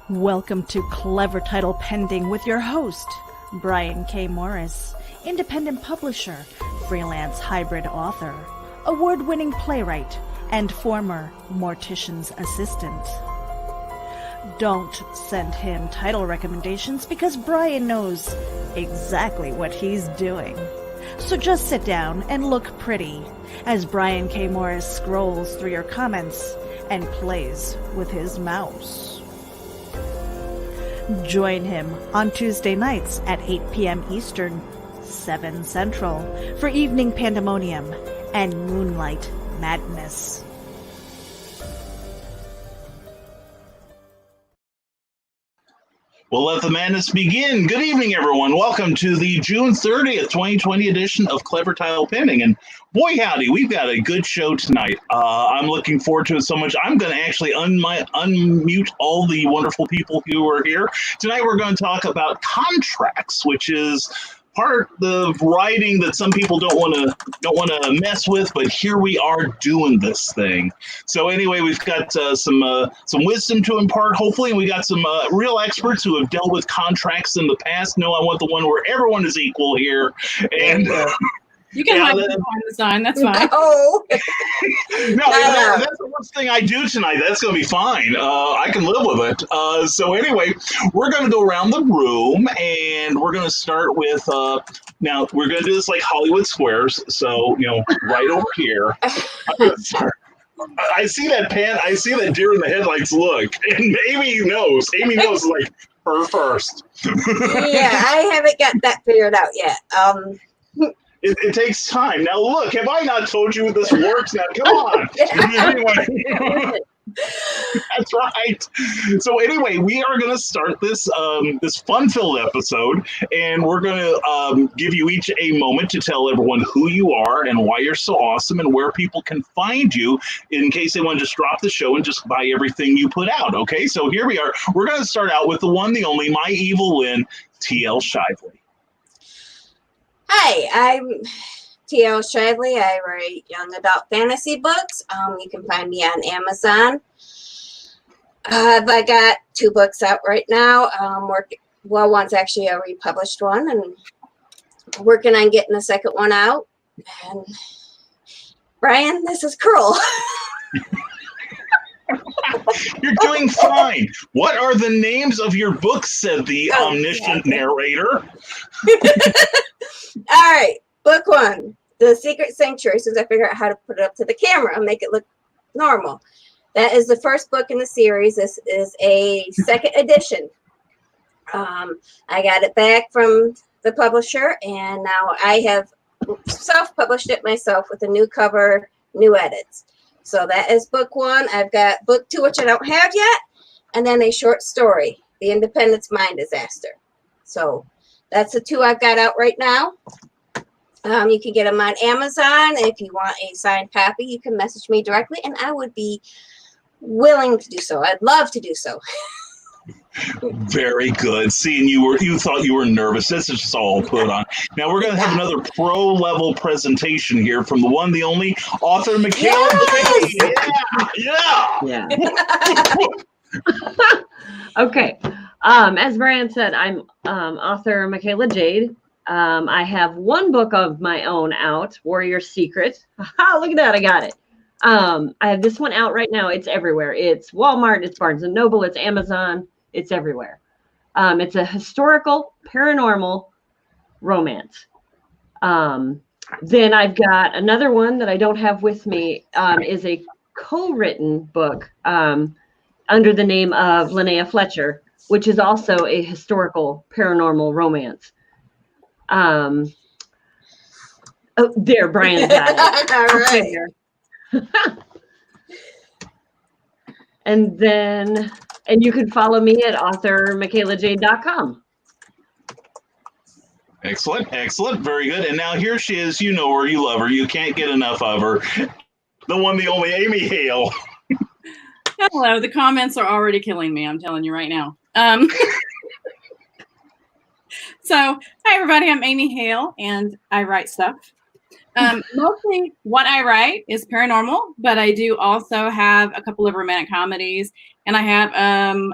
Welcome to Clever Title Pending with your host, Brian K. Morris, independent publisher, freelance hybrid author, award-winning playwright, and former mortician's assistant. Don't send him title recommendations because Brian knows exactly what he's doing. So just sit down and look pretty as Brian K. Morris scrolls through your comments and plays with his mouse. Join him on Tuesday nights at 8 p.m. Eastern, 7 Central, for Evening Pandemonium and Moonlight Madness. Well, let the madness begin. Good evening, everyone. Welcome to the June 30th, 2020 edition of Clever Title Pending. And boy, howdy, we've got a good show tonight. I'm looking forward to it so much. I'm going to actually unmute all the wonderful people who are here. Tonight, we're going to talk about contracts, which is part of writing that some people don't want to mess with, but here we are doing this thing. So anyway, we've got some wisdom to impart, hopefully, and we got some real experts who have dealt with contracts in the past. No, I want the one where everyone is equal here, and you can hide behind the sign. That's fine. No, that's the first thing I do tonight. That's going to be fine. I can live with it. So anyway, we're going to go around the room, and we're going to start with. Now we're going to do this like Hollywood Squares. So right over here. I see that I see that deer in the headlights look, and Amy knows. Amy knows like her first. Yeah, I haven't got that figured out yet. It takes time. Now, look, have I not told you this works? Now, come on. Anyway, that's right. So anyway, we are going to start this this fun-filled episode, and we're going to give you each a moment to tell everyone who you are and why you're so awesome and where people can find you in case they want to just drop the show and just buy everything you put out. Okay, so here we are. We're going to start out with the one, the only, my evil Lynn, T.L. Shively. Hi, I'm T.L. Shively. I write young adult fantasy books. You can find me on Amazon. I got 2 books out right now. One's actually a republished one, and working on getting the second one out. And Brian, this is cruel. You're doing fine. What are the names of your books? Said the omniscient narrator. All right, book 1, The Secret Sanctuary. Since I figure out how to put it up to the camera and make it look normal. That is the first book in the series. This is a second edition. I got it back from the publisher, and now I have self-published it myself with a new cover, new edits. So that is book 1. I've got book 2, which I don't have yet, and then a short story, The Independence Mine Disaster. So that's the 2 I've got out right now. You can get them on Amazon. If you want a signed copy, you can message me directly, and I would be willing to do so. I'd love to do so. Very good. Seeing you thought you were nervous. This is just all put on. Now we're going to have another pro level presentation here from the one, the only author, McKayla Jade. Yeah. Okay. As Brian said, I'm author McKayla Jade. I have 1 book of my own out, Warrior Secret. Look at that, I got it. I have this one out right now. It's everywhere. It's Walmart, it's Barnes & Noble, it's Amazon, it's everywhere. It's a historical, paranormal romance. Then I've got another one that I don't have with me, is a co-written book under the name of Linnea Fletcher, which is also a historical paranormal romance. Oh, there, Brian's got it. All right. And you can follow me at authormckaylajade.com. Excellent, excellent, very good. And now here she is. You know her, you love her, you can't get enough of her. The one, the only, Amy Hale. Hello. The comments are already killing me. I'm telling you right now. So, hi everybody. I'm Amy Hale, and I write stuff. Mostly what I write is paranormal, but I do also have a couple of romantic comedies, and I have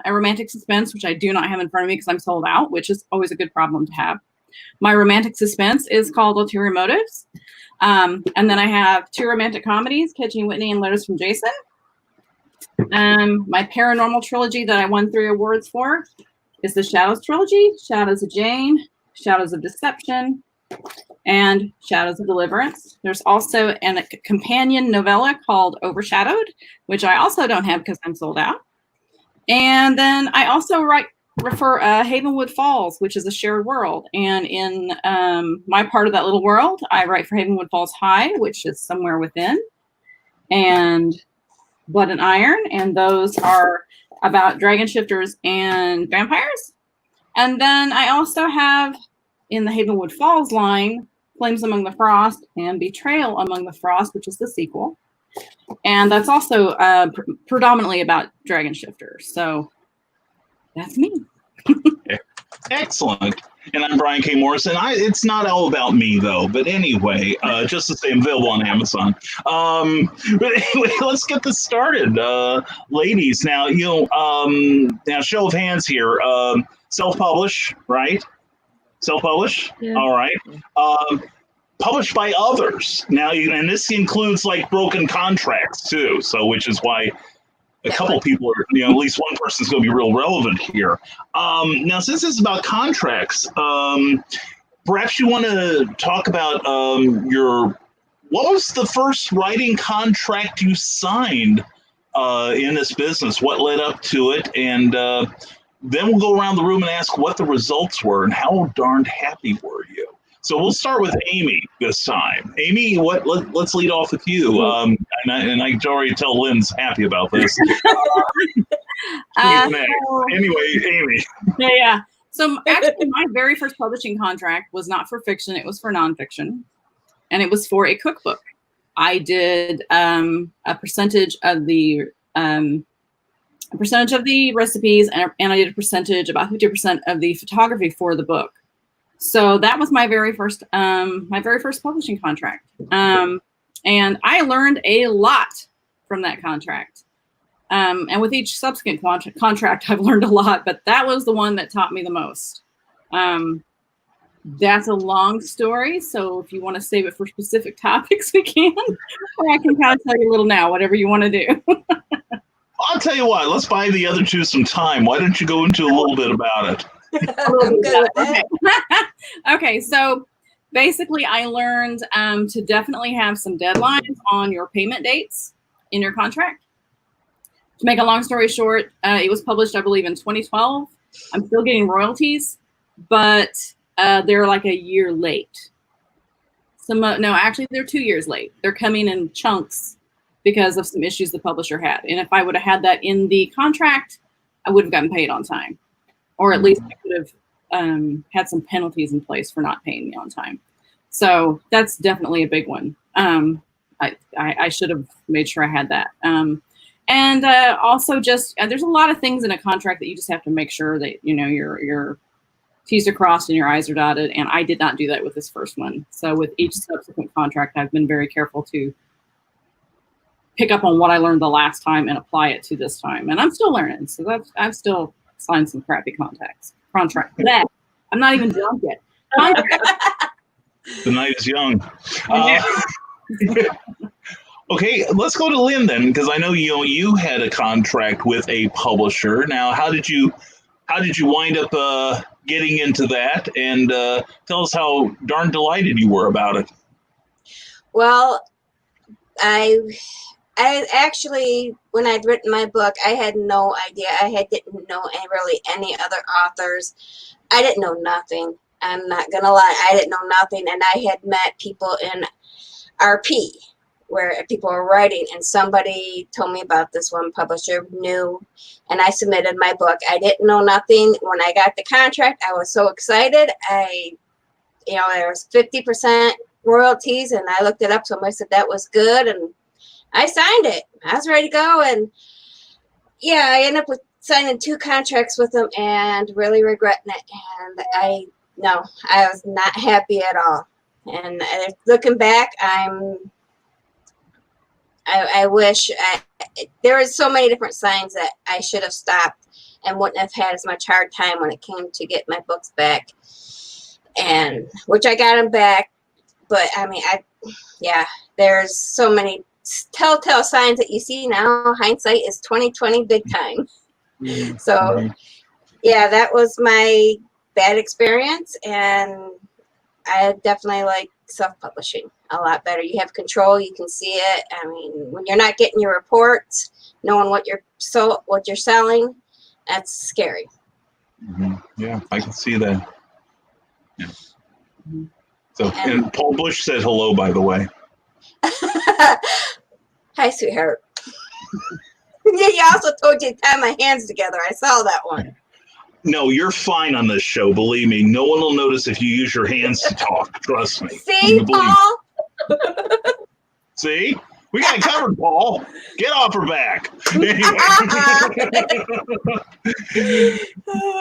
a romantic suspense, which I do not have in front of me because I'm sold out, which is always a good problem to have. My romantic suspense is called Ulterior Motives. And then I have 2 romantic comedies, Catching Whitney and Letters from Jason. My paranormal trilogy that I won 3 awards for is the Shadows trilogy, Shadows of Jane, Shadows of Deception, and Shadows of Deliverance. There's also a companion novella called Overshadowed, which I also don't have because I'm sold out. And then I also refer Havenwood Falls, which is a shared world. And in my part of that little world, I write for Havenwood Falls High, which is somewhere within, and Blood and Iron. And those are about dragon shifters and vampires. And then I also have, in the Havenwood Falls line, Flames Among the Frost and Betrayal Among the Frost, which is the sequel. And that's also predominantly about dragon shifters. So that's me. Excellent. And I'm Brian K. Morrison. It's not all about me, though. But anyway, just to say, I'm available on Amazon. But anyway, let's get this started. Ladies, now, now, show of hands here. Self-publish, right? Self-publish? Yeah. All right. Published by others. Now, and this includes, like, broken contracts, too. So, which is why a couple people are, at least one person's going to be real relevant here. Now, since this is about contracts, perhaps you want to talk about what was the first writing contract you signed in this business? What led up to it? And then we'll go around the room and ask what the results were and how darned happy were you? So we'll start with Amy this time. Amy, let's lead off with you. And I can already tell Lynn's happy about this. Anyway, Amy. Yeah. So actually, my very first publishing contract was not for fiction; it was for nonfiction, and it was for a cookbook. I did a percentage of the recipes, and I did a percentage, about 50% of the photography for the book. So that was my very first publishing contract. And I learned a lot from that contract. And with each subsequent contract, I've learned a lot, but that was the one that taught me the most. That's a long story. So if you want to save it for specific topics, we can, or I can kind of tell you a little now, whatever you want to do. I'll tell you what, let's buy the other two some time. Why don't you go into a little bit about it? Okay, so basically I learned to definitely have some deadlines on your payment dates in your contract. To make a long story short, it was published, I believe, in 2012. I'm still getting royalties, but they're like a year late. No, actually, they're 2 years late. They're coming in chunks because of some issues the publisher had. And if I would have had that in the contract, I would have gotten paid on time. Or at least I could have had some penalties in place for not paying me on time. So that's definitely a big one. I should have made sure I had that. And also just, there's a lot of things in a contract that you just have to make sure that, your T's are crossed and your I's are dotted. And I did not do that with this first one. So with each subsequent contract, I've been very careful to pick up on what I learned the last time and apply it to this time. And I'm still learning. So I'm still signed some crappy contract. I'm not even drunk yet. The night is young. Okay, let's go to Lynn then, because I know you had a contract with a publisher. Now, how did you wind up getting into that? And tell us how darn delighted you were about it. Well, I actually, when I'd written my book, I had no idea. Didn't know any other authors. I didn't know nothing. I'm not going to lie. I didn't know nothing. And I had met people in RP where people were writing, and somebody told me about this one publisher knew, and I submitted my book. I didn't know nothing. When I got the contract, I was so excited. There was 50% royalties, and I looked it up. Somebody said that was good, and I signed it. I was ready to go, and yeah, I ended up with signing 2 contracts with them and really regretting it. And I was not happy at all. And looking back, I wish there was so many different signs that I should have stopped and wouldn't have had as much hard time when it came to get my books back, and which I got them back. But I mean, there's so many telltale signs that you see now. Hindsight is 20/20 big time. So yeah, that was my bad experience, and I definitely like self-publishing a lot better. You have control, you can see it. I mean, when you're not getting your reports, knowing what you're selling, that's scary. Yeah, I can see that. Yeah. So, and Paul Bush said hello, by the way. Hi, sweetheart. Yeah, you also told you to tie my hands together. I saw that one. No, you're fine on this show. Believe me, no one will notice if you use your hands to talk. Trust me. See, Paul? See? We got it covered, Paul. Get off her back. Anyway.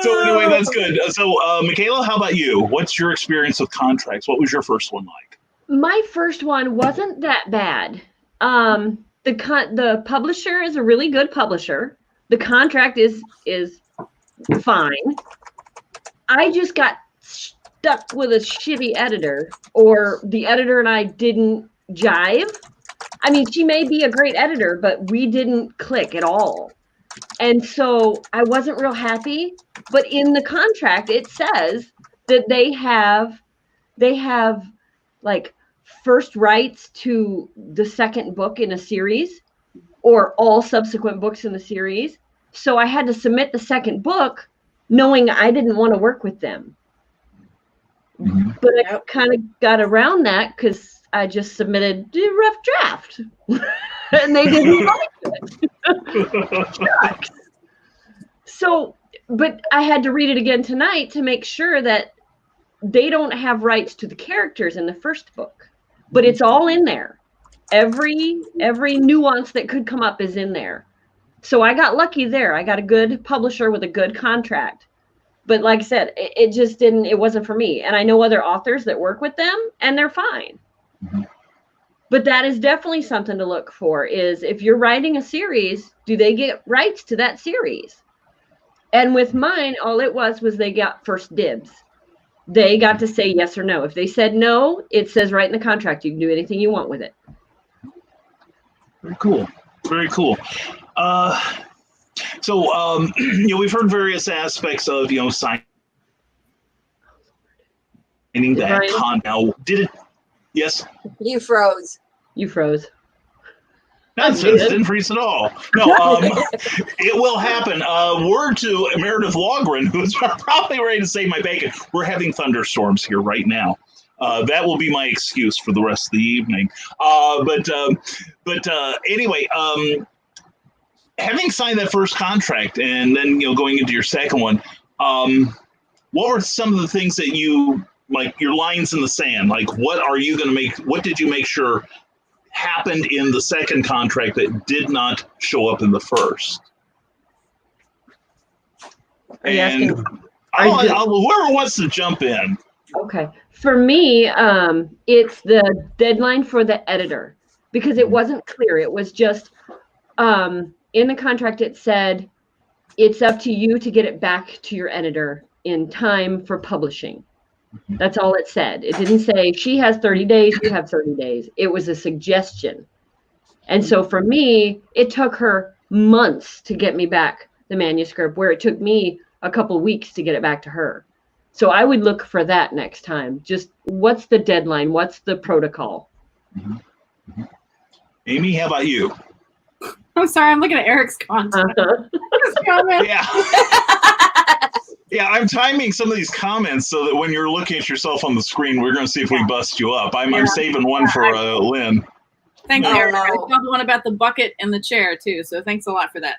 So anyway, that's good. So, McKayla, how about you? What's your experience with contracts? What was your first one like? My first one wasn't that bad. The publisher is a really good publisher. The contract is fine. I just got stuck with a shitty editor, or the editor and I didn't jive. I mean, she may be a great editor, but we didn't click at all. And so I wasn't real happy. But in the contract, it says that they have like first rights to the second book in a series, or all subsequent books in the series. So I had to submit the second book knowing I didn't want to work with them. But I kind of got around that because I just submitted a rough draft. And they didn't like it. So, but I had to read it again tonight to make sure that they don't have rights to the characters in the first book. But it's all in there. Every nuance that could come up is in there. So I got lucky there. I got a good publisher with a good contract. But like I said, it wasn't for me. And I know other authors that work with them, and they're fine. But that is definitely something to look for, is if you're writing a series, do they get rights to that series? And with mine, all it was they got first dibs. They got to say yes or no. If they said no, it says right in the contract, you can do anything you want with it. Very cool. Very cool. So, we've heard various aspects of, signing that con. Now, did it? Yes? You froze. You froze. It didn't freeze at all. No, it will happen. Word to Meredith Logren, who's probably ready to save my bacon. We're having thunderstorms here right now. That will be my excuse for the rest of the evening. But anyway, having signed that first contract and then going into your second one, what were some of the things that you, like, your lines in the sand? Like, what are you going to make? What did you make sure happened in the second contract that did not show up in the first? And whoever wants to jump in. Okay. For me, it's the deadline for the editor, because it wasn't clear. It was just in the contract, it said it's up to you to get it back to your editor in time for publishing. That's all it said. It didn't say she has 30 days, you have 30 days. It was a suggestion. And so for me, it took her months to get me back the manuscript, where it took me a couple of weeks to get it back to her. So I would look for that next time. Just what's the deadline? What's the protocol? Amy, how about you? I'm sorry, I'm looking at Eric's content. Yeah. Yeah, I'm timing some of these comments so that when you're looking at yourself on the screen, we're going to see if we bust you up. I'm saving one for Lynn. Thanks, Eric. I saw the one about the bucket and the chair, too, so thanks a lot for that.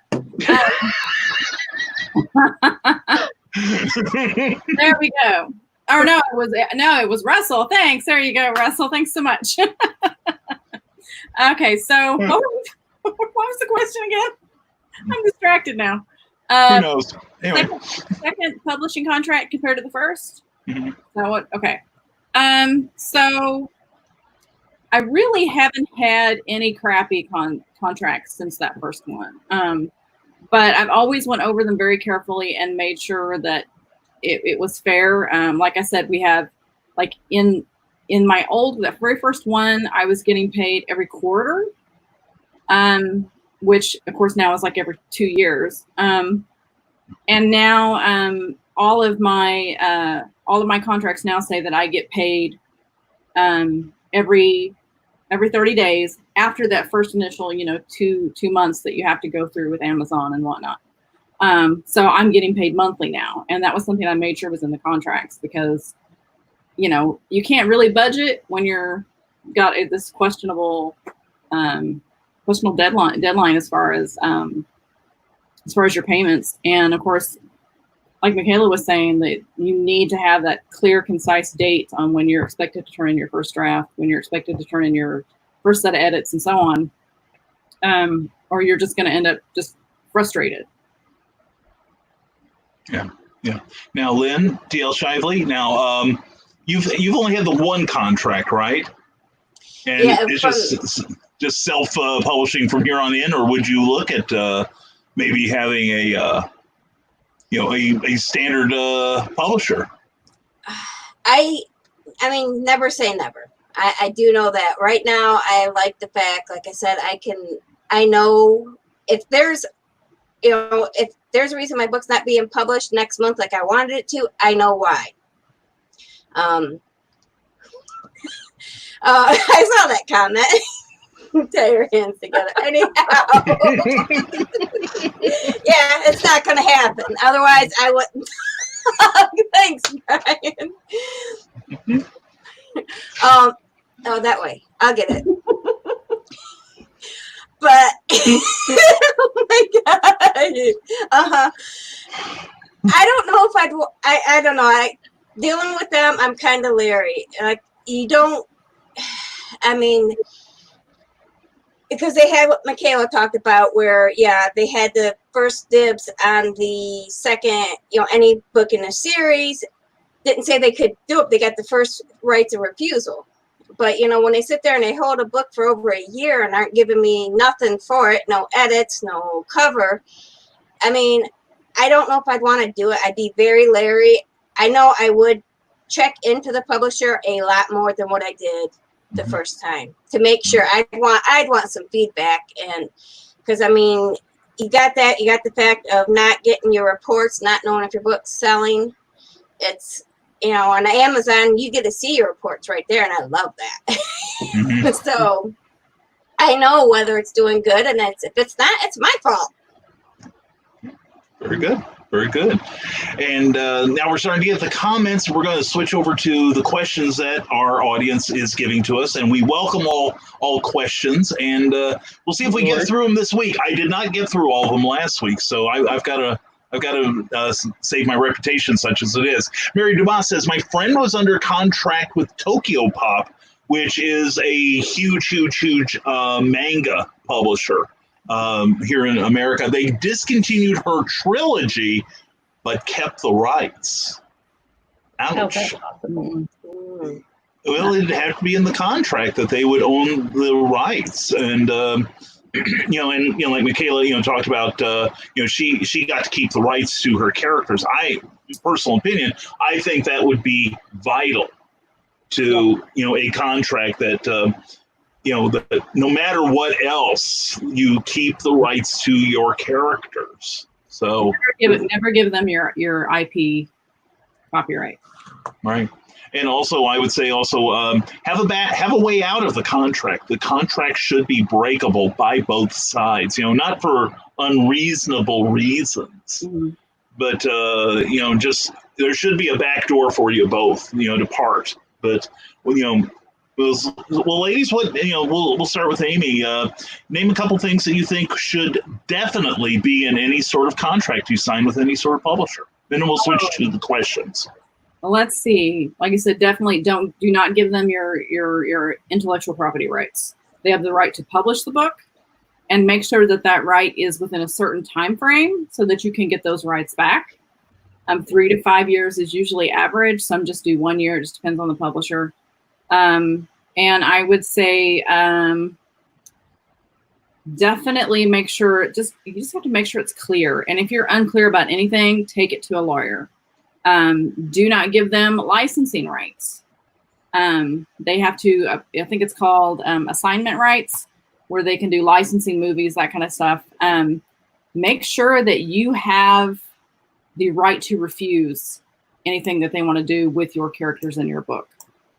There we go. Oh, no, it was Russell. Thanks. There you go, Russell. Thanks so much. Okay, so what was the question again? I'm distracted now. Who knows? Anyway. Second publishing contract compared to the first? So what? Okay. So I really haven't had any crappy contracts since that first one. But I've always went over them very carefully and made sure that it was fair. Like I said, we have like in that very first one, I was getting paid every quarter, which of course now is like every 2 years. And now all of my contracts now say that I get paid every 30 days after that first initial, 2 months that you have to go through with Amazon and whatnot. So I'm getting paid monthly now. And that was something I made sure was in the contracts because, you can't really budget when you're got this questionable deadline as far as your payments. And of course, like McKayla was saying, that you need to have that clear, concise date on when you're expected to turn in your first draft, when you're expected to turn in your first set of edits and so on. Or you're just going to end up just frustrated. Yeah. Now, Lynn, DL Shively, now you've only had the one contract, right? And Yeah, it's just self-publishing from here on in, or would you look at maybe having a standard publisher? I mean, never say never. I do know that right now. I like the fact, like I said, I know if there's a reason my book's not being published next month like I wanted it to, I know why. I saw that comment. Tie your hands together. Anyhow, yeah, it's not going to happen. Otherwise, I wouldn't. Thanks, Brian. Oh, that way. I'll get it. But oh my God. I don't know if I don't know. Dealing with them, I'm kind of leery. Like because they had what McKayla talked about, where they had the first dibs on the second, any book in a series. Didn't say they could do it. They got the first rights of refusal. But when they sit there and they hold a book for over a year and aren't giving me nothing for it, no edits, no cover. I mean, I don't know if I'd want to do it. I'd be very leery. I know I would check into the publisher a lot more than what I did the first time to make sure. I'd want some feedback, and because you got the fact of not getting your reports, not knowing if your book's selling. It's on Amazon you get to see your reports right there, and I love that. So I know whether it's doing good, and if it's not, it's my fault. Very good. Very good. And now we're starting to get the comments. We're going to switch over to the questions that our audience is giving to us, and we welcome all questions. And we'll see if we get through them this week. I did not get through all of them last week, so I've got to save my reputation, such as it is. Mary Dumas says, my friend was under contract with Tokyo Pop, which is a huge manga publisher. Here in America, they discontinued her trilogy, but kept the rights. Ouch. Awesome. Well, it'd have to be in the contract that they would own the rights, and like McKayla, talked about, she got to keep the rights to her characters. Personal opinion, I think that would be vital to a contract that. That no matter what else, you keep the rights to your characters. So never give them your IP copyright. Right. And also, I would say have a way out of the contract. The contract should be breakable by both sides. Not for unreasonable reasons, but just there should be a back door for you both. To part. But well, ladies, we'll start with Amy. Name a couple things that you think should definitely be in any sort of contract you sign with any sort of publisher. Then we'll switch to the questions. Well, let's see. Like I said, definitely do not give them your intellectual property rights. They have the right to publish the book, and make sure that right is within a certain time frame so that you can get those rights back. 3 to 5 years is usually average. Some just do 1 year. It just depends on the publisher. And I would say definitely make sure, you just have to make sure it's clear. And if you're unclear about anything, take it to a lawyer. Do not give them licensing rights. They have to, I think it's called assignment rights, where they can do licensing, movies, that kind of stuff. Make sure that you have the right to refuse anything that they want to do with your characters in your book.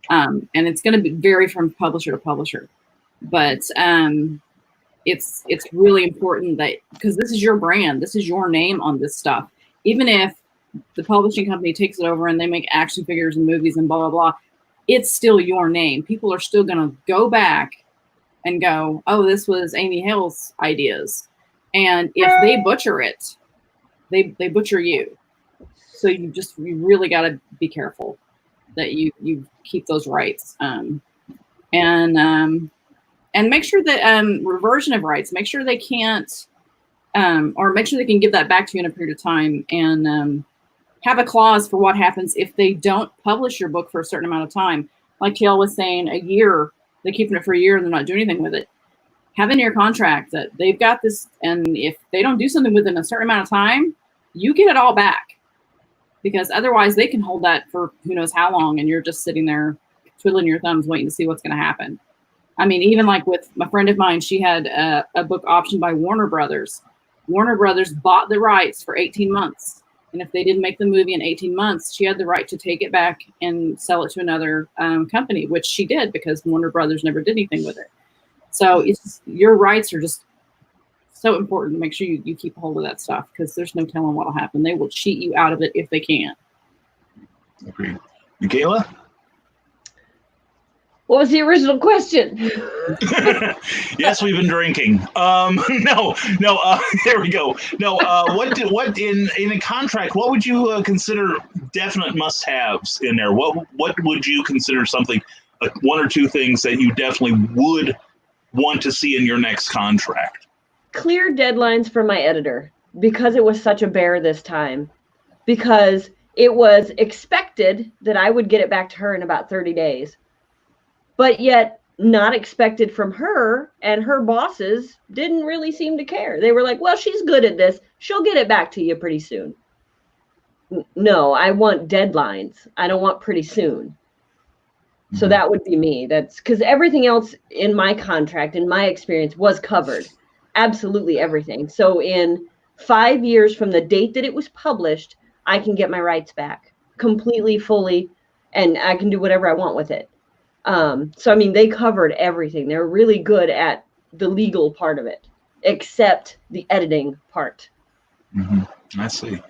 And it's going to vary from publisher to publisher. But it's really important that, because this is your brand, this is your name on this stuff. Even if the publishing company takes it over and they make action figures and movies and blah, blah, blah, it's still your name. People are still going to go back and go, oh, this was Amy Hale's ideas. And if they butcher it, they butcher you. So you really got to be careful that you keep those rights. And make sure that reversion of rights, make sure they can't, or make sure they can give that back to you in a period of time, and have a clause for what happens if they don't publish your book for a certain amount of time. Like TL was saying, a year, they're keeping it for a year and they're not doing anything with it. Have in your contract that they've got this, and if they don't do something within a certain amount of time, you get it all back. Because otherwise they can hold that for who knows how long, and you're just sitting there twiddling your thumbs waiting to see what's going to happen. I mean, even like with a friend of mine, she had a book optioned by Warner Brothers. Warner Brothers bought the rights for 18 months. And if they didn't make the movie in 18 months, she had the right to take it back and sell it to another company, which she did because Warner Brothers never did anything with it. So your rights are just so important to make sure you keep hold of that stuff, because there's no telling what will happen. They will cheat you out of it if they can. Agreed. McKayla? What was the original question? Yes, we've been drinking. No. There we go. No. What in a contract? What would you consider definite must-haves in there? What would you consider something, like one or two things that you definitely would want to see in your next contract? Clear deadlines from my editor, because it was such a bear this time. Because it was expected that I would get it back to her in about 30 days. But yet not expected from her, and her bosses didn't really seem to care. They were like, well, she's good at this. She'll get it back to you pretty soon. No, I want deadlines. I don't want pretty soon. So that would be me. That's because everything else in my contract, in my experience, was covered. Absolutely everything. So in 5 years from the date that it was published, I can get my rights back completely, fully, and I can do whatever I want with it. So, I mean, they covered everything. They're really good at the legal part of it, except the editing part. Mm-hmm. I see.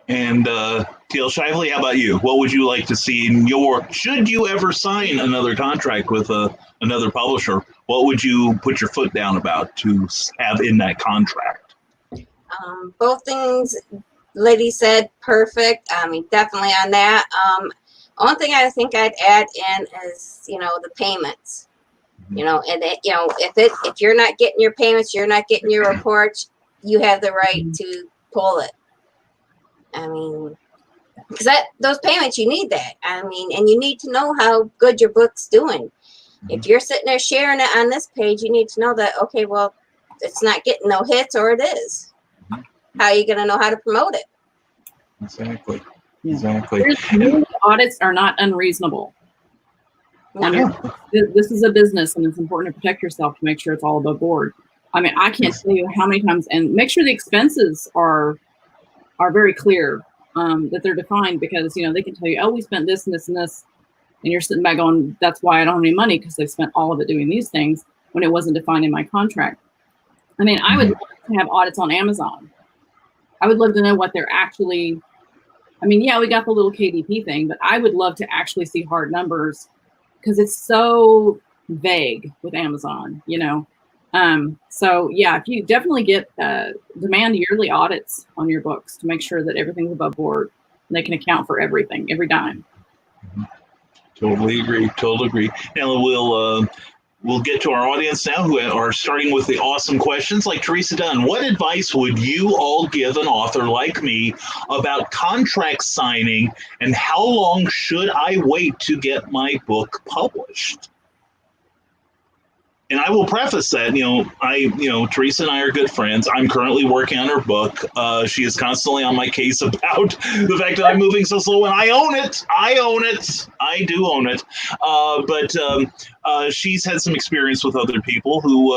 And TL Shively, how about you? What would you like to see in should you ever sign another contract with another publisher, what would you put your foot down about to have in that contract? Both things Liddy said, perfect. I mean, definitely on that. Only thing I think I'd add in is, the payments. And if you're not getting your payments, you're not getting your reports, you have the right to pull it. I mean, because those payments, you need that. I mean, and you need to know how good your book's doing. If you're sitting there sharing it on this page, you need to know that, okay, well, it's not getting no hits, or it is. How are you going to know how to promote it? Exactly. Yeah. Exactly. Audits are not unreasonable. I mean, this is a business, and it's important to protect yourself to make sure it's all above board. I mean, I can't tell you how many times, and make sure the expenses are very clear, that they're defined, because, they can tell you, oh, we spent this and this and this, and you're sitting back going, that's why I don't have any money, because they spent all of it doing these things when it wasn't defined in my contract. I mean, I would love to have audits on Amazon. I would love to know what they're actually, I mean, yeah, we got the little KDP thing, but I would love to actually see hard numbers, because it's so vague with Amazon, So yeah, if you definitely get demand yearly audits on your books to make sure that everything's above board and they can account for everything, every dime. Totally agree. Now we'll we'll get to our audience now who are starting with the awesome questions like Teresa Dunn. What advice would you all give an author like me about contract signing, and how long should I wait to get my book published? And I will preface that, Teresa and I are good friends. I'm currently working on her book. She is constantly on my case about the fact that I'm moving so slow, and I own it. I do own it. But she's had some experience with other people who,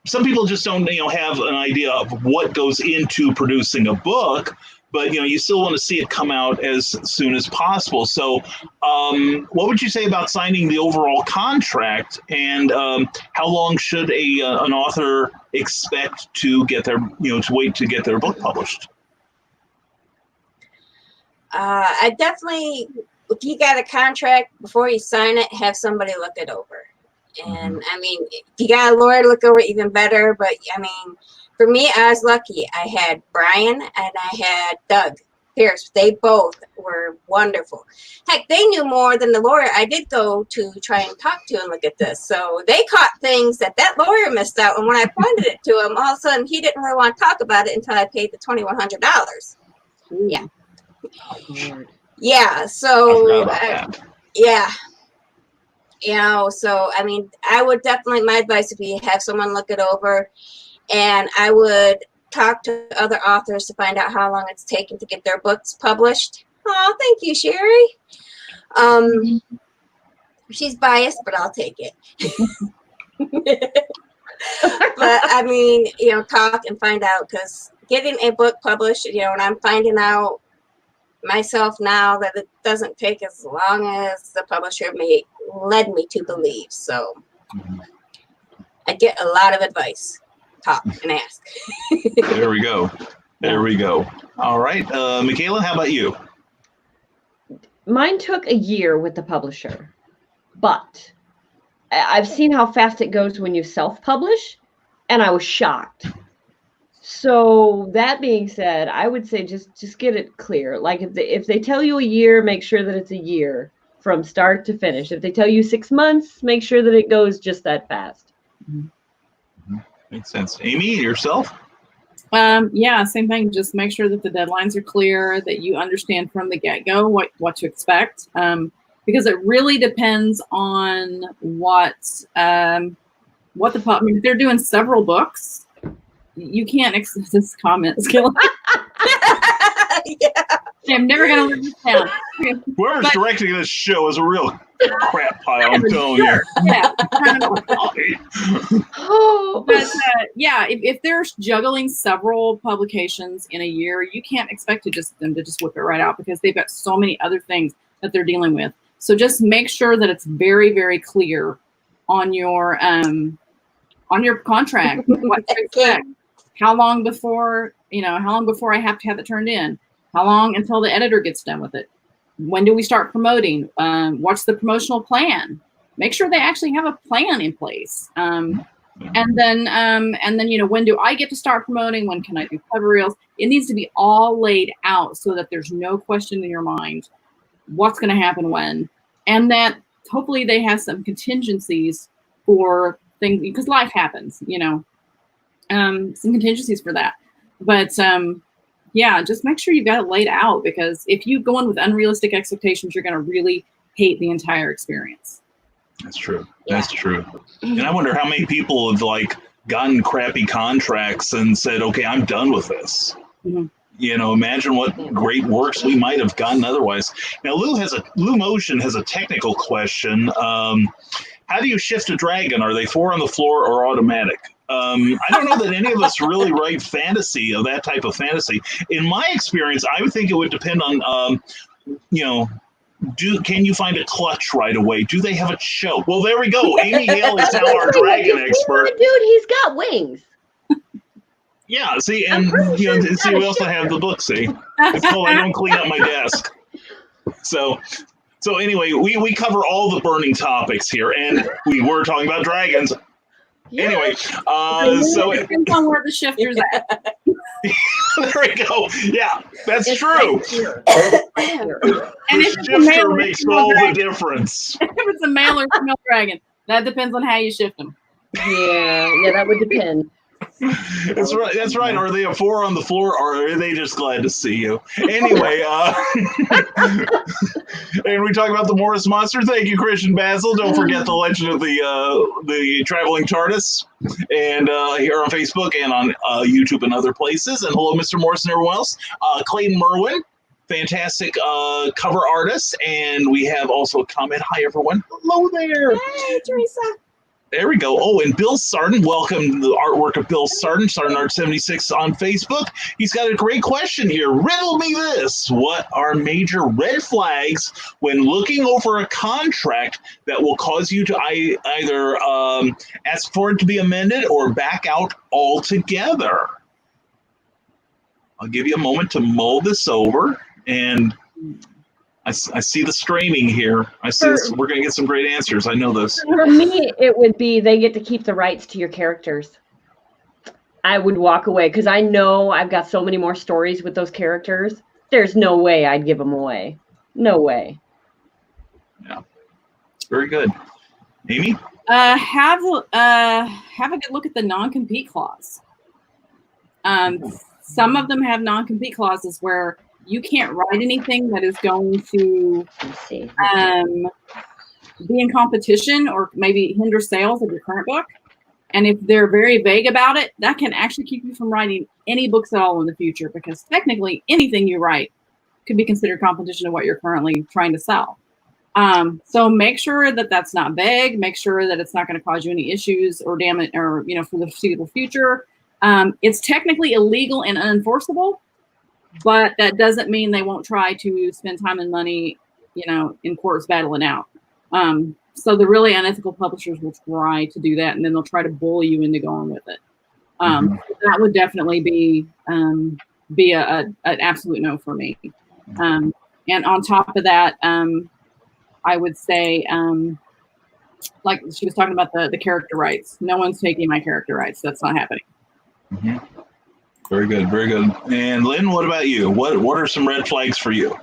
some people just don't, have an idea of what goes into producing a book. But, you still want to see it come out as soon as possible. So what would you say about signing the overall contract, and how long should an author expect to get their, to wait to get their book published? I definitely, if you got a contract, before you sign it, have somebody look it over. And I mean, if you got a lawyer to look over it, even better. But I mean, for me, I was lucky. I had Brian and I had Doug Pierce. They both were wonderful. Heck, they knew more than the lawyer I did go to try and talk to and look at this. So they caught things that lawyer missed out. And when I pointed it to him, all of a sudden he didn't really want to talk about it until I paid the $2,100. Yeah. Lord. Yeah. So yeah. So I mean, I would definitely, my advice would be have someone look it over. And I would talk to other authors to find out how long it's taken to get their books published. Oh, thank you, Sherry. She's biased, but I'll take it. But I mean, talk and find out, because getting a book published, and I'm finding out myself now that it doesn't take as long as the publisher led me to believe. So I get a lot of advice. Talk and ask. There we go. All right. McKayla, how about you? Mine took a year with the publisher, but I've seen how fast it goes when you self-publish, and I was shocked. So that being said, I would say just get it clear. Like if they tell you a year, make sure that it's a year from start to finish. If they tell you 6 months, make sure that it goes just that fast. Makes sense. Amy, yourself? Yeah, same thing. Just make sure that the deadlines are clear, that you understand from the get-go what to expect, because it really depends on what the I mean, if they're doing several books, you can't this comment skill. Yeah. I'm never gonna live this down. Whoever's directing this show is a real crap pile, I'm telling you. Yeah. Oh, But yeah, if they're juggling several publications in a year, you can't expect them to just whip it right out, because they've got so many other things that they're dealing with. So just make sure that it's very, very clear on your contract what to expect. How long before I have to have it turned in? How long until the editor gets done with it? When do we start promoting? What's the promotional plan? Make sure they actually have a plan in place. And then when do I get to start promoting? When can I do cover reels? It needs to be all laid out so that there's no question in your mind what's going to happen when, and that hopefully they have some contingencies for things, because life happens, some contingencies for that. But yeah, just make sure you've got it laid out, because if you go in with unrealistic expectations, you're going to really hate the entire experience. That's true. That's true. And I wonder how many people have gotten crappy contracts and said, okay, I'm done with this. Imagine what great works we might have gotten otherwise. Now, Lou Motion has a technical question. How do you shift a dragon? Are they 4 on the floor or automatic? I don't know that any of us really write fantasy, of that type of fantasy. In my experience, I would think it would depend on, can you find a clutch right away? Do they have a choke? Well, there we go. Amy Hale is now our dragon expert. Dude, he's got wings. Yeah, see, and see, we also have the book. See, it's called "I Don't Clean Up My Desk." So anyway, we cover all the burning topics here, and we were talking about dragons. Anyway, so it depends on where the shifter's at. There we go. Yeah, that's true. And if the shifter makes all the difference. If it's a male or female dragon, that depends on how you shift them. Yeah, that would depend. That's right. That's right. Are they a 4 on the floor, or are they just glad to see you? Anyway, and we talk about the Morris Monster. Thank you, Christian Basil. Don't forget the Legend of the Traveling TARDIS, and here on Facebook and on YouTube and other places. And hello, Mr. Morris and everyone else. Clayton Merwin, fantastic cover artist, and we have also a comment. Hi, everyone. Hello there. Hey, Teresa. There we go. Oh, and Bill Sarden, welcome to the artwork of Bill Sarden, Sarden Art 76 on Facebook. He's got a great question here. Riddle me this. What are major red flags when looking over a contract that will cause you to either ask for it to be amended or back out altogether? I'll give you a moment to mull this over, and I see the straining here. I see this. We're going to get some great answers. I know this. For me, it would be they get to keep the rights to your characters. I would walk away because I know I've got so many more stories with those characters. There's no way I'd give them away. No way. Yeah. Very good. Amy? Have a good look at the non-compete clause. Some of them have non-compete clauses where you can't write anything that is going to be in competition or maybe hinder sales of your current book. And if they're very vague about it, that can actually keep you from writing any books at all in the future, because technically anything you write could be considered competition to what you're currently trying to sell. So make sure that that's not vague. Make sure that it's not going to cause you any issues or damage, or for the foreseeable future. It's technically illegal and unenforceable, but that doesn't mean they won't try to spend time and money, in courts battling out. So the really unethical publishers will try to do that, and then they'll try to bully you into going with it. That would definitely be an absolute no for me. And on top of that, I would say, like she was talking about the character rights. No one's taking my character rights. That's not happening. Mm-hmm. Very good, very good. And Lynn, what about you? What are some red flags for you?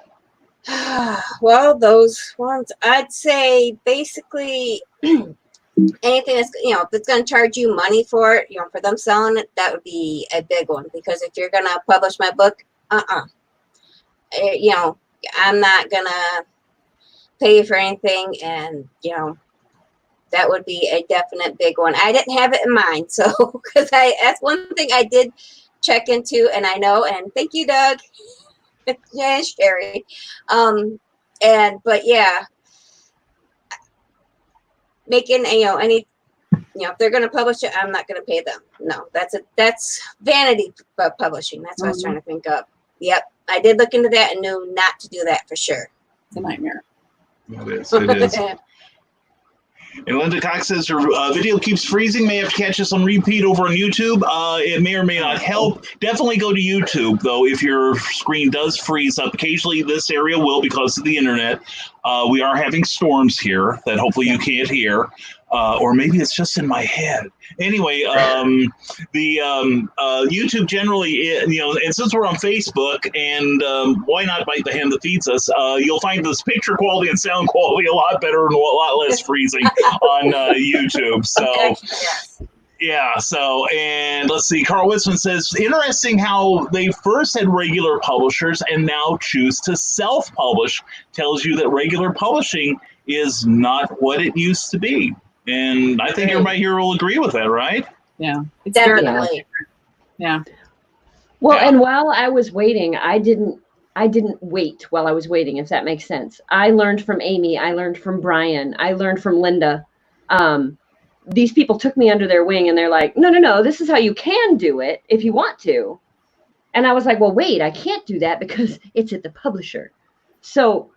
Well, those ones, I'd say basically anything that's that's going to charge you money for it, for them selling it, that would be a big one. Because if you're going to publish my book, I'm not going to pay for anything, and that would be a definite big one. I didn't have it in mind, so because that's one thing I did check into, and I know, and thank you, Doug. Yeah, Sherry. But yeah, making any if they're going to publish it, I'm not going to pay them. No, that's vanity publishing. That's what I was trying to think of. Yep, I did look into that and knew not to do that for sure. It's a nightmare. It is. And Linda Cox says her video keeps freezing. May have to catch us on repeat over on YouTube. It may or may not help. Definitely go to YouTube, though, if your screen does freeze up. Occasionally, this area will because of the internet. We are having storms here that hopefully you can't hear. Or maybe it's just in my head. Anyway, the YouTube generally, and since we're on Facebook, and why not bite the hand that feeds us, you'll find this picture quality and sound quality a lot better and a lot less freezing on YouTube. So, Yes. Yeah, and let's see, Carl Witzman says, interesting how they first had regular publishers and now choose to self-publish. Tells you that regular publishing is not what it used to be. And I think everybody here will agree with that, right? Yeah. It's Definitely. Yeah. Well, and while I was waiting, I didn't wait while I was waiting, if that makes sense. I learned from Amy. I learned from Brian. I learned from Linda. These people took me under their wing, and they're like, no, this is how you can do it if you want to. And I was like, well, wait, I can't do that because it's at the publisher. So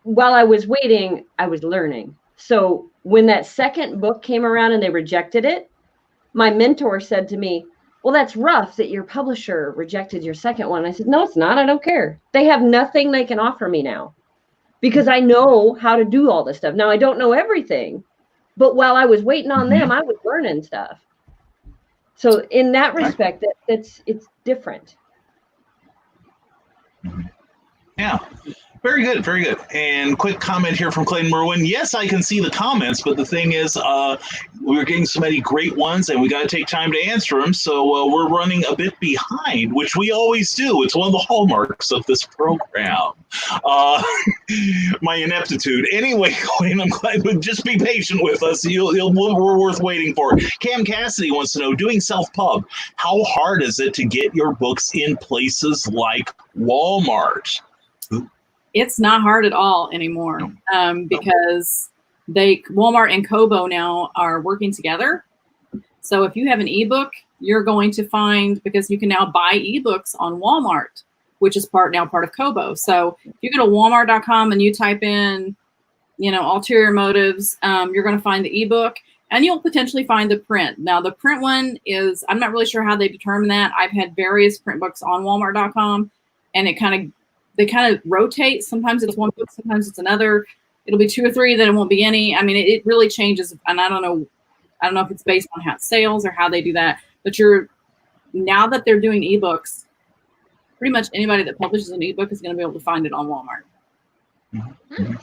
while I was waiting, I was learning. So when that second book came around and they rejected it, my mentor said to me, well, that's rough that your publisher rejected your second one. I said, no, it's not. I don't care. They have nothing they can offer me now because I know how to do all this stuff. Now, I don't know everything, But while I was waiting on them, I was learning stuff. So in that respect, it's different. Yeah. Very good, very good. And quick comment here from Clayton Merwin. Yes, I can see the comments, but the thing is, we're getting so many great ones, and we got to take time to answer them. So we're running a bit behind, which we always do. It's one of the hallmarks of this program. My ineptitude. Anyway, Clayton, I'm glad. Just be patient with us. We're worth waiting for. Cam Cassidy wants to know: doing self-pub, how hard is it to get your books in places like Walmart? It's not hard at all anymore, because Walmart and Kobo now are working together. So if you have an ebook, you're going to find, because you can now buy ebooks on Walmart, which is part of Kobo. So if you go to walmart.com and you type in, ulterior motives, you're going to find the ebook, and you'll potentially find the print. Now the print one is, I'm not really sure how they determine that. I've had various print books on walmart.com, and they kind of rotate. Sometimes it's one book, sometimes it's another. It'll be 2 or 3, then it won't be any. I mean, it really changes, and I don't know if it's based on how it sales or how they do that. But now that they're doing ebooks, pretty much anybody that publishes an ebook is going to be able to find it on Walmart. Mm-hmm.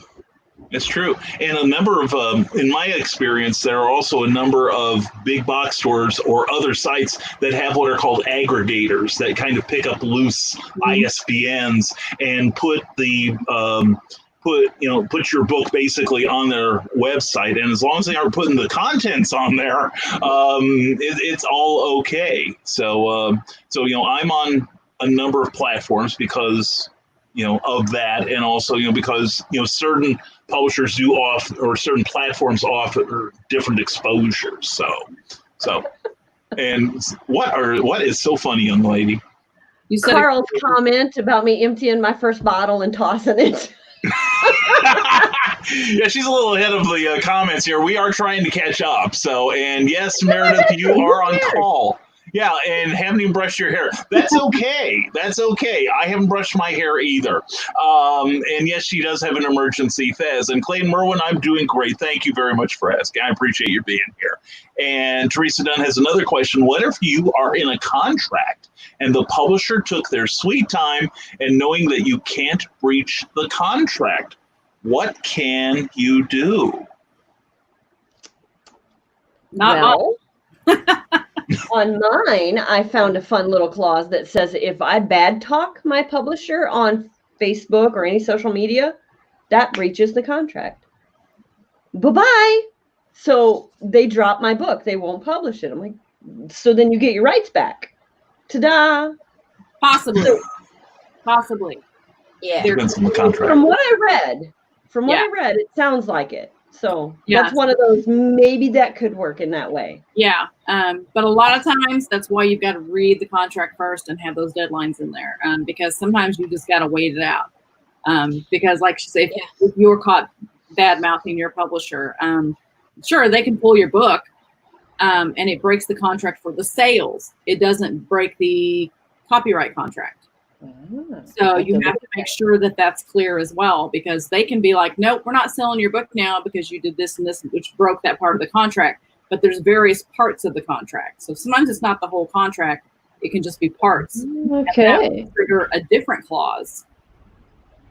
It's true. And a number of, in my experience, there are also a number of big box stores or other sites that have what are called aggregators that kind of pick up loose ISBNs and put your book basically on their website. And as long as they aren't putting the contents on there, it's all okay. So I'm on a number of platforms because of that, and also because certain publishers do offer, or certain platforms offer, different exposures. So and what is so funny, young lady? You said Carl's comment about me emptying my first bottle and tossing it. Yeah, she's a little ahead of the comments here. We are trying to catch up. So, and yes, Meredith, you are on call. Yeah, and haven't even brushed your hair. That's okay. That's okay. I haven't brushed my hair either. And yes, she does have an emergency Fez. And Clayton Merwin, I'm doing great. Thank you very much for asking. I appreciate you being here. And Teresa Dunn has another question. What if you are in a contract and the publisher took their sweet time and knowing that you can't breach the contract? What can you do? On mine, I found a fun little clause that says if I bad talk my publisher on Facebook or any social media, that breaches the contract. Bye-bye. So they drop my book. They won't publish it. I'm like, so then you get your rights back. Ta-da. Possibly. Yeah. From what I read, it sounds like it. So that's one of those, maybe that could work in that way. Yeah. But a lot of times that's why you've got to read the contract first and have those deadlines in there. Because sometimes you just got to wait it out. Because like she said, if you're caught bad mouthing your publisher, sure, they can pull your book and it breaks the contract for the sales. It doesn't break the copyright contract. So you have to make sure that that's clear as well, because they can be like, nope, we're not selling your book now because you did this and this, which broke that part of the contract. But there's various parts of the contract. So sometimes it's not the whole contract. It can just be parts. Okay. And that would trigger a different clause.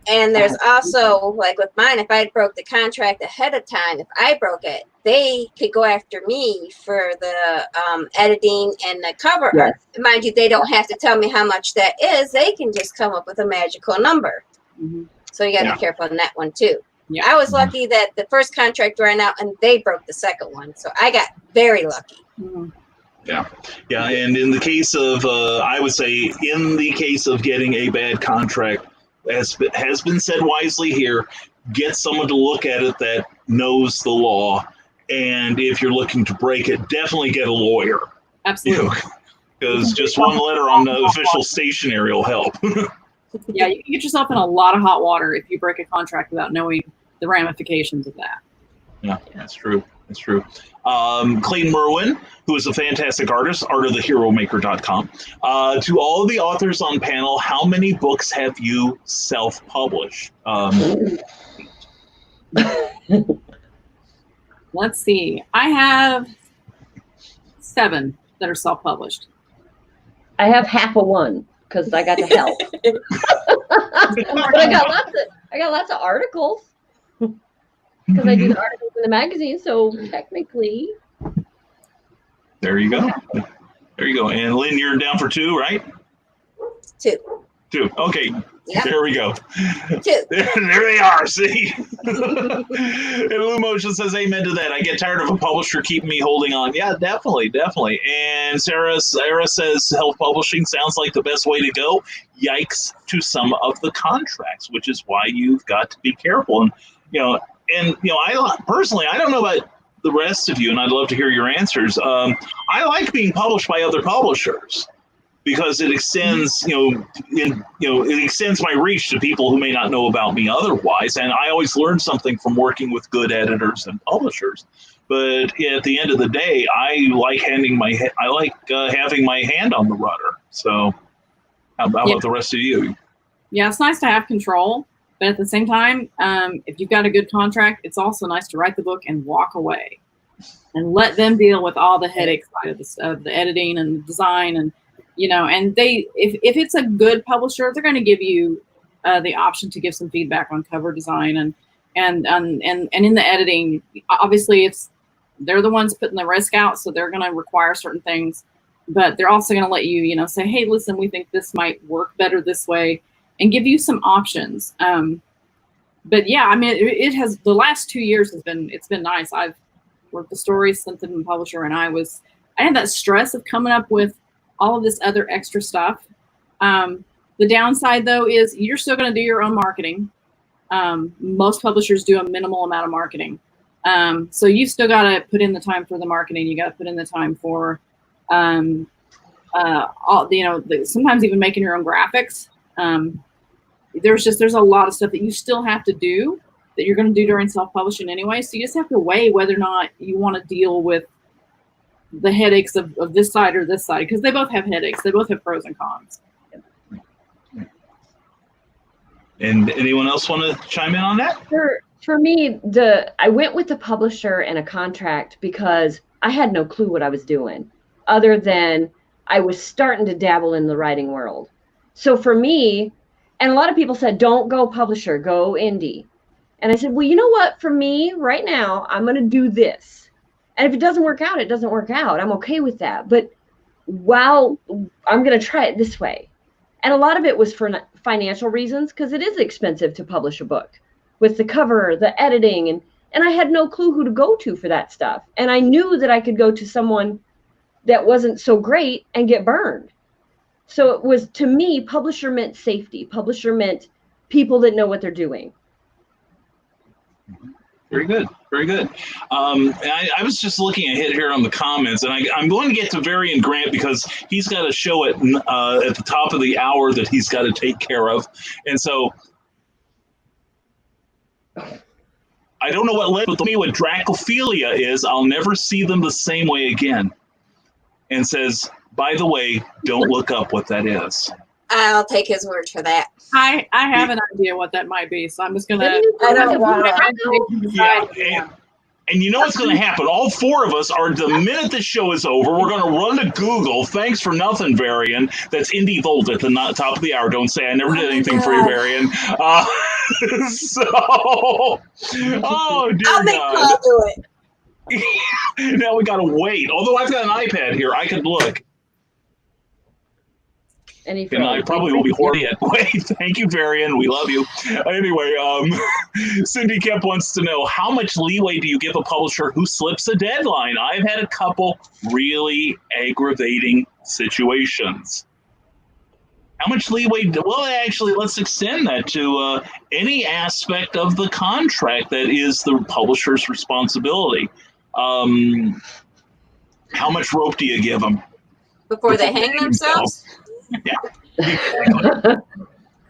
And there's also, like with mine, if I broke the contract ahead of time, if I broke it, they could go after me for the editing and the cover art. Mind you, they don't have to tell me how much that is. They can just come up with a magical number. Mm-hmm. So you got to be careful on that one too. Yeah. I was lucky that the first contract ran out and they broke the second one. So I got very lucky. Mm-hmm. Yeah. And in the case of, I would say, in the case of getting a bad contract, as has been said wisely here, get someone to look at it that knows the law. And if you're looking to break it, definitely get a lawyer. Absolutely. Because just one letter on the official stationery will help. Yeah, you can get yourself in a lot of hot water if you break a contract without knowing the ramifications of that. Yeah, that's true. That's true. Clayton Merwin, who is a fantastic artist, artoftheheromaker.com. To all of the authors on panel, how many books have you self-published? Let's see. I have 7 that are self-published. I have half a one because I got to help. But I got lots of articles because I do the articles in the magazine. So technically, There you go. There you go. And Lynn, you're down for 2, right? 2. 2. Okay. Yep. There we go. 2. There they are. See? And Lou Motion says amen to that. I get tired of a publisher keeping me holding on. Yeah, definitely. And Sarah says self-publishing sounds like the best way to go. Yikes to some of the contracts, which is why you've got to be careful. And I personally, I don't know about the rest of you, and I'd love to hear your answers. I like being published by other publishers, because it extends, it extends my reach to people who may not know about me otherwise. And I always learn something from working with good editors and publishers. But at the end of the day, I like having my hand on the rudder. So how about the rest of you? Yeah, it's nice to have control, but at the same time, if you've got a good contract, it's also nice to write the book and walk away and let them deal with all the headaches of the editing and the design. And and if it's a good publisher, they're going to give you the option to give some feedback on cover design and in the editing. Obviously, they're the ones putting the risk out, so they're going to require certain things, but they're also going to let you, say, hey, listen, we think this might work better this way, and give you some options. But yeah, I mean, it has, the last 2 years it's been nice. I've worked the stories, sent them to the publisher, and I had that stress of coming up with all of this other extra stuff. The downside, though, is you're still going to do your own marketing. Most publishers do a minimal amount of marketing. So you've still got to put in the time for the marketing. You got to put in the time for, sometimes even making your own graphics. There's a lot of stuff that you still have to do that you're going to do during self-publishing anyway. So you just have to weigh whether or not you want to deal with the headaches of this side or this side, because they both have headaches. They both have pros and cons. And anyone else want to chime in on that? For me, I went with the publisher and a contract because I had no clue what I was doing, other than I was starting to dabble in the writing world. So for me, and a lot of people said, don't go publisher, go indie. And I said, well, you know what? For me right now, I'm going to do this. And if it doesn't work out, it doesn't work out. I'm okay with that. But I'm going to try it this way. And a lot of it was for financial reasons, because it is expensive to publish a book with the cover, the editing, and I had no clue who to go to for that stuff. And I knew that I could go to someone that wasn't so great and get burned. So it was, to me, publisher meant safety. Publisher meant people that know what they're doing. Very good. Very good. I was just looking ahead here on the comments, and I'm going to get to Varian Grant because he's got a show at the top of the hour that he's got to take care of. And so I don't know what led with me what Dracophilia is. I'll never see them the same way again. And says, by the way, don't look up what that is. I'll take his word for that. I have an idea what that might be, so I'm just gonna. I don't want to. Yeah, and you know what's going to happen? All 4 of us are, the minute the show is over, we're going to run to Google. Thanks for nothing, Varian. That's Indie Volt at the top of the hour. Don't say I never did anything for you, Varian. Oh dear I'll make God. Paul do it. Now we got to wait. Although I've got an iPad here, I could look. And I probably will be horny at wait. Thank you, Varian. We love you. Anyway, Cindy Kemp wants to know, how much leeway do you give a publisher who slips a deadline? I've had a couple really aggravating situations. How much leeway? Well, actually, let's extend that to any aspect of the contract that is the publisher's responsibility. How much rope do you give them? Before they hang themselves? Yeah.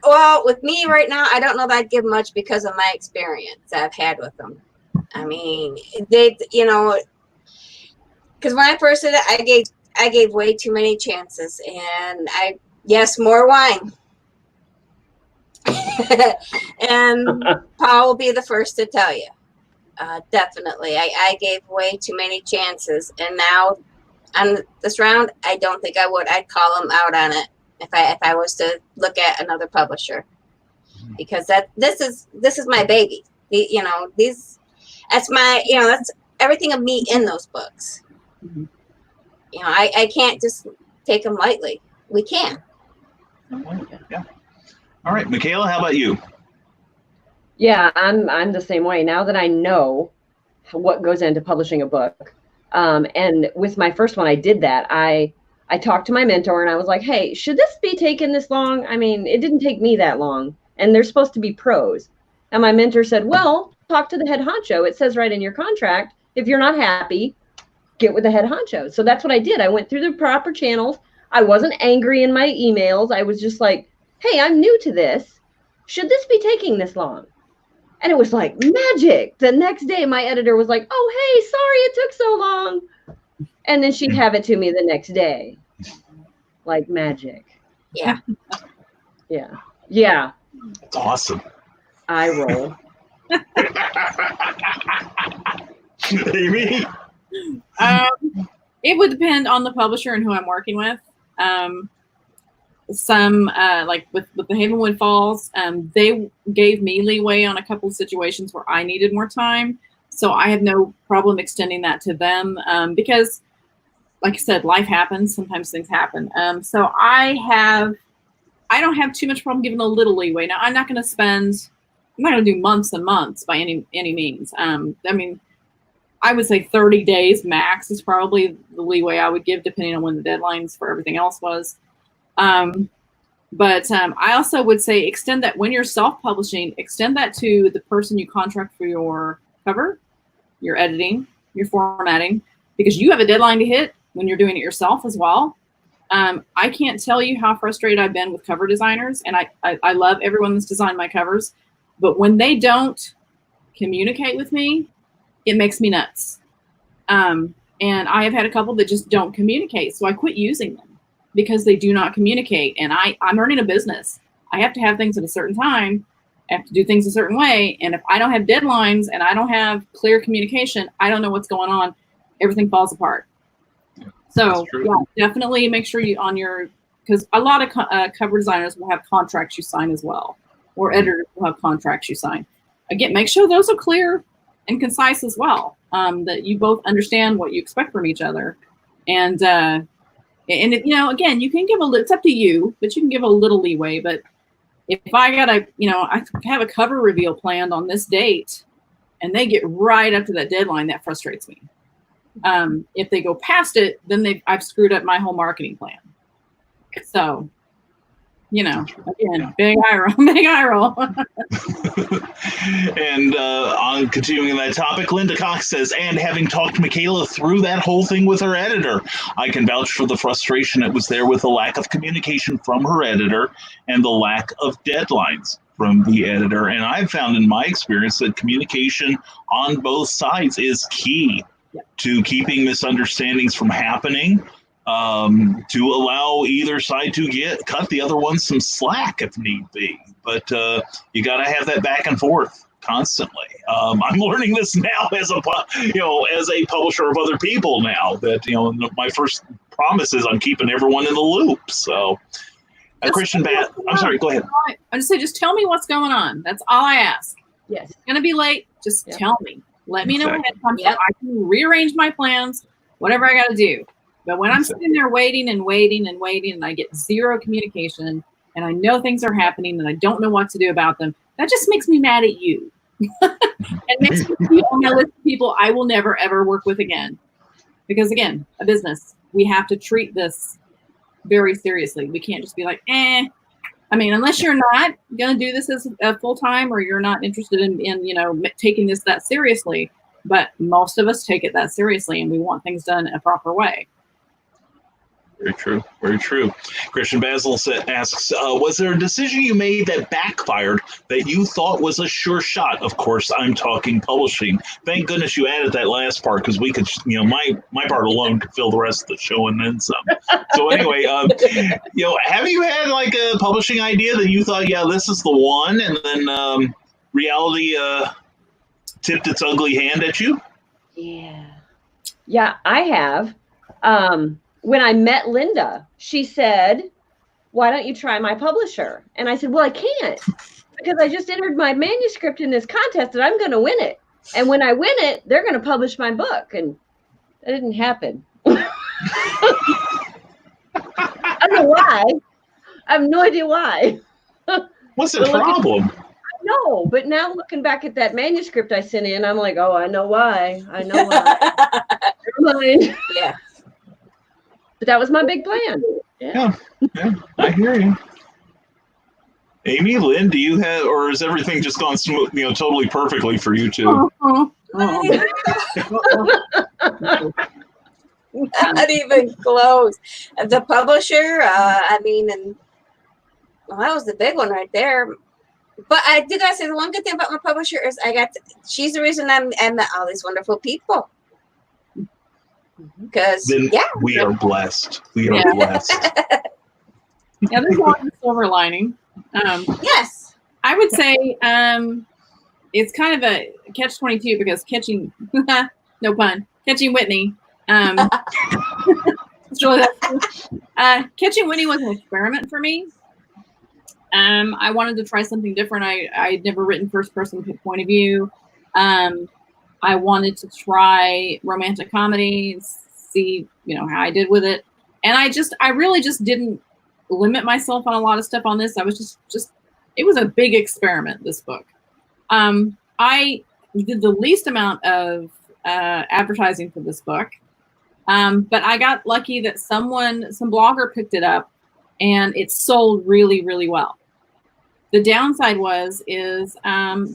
Well, with me right now, I don't know that I'd give much because of my experience I've had with them. I mean, they, because when I first did it, I gave way too many chances, and yes, more wine. And Paul will be the first to tell you. Definitely. I gave way too many chances, and now on this round, I don't think I would. I'd call them out on it if I was to look at another publisher, because this is my baby. That's my that's everything of me in those books. Mhm. I can't just take them lightly. We can. Yeah. All right, McKayla, how about you? Yeah, I'm the same way. Now that I know what goes into publishing a book, and with my first one, I did that. I talked to my mentor and I was like, "Hey, should this be taking this long? I mean, it didn't take me that long, and they're supposed to be pros." And my mentor said, "Well, talk to the head honcho. It says right in your contract, if you're not happy, get with the head honcho." So that's what I did. I went through the proper channels. I wasn't angry in my emails. I was just like, "Hey, I'm new to this. Should this be taking this long?" And it was like magic. The next day, my editor was like, "Oh, hey, sorry it took so long." And then she'd have it to me the next day. Like magic. Yeah. Yeah. Yeah. That's awesome. I roll. Amy? It would depend on the publisher and who I'm working with. Some like with the Havenwood Falls, they gave me leeway on a couple of situations where I needed more time, so I have no problem extending that to them, because, like I said, life happens. Sometimes things happen. So I don't have too much problem giving a little leeway. Now I'm not going to do months and months by any means. I mean, I would say 30 days max is probably the leeway I would give, depending on when the deadlines for everything else was. But I also would say extend that when you're self-publishing, extend that to the person you contract for your cover, your editing, your formatting, because you have a deadline to hit when you're doing it yourself as well. I can't tell you how frustrated I've been with cover designers, and I love everyone that's designed my covers, but when they don't communicate with me, it makes me nuts. And I have had a couple that just don't communicate, so I quit using them because they do not communicate. And I'm running a business. I have to have things at a certain time. I have to do things a certain way. And if I don't have deadlines and I don't have clear communication, I don't know what's going on. Everything falls apart. So yeah, definitely make sure because a lot of cover designers will have contracts you sign as well, or editors will have contracts you sign. Again, make sure those are clear and concise as well, that you both understand what you expect from each other. And again, you can give it's up to you, but you can give a little leeway. But if I I have a cover reveal planned on this date and they get right up to that deadline, that frustrates me. If they go past it, then I've screwed up my whole marketing plan. So, again, big eye roll. And on continuing that topic, Linda Cox says, and having talked McKayla through that whole thing with her editor, I can vouch for the frustration that was there with the lack of communication from her editor and the lack of deadlines from the editor. And I've found in my experience that communication on both sides is key to keeping misunderstandings from happening, to allow either side to cut the other one some slack if need be. But you got to have that back and forth constantly. I'm learning this now as a publisher of other people now, that my first promise is I'm keeping everyone in the loop. So Christian Bass, I'm sorry, go ahead. I just say, just tell me what's going on. That's all I ask. Yes. It's going to be late. Just tell me. Let me know ahead of time. Yep. I can rearrange my plans, whatever I got to do. But when I'm sitting there waiting and waiting and waiting, and I get zero communication, and I know things are happening, and I don't know what to do about them, that just makes me mad at you. It makes me feel on my list of people I will never, ever work with again. Because, again, a business, we have to treat this very seriously. We can't just be like, I mean, unless you're not going to do this as a full-time, or you're not interested in taking this that seriously. But most of us take it that seriously, and we want things done a proper way. Very true. Very true. Christian Basil asks, was there a decision you made that backfired that you thought was a sure shot? Of course, I'm talking publishing. Thank goodness you added that last part, because we could, my part alone could fill the rest of the show and then some. So anyway, have you had like a publishing idea that you thought, yeah, this is the one, and then reality tipped its ugly hand at you? Yeah, I have. When I met Linda, she said, "Why don't you try my publisher?" And I said, "Well, I can't because I just entered my manuscript in this contest and I'm going to win it. And when I win it, they're going to publish my book." And that didn't happen. I don't know why. I have no idea why. What's the problem? No, but now looking back at that manuscript I sent in, I'm like, oh, I know why. I know why. Never mind. Yeah. But that was my big plan. Yeah, I hear you. Amy, Lynn, do you have, or has everything just gone smooth, totally perfectly for you two? Not even close. The publisher, and well, that was the big one right there. But I do gotta say, the one good thing about my publisher is she's the reason I met all these wonderful people. Because we are blessed. We are blessed. Yeah, there's a lot of silver lining. Yes. I would say it's kind of a catch-22 because catching, no pun, catching Whitney. Catching Whitney was an experiment for me. I wanted to try something different. I'd never written first-person point of view. I wanted to try romantic comedy, see how I did with it, and I really just didn't limit myself on a lot of stuff on this. I was just it was a big experiment, this book. I did the least amount of advertising for this book, but I got lucky that some blogger picked it up, and it sold really, really well. The downside is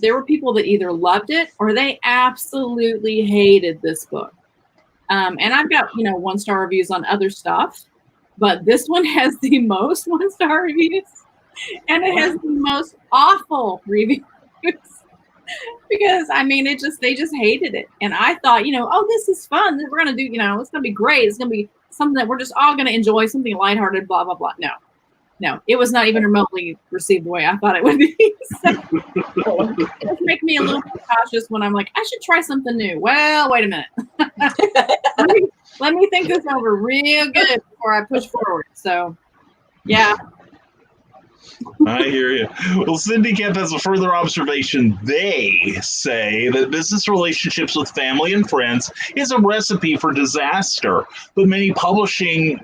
there were people that either loved it or they absolutely hated this book. And I've got 1-star reviews on other stuff, but this one has the most 1-star reviews, and it has the most awful reviews. Because they just hated it. And I thought, oh, this is fun. We're gonna do, it's gonna be great. It's gonna be something that we're just all gonna enjoy, something lighthearted, blah blah blah. No, it was not even remotely received the way I thought it would be. So it does make me a little bit cautious when I'm like, I should try something new. Well, wait a minute. let me think this over real good before I push forward. So, yeah. I hear you. Well, Cindy Kemp has a further observation. They say that business relationships with family and friends is a recipe for disaster. But many publishing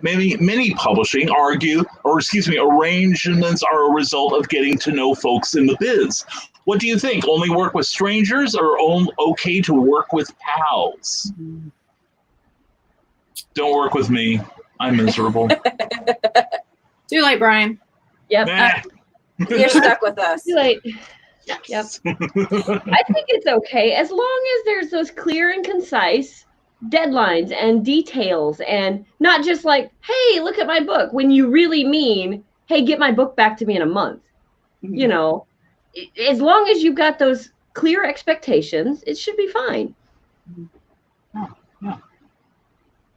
arrangements are a result of getting to know folks in the biz. What do you think? Only work with strangers or okay to work with pals? Don't work with me. I'm miserable. Too late, Brian. Yep. You're stuck with us. Too late. Yep. I think it's okay as long as there's those clear and concise deadlines and details, and not just like, hey, look at my book, when you really mean, hey, get my book back to me in a month. As long as you've got those clear expectations, it should be fine. Yeah.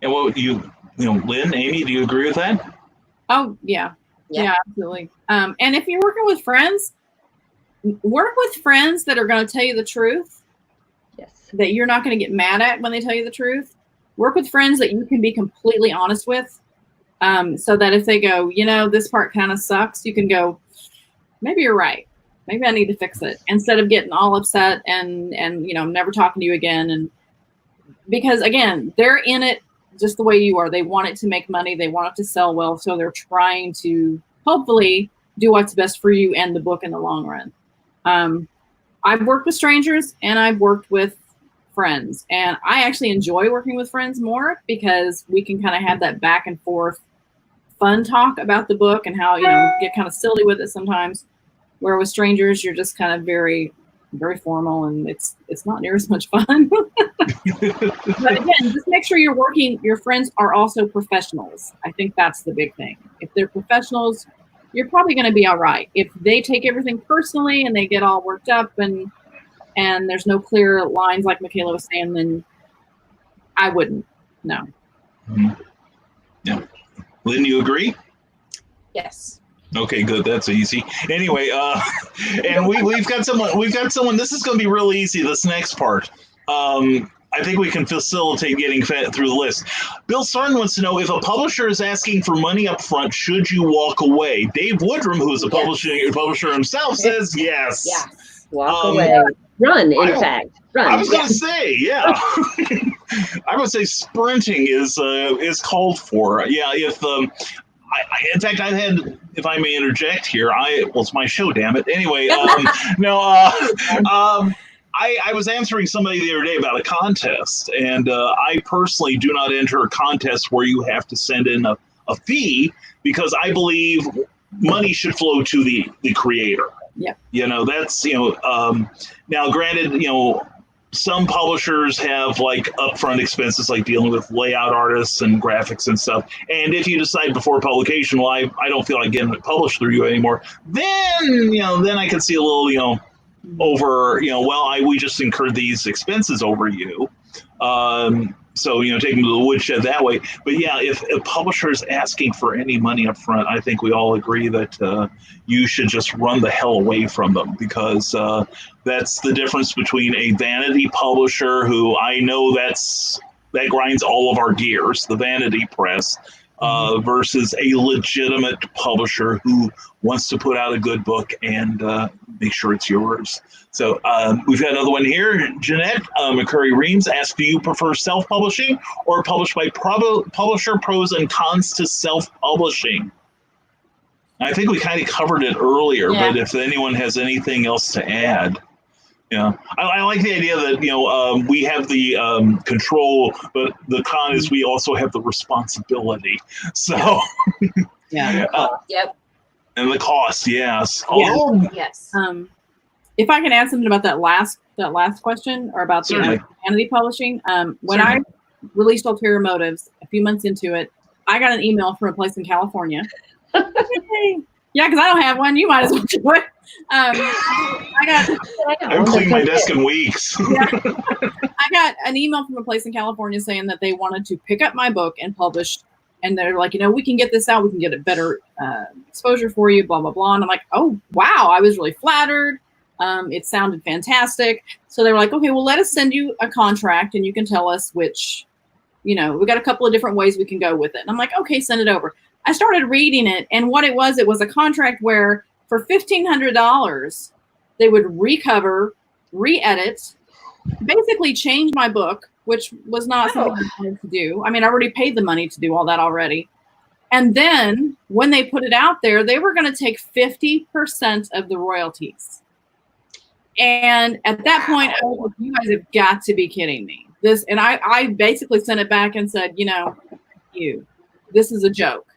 And what Lynn, Amy, do you agree with that? Oh, yeah. Yeah, absolutely. And if you're working with friends, work with friends that are going to tell you the truth. Yes. That you're not going to get mad at when they tell you the truth. Work with friends that you can be completely honest with. So that if they go, this part kind of sucks, you can go, maybe you're right. Maybe I need to fix it. Instead of getting all upset and never talking to you again. And because again, they're in it just the way you are. They want it to make money. They want it to sell well. So they're trying to hopefully do what's best for you and the book in the long run. I've worked with strangers and I've worked with friends, and I actually enjoy working with friends more because we can kind of have that back and forth fun talk about the book and how, get kind of silly with it sometimes, where with strangers, you're just kind of very, very formal and it's not near as much fun. But again, just make sure your friends are also professionals. I think that's the big thing. If they're professionals, you're probably going to be all right. If they take everything personally and they get all worked up and there's no clear lines like McKayla was saying, then I wouldn't. No. Mm-hmm. Yeah. Lynn, you agree? Yes. Okay, good. That's easy. Anyway, and we've got someone. We've got someone. This is going to be real easy. This next part. I think we can facilitate getting fed through the list. Bill Sarn wants to know if a publisher is asking for money up front, should you walk away? Dave Woodrum, who is a publisher himself, says yes. Yes. Walk away. Run, in fact. Run. I was going to say, yeah. I would say sprinting is called for. Yeah, if in fact, I've had, if I may interject here, well, it's my show, damn it. Anyway, I was answering somebody the other day about a contest, and I personally do not enter a contest where you have to send in a fee, because I believe money should flow to the creator. Yeah. That's, now granted, some publishers have like upfront expenses, like dealing with layout artists and graphics and stuff. And if you decide before publication, well, I don't feel like getting it published through you anymore, then, then I can see a little, over, we just incurred these expenses over you. So, take them to the woodshed that way. But yeah, if a publisher is asking for any money up front, I think we all agree that you should just run the hell away from them, because that's the difference between a vanity publisher, who I know that grinds all of our gears, the vanity press, versus a legitimate publisher who wants to put out a good book and make sure it's yours. So we've got another one here. Jeanette McCurry-Reams asks, do you prefer self-publishing or published by publisher? Pros and cons to self-publishing. I think we kind of covered it earlier, but if anyone has anything else to add. Yeah, I like the idea that, we have the control, but the con is we also have the responsibility. So, yeah. Yep. And the cost, yes. Yes. If I can add something about that last question, or about the vanity publishing, when I released Ulterior Motives a few months into it, I got an email from a place in California. Yeah, because I don't have one. You might as well do it. I haven't cleaned my desk in weeks. I got an email from a place in California saying that they wanted to pick up my book and publish, and they're like, we can get this out, we can get a better exposure for you, blah blah blah. And I'm like, oh wow, I was really flattered. It sounded fantastic. So they were like, okay, well, let us send you a contract, and you can tell us which, we got a couple of different ways we can go with it. And I'm like, okay, send it over. I started reading it, and what it was a contract where for $1,500, they would recover, re-edit, basically change my book, which was not something I wanted to do. I mean, I already paid the money to do all that already. And then when they put it out there, they were going to take 50% of the royalties. And at that point, I was like, you guys have got to be kidding me. And I basically sent it back and said, this is a joke.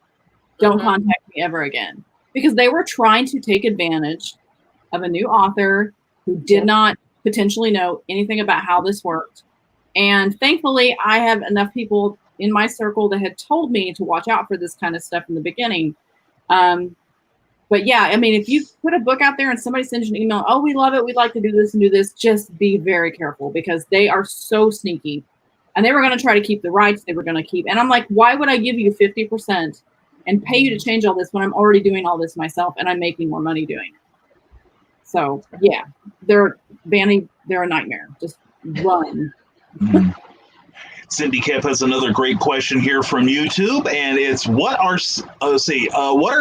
Don't contact me ever again. Because they were trying to take advantage of a new author who did not potentially know anything about how this worked. And thankfully, I have enough people in my circle that had told me to watch out for this kind of stuff in the beginning. But yeah, I mean, if you put a book out there and somebody sends you an email, oh, we love it, we'd like to do this and do this, just be very careful, because they are so sneaky. And they were going to try to keep the rights they were going to keep. And I'm like, why would I give you 50% and pay you to change all this when I'm already doing all this myself and I'm making more money doing it? So yeah, they're a nightmare. Just run. Cindy Kemp has another great question here from YouTube, and it's what are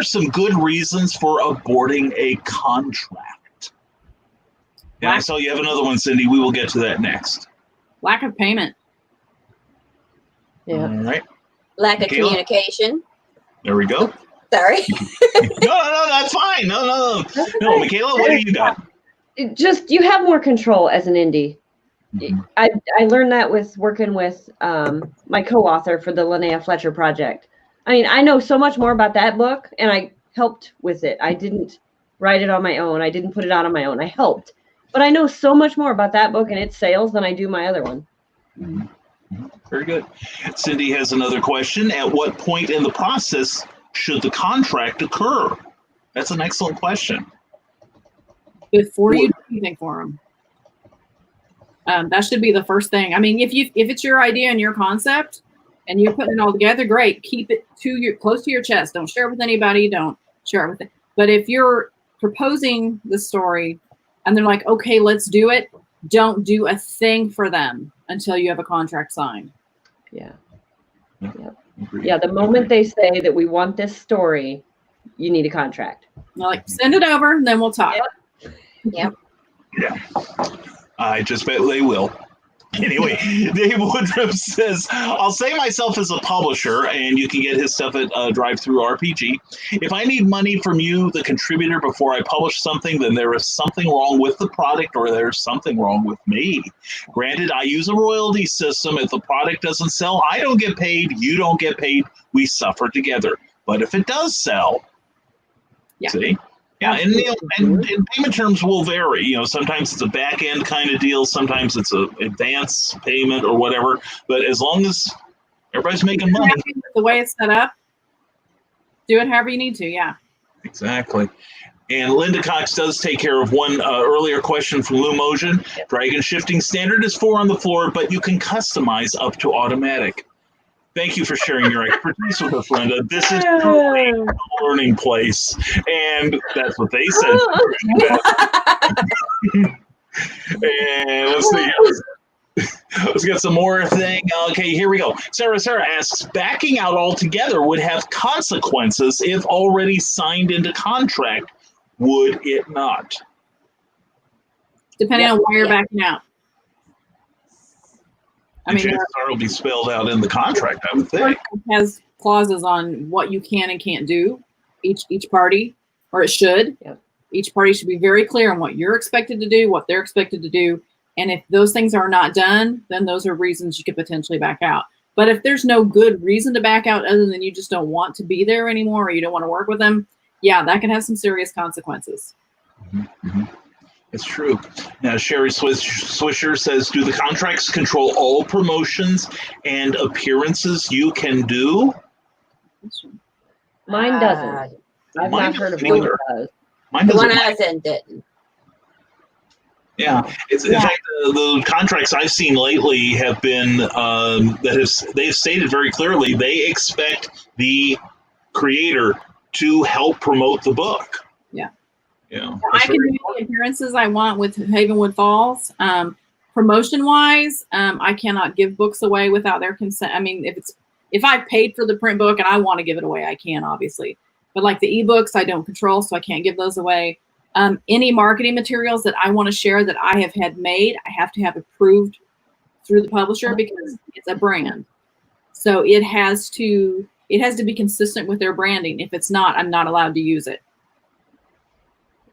some good reasons for aborting a contract? And I saw you have another one, Cindy. We will get to that next. Lack of payment. Yeah. All right. Lack of communication. There we go. Sorry. No, that's fine. No, McKayla, what do you got? Just, you have more control as an indie. I learned that with working with my co-author for the Linnea Fletcher project. I mean, I know so much more about that book, and I helped with it. I didn't write it on my own. I didn't put it out on my own. I helped. But I know so much more about that book and its sales than I do my other one. Very good. Cindy has another question. At what point in the process should the contract occur? That's an excellent question. Before you do anything for them. That should be the first thing. I mean, if it's your idea and your concept and you're putting it all together, great. Keep it close to your chest. Don't share it with anybody. Don't share it with it. But if you're proposing the story and they're like, okay, let's do it, don't do a thing for them until you have a contract signed. Yeah. Yep. Yeah. The moment they say that we want this story, you need a contract. They're like, send it over, and then we'll talk. Yep. Yeah. I just bet they will. Anyway, Dave Woodruff says, I'll say myself as a publisher, and you can get his stuff at Drive-Thru RPG. If I need money from you, the contributor, before I publish something, then there is something wrong with the product or there's something wrong with me. Granted, I use a royalty system. If the product doesn't sell, I don't get paid. You don't get paid. We suffer together. But if it does sell, see? Yeah, and, and payment terms will vary. Sometimes it's a back end kind of deal. Sometimes it's an advance payment or whatever. But as long as everybody's making money, the way it's set up, do it however you need to. Yeah, exactly. And Linda Cox does take care of one earlier question from Lou Motion. Dragon shifting standard is 4 on the floor, but you can customize up to automatic. Thank you for sharing your expertise with us, Linda. This is truly a learning place. And that's what they said. And let's see. Let's get some more thing. Okay, here we go. Sarah asks, backing out altogether would have consequences if already signed into contract, would it not? Depending on why you're backing out. I mean, it'll be spelled out in the contract, I would think. It has clauses on what you can and can't do, each party, or it should. Yep. Each party should be very clear on what you're expected to do, what they're expected to do. And if those things are not done, then those are reasons you could potentially back out. But if there's no good reason to back out other than you just don't want to be there anymore or you don't want to work with them, yeah, that can have some serious consequences. Mm-hmm. It's true. Now, Sherry Swisher says, do the contracts control all promotions and appearances you can do? Mine doesn't. I've not heard of one that does. Mine the doesn't. one I was in didn't. Yeah, in fact, the contracts I've seen lately have been they've stated very clearly they expect the creator to help promote the book. Yeah. Yeah, I can do the appearances I want with Havenwood Falls. Promotion-wise, I cannot give books away without their consent. I mean, if I paid for the print book and I want to give it away, I can, obviously. But like the ebooks, I don't control, so I can't give those away. Any marketing materials that I want to share that I have had made, I have to have approved through the publisher because it's a brand. So it has to be consistent with their branding. If it's not, I'm not allowed to use it.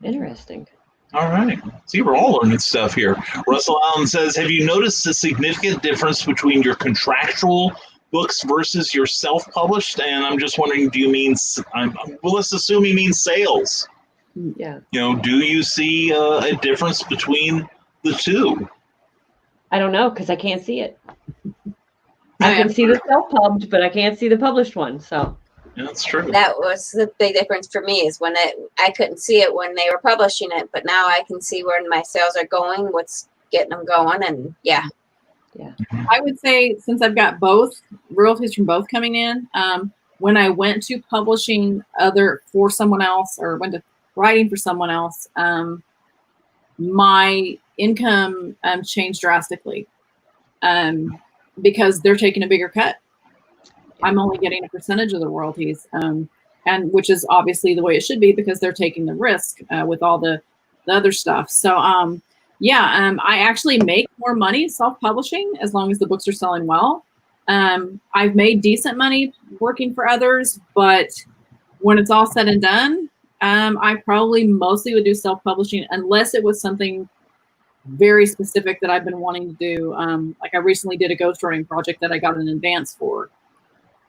Interesting. All right. See, we're all learning stuff here. Russell Allen says, have you noticed a significant difference between your contractual books versus your self-published? And I'm just wondering, do you mean, well, let's assume you mean sales. Yeah. Do you see a difference between the two? I don't know, because I can't see it. I can see the self-pubbed, but I can't see the published one, so. Yeah, that's true. That was the big difference for me is when I couldn't see it when they were publishing it, but now I can see where my sales are going, what's getting them going, and yeah. I would say since I've got both royalties from both coming in, when I went to publishing for someone else or went to writing for someone else, my income changed drastically because they're taking a bigger cut. I'm only getting a percentage of the royalties, and which is obviously the way it should be because they're taking the risk with all the other stuff. So, I actually make more money self-publishing as long as the books are selling well. I've made decent money working for others, but when it's all said and done, I probably mostly would do self-publishing unless it was something very specific that I've been wanting to do. Like I recently did a ghostwriting project that I got an advance for.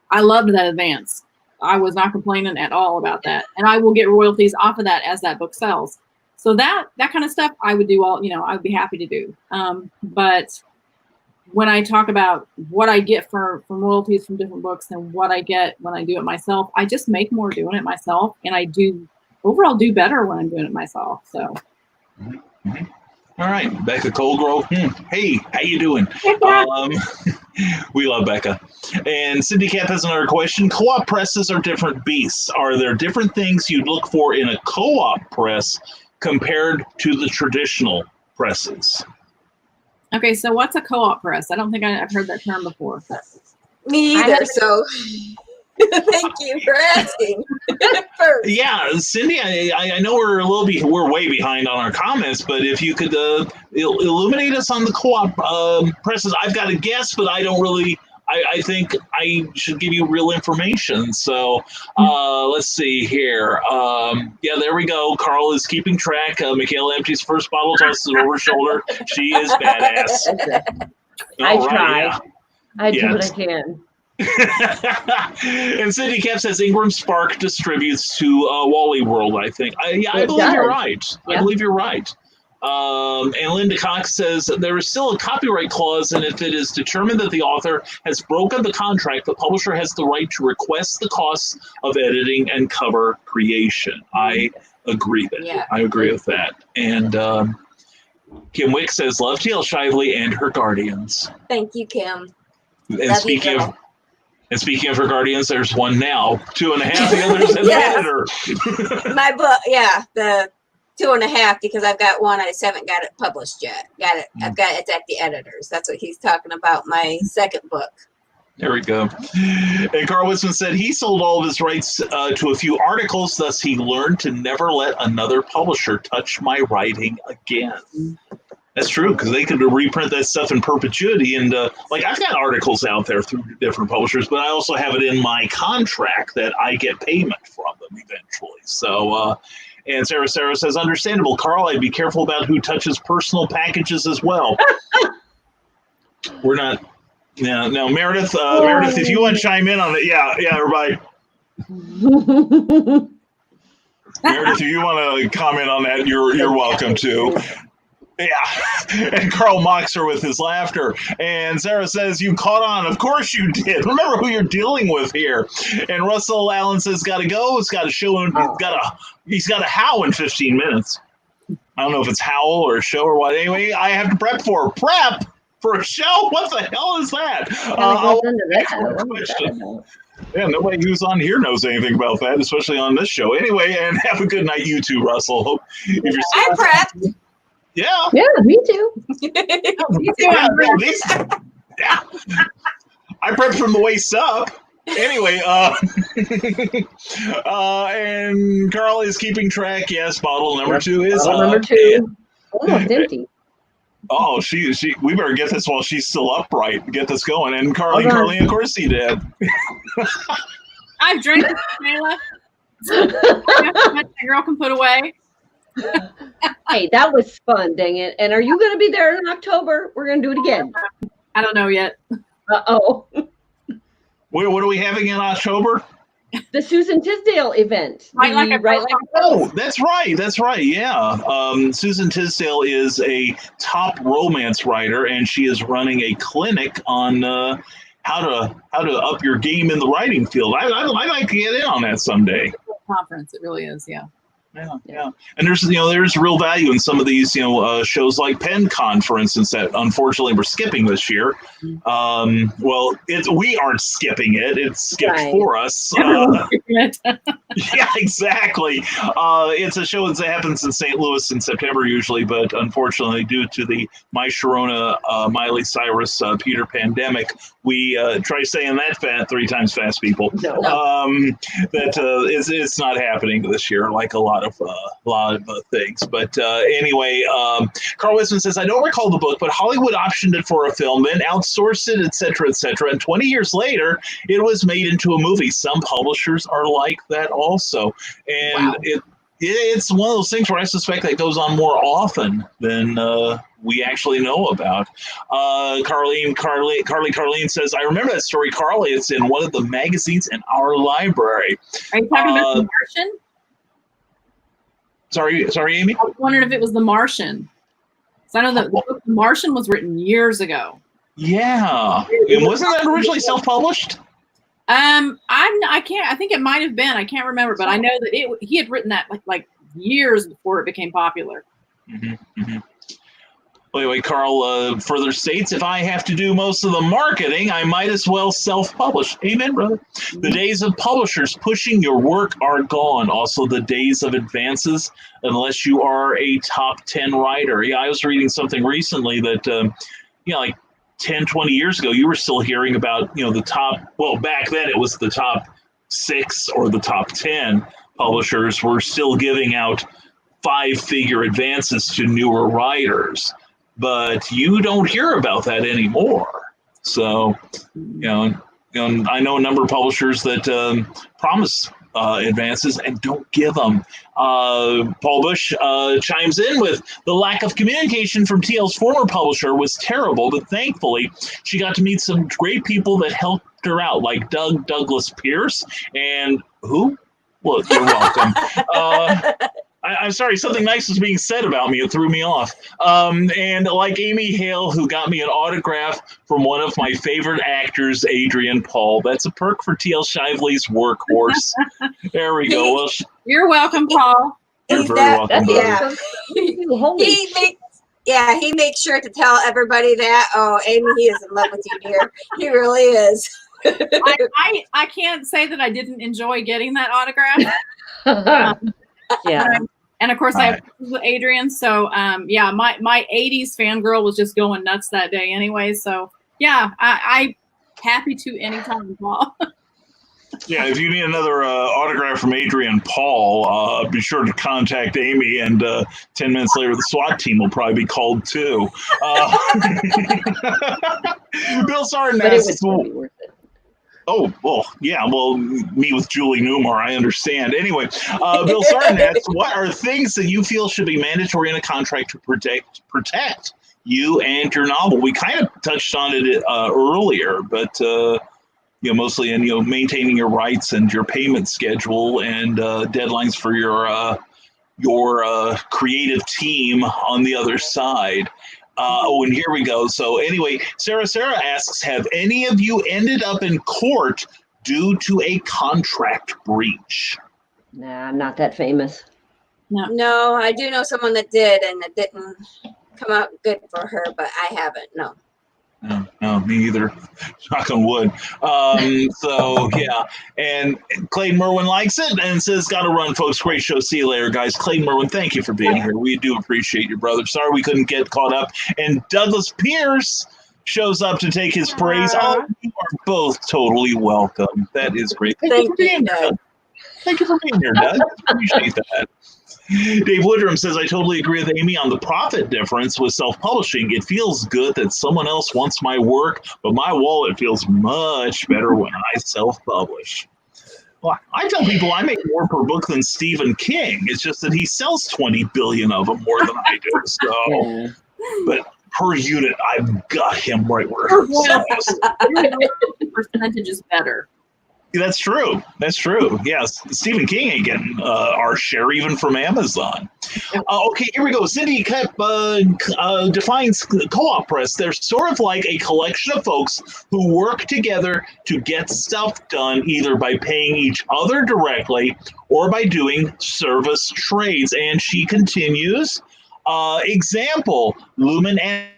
I loved that advance. I was not complaining at all about that. And I will get royalties off of that as that book sells. So that kind of stuff I would do I would be happy to do. But when I talk about what I get from royalties from different books and what I get when I do it myself, I just make more doing it myself. And I overall do better when I'm doing it myself. So. Mm-hmm. All right, Becca Colgrove. Hey, how you doing? We love Becca. And Cindy Cap has another question. Co-op presses are different beasts. Are there different things you'd look for in a co-op press compared to the traditional presses? Okay, so what's a co-op press? I don't think I've heard that term before. Me either. So thank you for asking. First. Yeah, Cindy, I know we're way behind on our comments, but if you could illuminate us on the co-op presses. I've got a guess, but I don't really. I think I should give you real information. So let's see here. Yeah, there we go. Carl is keeping track. McKayla empties first bottle, tosses it over her shoulder. She is badass. I try. Yeah. I do what I can. And Cindy Cap says Ingram Spark distributes to Wally World, I think. I believe you're right. Yeah. I believe you're right. And Linda Cox says there is still a copyright clause, and if it is determined that the author has broken the contract, the publisher has the right to request the costs of editing and cover creation. I agree with that. And Kim Wick says, love TL Shively and her guardians. Thank you, Kim. And speaking of her guardians, there's one now, 2.5. The other's an editor. My book, the 2.5, because I've got one. I just haven't got it published yet. It's at the editors. That's what he's talking about. My second book. There we go. And Carl Wisman said he sold all of his rights to a few articles, thus he learned to never let another publisher touch my writing again. That's true, because they could reprint that stuff in perpetuity. And I've got articles out there through different publishers, but I also have it in my contract that I get payment from them eventually. So, and Sarah says, understandable, Carl, I'd be careful about who touches personal packages as well. We're not. Yeah, no, Meredith, if you want to chime in on it, yeah, everybody. Meredith, if you want to comment on that, you're welcome to. Yeah, and Carl mocks her with his laughter. And Sarah says, you caught on. Of course you did. Remember who you're dealing with here. And Russell Allen says, got to go. It's got to show him. He's got a howl in 15 minutes. I don't know if it's howl or a show or what. Anyway, I have to prep for a show. What the hell is that? Yeah, nobody who's on here knows anything about that, especially on this show. Anyway, and have a good night, you too, Russell. Hope I prepped. Yeah. Yeah, me too. Yeah. I prepped from the waist up. Anyway, and Carl is keeping track. Yes, bottle number 2 is number 2. Almost empty. Oh, we better get this while she's still upright. Get this going. And Carly, of course he did. I've drank it, Kayla. That girl can put away. Hey, that was fun, dang it. And are you going to be there in October? We're going to do it again. I don't know yet. Uh-oh. What are we having in October? The Susan Tisdale event. Oh, that's right. Yeah. Susan Tisdale is a top romance writer, and she is running a clinic on how to up your game in the writing field. I'd like to get in on that someday. Conference, it really is, yeah. Yeah. And there's real value in some of these, shows like PennCon, for instance, that unfortunately we're skipping this year. Well, we aren't skipping it; it's skipped for us. Yeah, exactly. It's a show that happens in St. Louis in September usually, but unfortunately, due to the My Sharona, Miley Cyrus, Peter pandemic, we try saying that 3 times fast, people. No. It's not happening this year, like a lot of things. But anyway, Carl Wisman says, I don't recall the book, but Hollywood optioned it for a film, then outsourced it, etc., etc. And 20 years later, it was made into a movie. Some publishers are like that also. And it's one of those things where I suspect that goes on more often than we actually know about. Carleen says, I remember that story, Carly. It's in one of the magazines in our library. Are you talking about The Martian? Sorry, Amy? I was wondering if it was The Martian. So I know that the book The Martian was written years ago. Yeah. And wasn't that originally self-published? I think it might have been. I can't remember, but I know that he had written that like years before it became popular. Mm-hmm, mm-hmm. Anyway, Carl further states, if I have to do most of the marketing, I might as well self-publish. Amen, brother. The days of publishers pushing your work are gone. Also, the days of advances, unless you are a top 10 writer. Yeah, I was reading something recently that, like 10, 20 years ago, you were still hearing about, the top, well, back then it was the top 6 or the top 10 publishers were still giving out 5-figure advances to newer writers. But you don't hear about that anymore. So, I know a number of publishers that promise advances and don't give them. Paul Bush chimes in with, the lack of communication from TL's former publisher was terrible, but thankfully she got to meet some great people that helped her out, like Douglas Pierce and who? Well, you're welcome. I'm sorry, something nice was being said about me. It threw me off. And like Amy Hale, who got me an autograph from one of my favorite actors, Adrian Paul. That's a perk for T.L. Shively's workhorse. There we go. Well, you're welcome, Paul. You're very welcome. Yeah. He makes sure to tell everybody that. Oh, Amy, he is in love with you, dear. He really is. I can't say that I didn't enjoy getting that autograph. Yeah. And of course, I have with Adrian. So, my 80s fangirl was just going nuts that day anyway. So, yeah, I happy to anytime, Paul. Yeah, if you need another autograph from Adrian Paul, be sure to contact Amy, and 10 minutes later, the SWAT team will probably be called too. Bill Sarton asks, worth it. Oh, well, yeah. Well, me with Julie Newmar, I understand. Anyway, Bill Sarton asks, what are things that you feel should be mandatory in a contract to protect you and your novel? We kind of touched on it earlier, but mostly in maintaining your rights and your payment schedule and deadlines for your creative team on the other side. And here we go. So anyway, Sarah asks, have any of you ended up in court due to a contract breach? Nah, I'm not that famous. No, I do know someone that did, and it didn't come out good for her, but I haven't, no. No, me either. Knock on wood. So, yeah. And Clayton Merwin likes it and says, gotta run, folks. Great show. See you later, guys. Clayton Merwin, thank you for being here. We do appreciate you, brother. Sorry we couldn't get caught up. And Douglas Pierce shows up to take his praise. Oh, you are both totally welcome. That is great. Thank you for being here. Thank you for being here, Doug. Appreciate that. Dave Woodrum says, I totally agree with Amy on the profit difference with self-publishing. It feels good that someone else wants my work, but my wallet feels much better when I self-publish. Well, I tell people I make more per book than Stephen King. It's just that he sells 20 billion of them more than I do. So, but per unit, I've got him right where it hurts. The percentage is better. That's true. That's true. Yes. Stephen King ain't getting our share even from Amazon. Okay, here we go. Cindy defines co-op press. They're sort of like a collection of folks who work together to get stuff done, either by paying each other directly or by doing service trades. And she continues, example, Lumen Anime,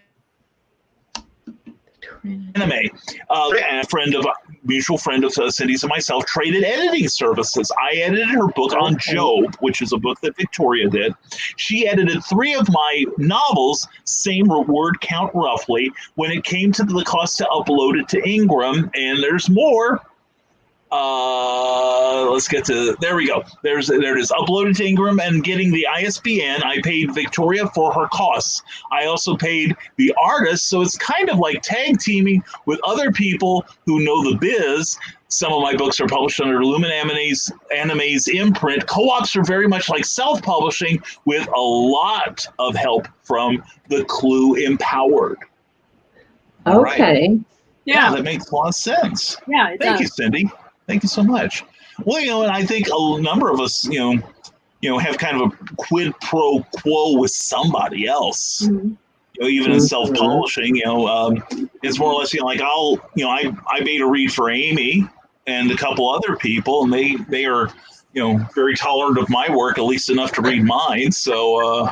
a mutual friend of Cindy's and myself, traded editing services. I edited her book on Job, which is a book that Victoria did. She edited 3 of my novels, same word count roughly. When it came to the cost to upload it to Ingram, and there's more. Let's get to, there we go. There it is. Uploaded to Ingram and getting the ISBN. I paid Victoria for her costs. I also paid the artist. So it's kind of like tag teaming with other people who know the biz. Some of my books are published under Lumen Anime's imprint. Co-ops are very much like self-publishing with a lot of help from the Clue Empowered. Okay. Right. Yeah, that makes a lot of sense. Yeah, it Thank does. you, Cindy. Thank you so much. Well, and I think a number of us, have kind of a quid pro quo with somebody else. Mm-hmm. Even in self-publishing, it's more or less, like I made a read for Amy and a couple other people, and they are, very tolerant of my work, at least enough to read mine. So,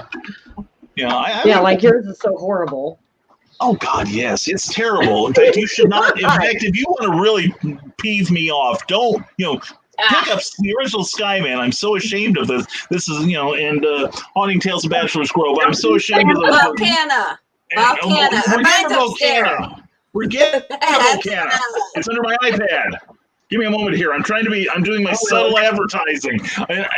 Like yours is so horrible. Oh God, yes, it's terrible. In fact, you should not. In fact, if you want to really peeve me off, don't pick up the original Skyman. I'm so ashamed of this. This is and Haunting Tales of Bachelor's Grove. I'm so ashamed of those. Volcana. Forget Volcana. Forget Volcana. It's under my iPad. Give me a moment here. I'm doing my subtle advertising,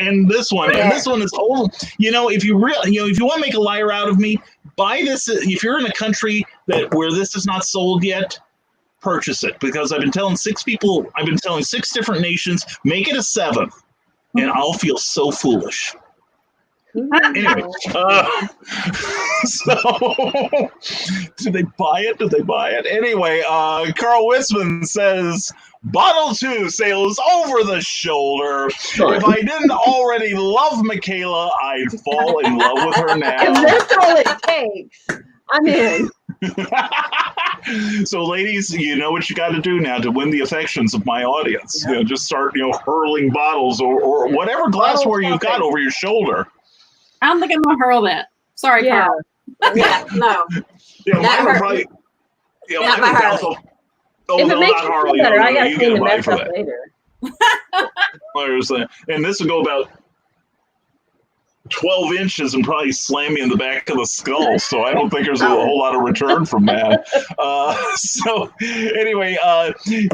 and this one is old. If you want to make a liar out of me, buy this. If you're in a country where this is not sold yet, purchase it, because I've been telling 6 different nations, make it a 7th, and I'll feel so foolish. Anyway, so did they buy it? Anyway, Carl Witzman says, Bottle 2 sails over the shoulder. If I didn't already love McKayla, I'd fall in love with her now. And that's all it takes. I'm in. So, ladies, you know what you got to do now to win the affections of my audience. Yeah. Just start, hurling bottles or whatever glassware you've got over your shoulder. I don't think I'm gonna hurl that. Sorry, Carl. Yeah, no. Mine would probably. Not my Harley. If it makes you feel better, I gotta clean the mess up later. And this will go about 12 inches and probably slam me in the back of the skull. So I don't think there's a whole lot of return from that. So anyway,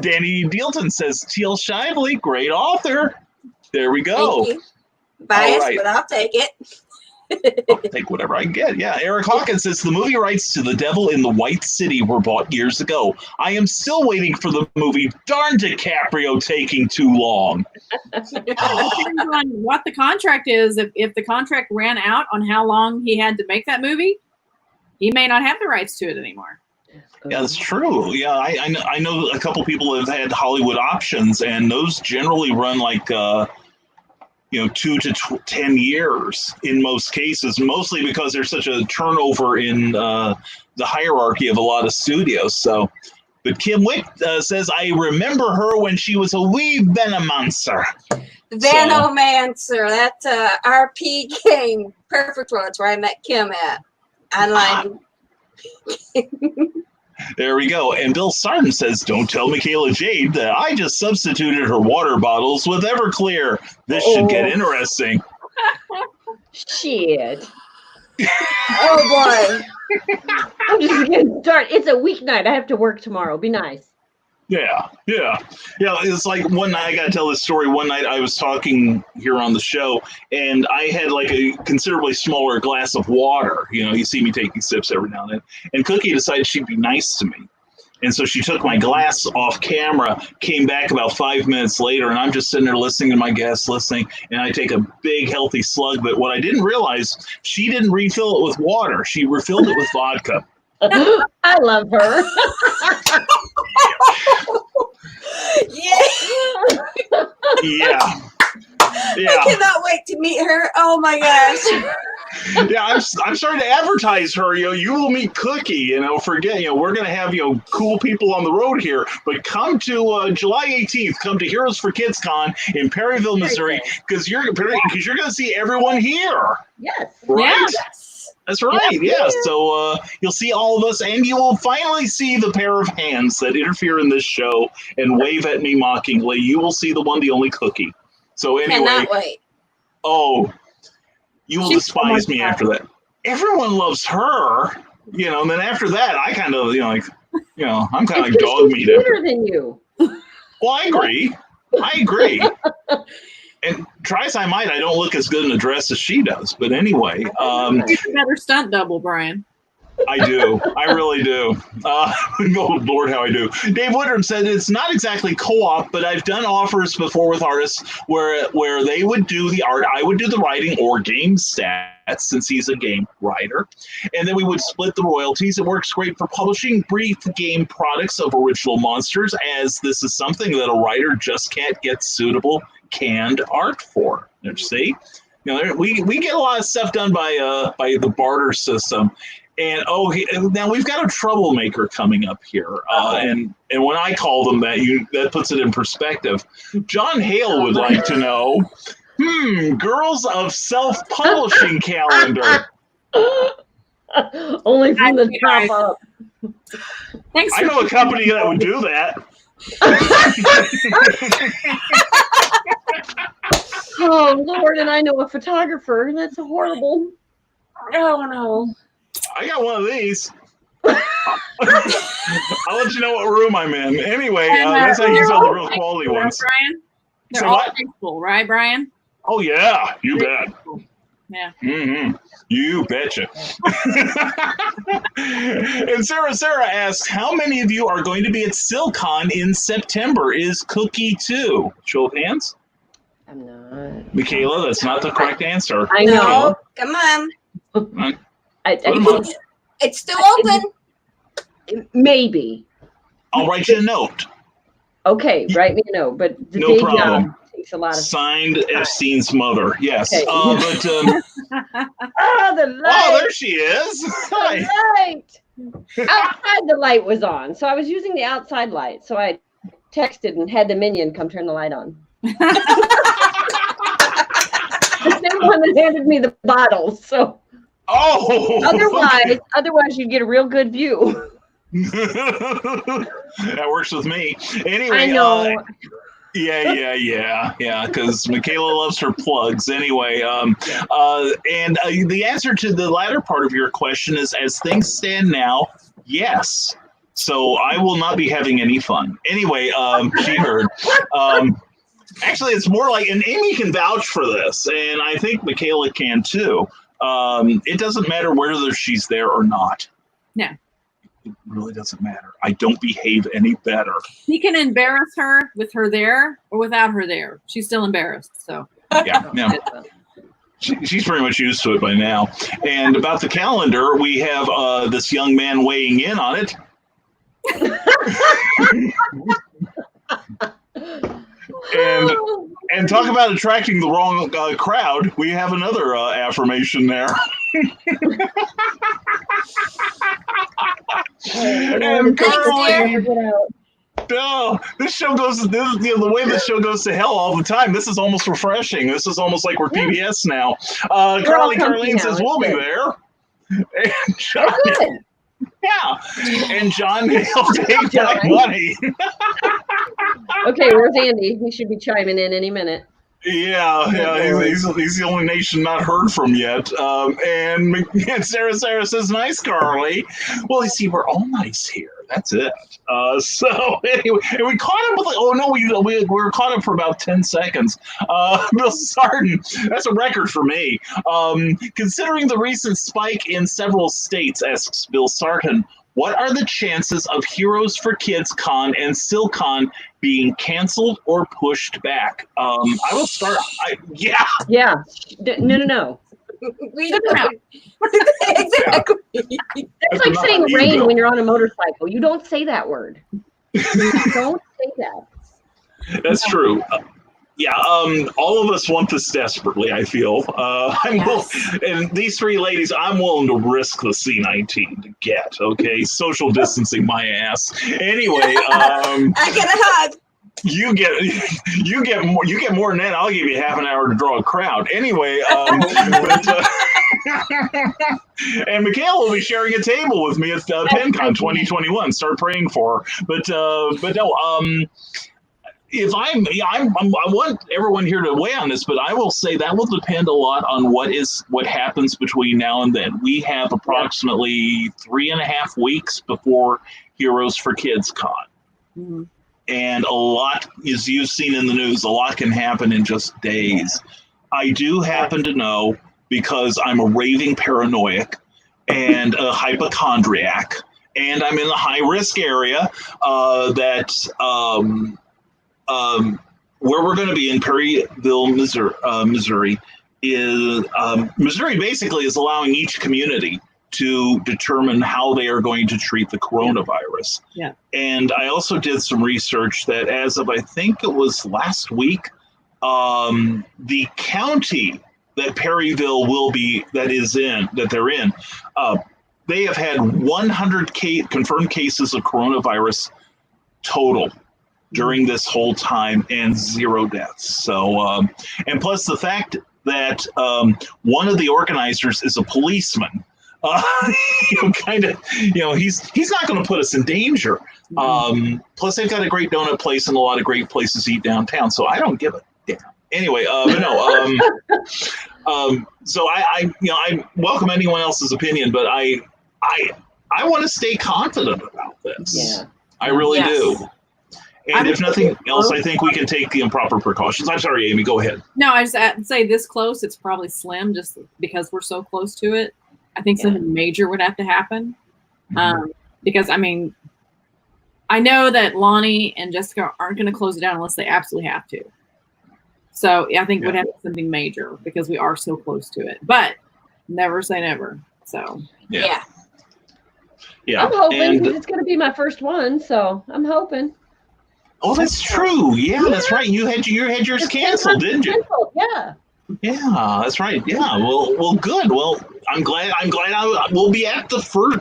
Danny Dealton says, Teal Shively, great author. There we go. Thank you. Biased, right. but I'll take it. I'll take whatever I can get. Yeah. Eric Hawkins says the movie rights to The Devil in the White City were bought years ago. I am still waiting for the movie. Darn DiCaprio taking too long. Depends on what the contract is. If the contract ran out on how long he had to make that movie, he may not have the rights to it anymore. Yeah, that's true. Yeah, I know a couple people that have had Hollywood options, and those generally run like 2 to 10 years in most cases, mostly because there's such a turnover in the hierarchy of a lot of studios. So, but Kim Wick says, I remember her when she was a wee Venomancer. Venomancer, that's a RP game. Perfect World. That's where I met Kim at. Online. There we go. And Bill Sarton says, don't tell McKayla Jade that I just substituted her water bottles with Everclear. This should get interesting. Shit. Oh, boy. I'm just getting started. It's a weeknight. I have to work tomorrow. Be nice. Yeah. It's like one night, I got to tell this story. One night I was talking here on the show, and I had like a considerably smaller glass of water. You see me taking sips every now and then. And Cookie decided she'd be nice to me. And so she took my glass off camera, came back about 5 minutes later, and I'm just sitting there listening to my guests, and I take a big, healthy slug. But what I didn't realize, she didn't refill it with water. She refilled it with vodka. I love her. Yeah. I cannot wait to meet her. Oh my gosh. Yeah, I'm starting to advertise her. You will meet Cookie. Forget. We're gonna have cool people on the road here. But come to July 18th. Come to Heroes for Kids Con in Perryville, Missouri, because you're gonna see everyone here. Yes. Right. Yes. That's right. Yeah. So you'll see all of us, and you will finally see the pair of hands that interfere in this show and wave at me mockingly. You will see the one, the only Cookie. So anyway. Cannot wait. Oh, you will despise me after that. Everyone loves her, and then after that, I kind of, I'm kind of like dog meat. Better than you. Well, I agree. And try as I might, I don't look as good in a dress as she does. But anyway, You're a better stunt double, Brian. I do. I really do. Oh, Lord, how I do. Dave Woodrum said it's not exactly co-op, but I've done offers before with artists where they would do the art, I would do the writing or game stats, since he's a game writer. And then we would split the royalties. It works great for publishing brief game products of original monsters, as this is something that a writer just can't get suitable canned art for. You see? We get a lot of stuff done by the barter system. And now we've got a troublemaker coming up here, and when I call them that puts it in perspective. John Hale would like to know, Girls of Self-Publishing calendar. Only from the top up. Thanks. I know a company that would do that. Oh Lord, and I know a photographer. That's horrible. Oh no. I got one of these. I'll let you know what room I'm in. Anyway, that's how you they're sell the all real quality tasteful, ones. Brian. They're So all what? tasteful, right, Brian? Oh yeah, you bet. Yeah. Mm-hmm. You betcha. And Sarah asks, how many of you are going to be at SilCon in September? Is Cookie too? Show of hands. I'm not. McKayla, that's not the correct answer. I know. No, come on. I What It's still open. maybe. I'll write you a note. Okay, write me a note. But the No day problem. job takes a lot of. Signed, Epstein's mother. Yes. Okay. Oh, the light. Oh, there she is. Hi. The light. Outside the light was on, so I was using the outside light. So I texted and had the minion come turn the light on. The same one that handed me the bottles. So Oh. otherwise you'd get a real good view. That works with me. Anyway, I know. Yeah. Because McKayla loves her plugs. Anyway, and the answer to the latter part of your question is, as things stand now, yes. So I will not be having any fun. Anyway, she heard. Actually, it's more like, and Amy can vouch for this, and I think McKayla can too. It doesn't matter whether she's there or not. No. It really doesn't matter. I don't behave any better. He can embarrass her with her there or without her there. She's still embarrassed. So Yeah. She's pretty much used to it by now. And about the calendar, we have this young man weighing in on it. And talk about attracting the wrong crowd. We have another affirmation there. And Carly, no, this show goes. The way this show goes to hell all the time. This is almost refreshing. This is almost like we're PBS now. Carlene says we'll be there. And John, and John Hale take my money. Okay, where's Andy? He should be chiming in any minute. Yeah, he's the only nation not heard from yet. And Sarah says, nice, Carly. Well, you see, we're all nice here. That's it. So anyway, and we caught him with we were caught up for about 10 seconds. Bill Sarton, that's a record for me. Considering the recent spike in several states, asks Bill Sarton, what are the chances of Heroes for Kids Con and SilCon being canceled or pushed back? I will start. Yeah. No. We don't know. Exactly. It's like saying rain when you're on a motorcycle. You don't say that word. Don't say that. That's true. All of us want this desperately, I feel. And these three ladies, I'm willing to risk the C-19 to get, okay? Social distancing my ass. Anyway, I get a hug. You get more than that. I'll give you half an hour to draw a crowd. Anyway, and McKayla will be sharing a table with me at PenCon 2021. Start praying for her. But no, if I want everyone here to weigh on this, but I will say that will depend a lot on what happens between now and then. We have approximately 3.5 weeks before Heroes for Kids Con. Mm-hmm. And a lot, as you've seen in the news, a lot can happen in just days. I do happen to know, because I'm a raving paranoiac and a hypochondriac, and I'm in the high-risk area, that where we're going to be in Perryville, Missouri, is Missouri basically is allowing each community to determine how they are going to treat the coronavirus. Yeah. And I also did some research that as of, I think it was last week, the county that Perryville they're in, they have had 100 confirmed cases of coronavirus total during this whole time and 0 deaths. So, and plus the fact that one of the organizers is a policeman. Kind of, he's not going to put us in danger. Plus, they've got a great donut place and a lot of great places to eat downtown. So I don't give a damn. Anyway, but no. So I welcome anyone else's opinion, but I want to stay confident about this. Yeah. I really do. And if nothing else, I think we can take the improper precautions. I'm sorry, Amy, go ahead. No, I just say this close, it's probably slim just because we're so close to it. I think something major would have to happen. Because, I mean, I know that Lonnie and Jessica aren't going to close it down unless they absolutely have to. So I think it would have to be something major because we are so close to it. But never say never. So, Yeah. I'm hoping because it's going to be my first one. So I'm hoping. Oh, that's true. Yeah, that's right. You had yours canceled, didn't you? Yeah. Yeah, that's right. Yeah. Well, good. Well, I'm glad I will be at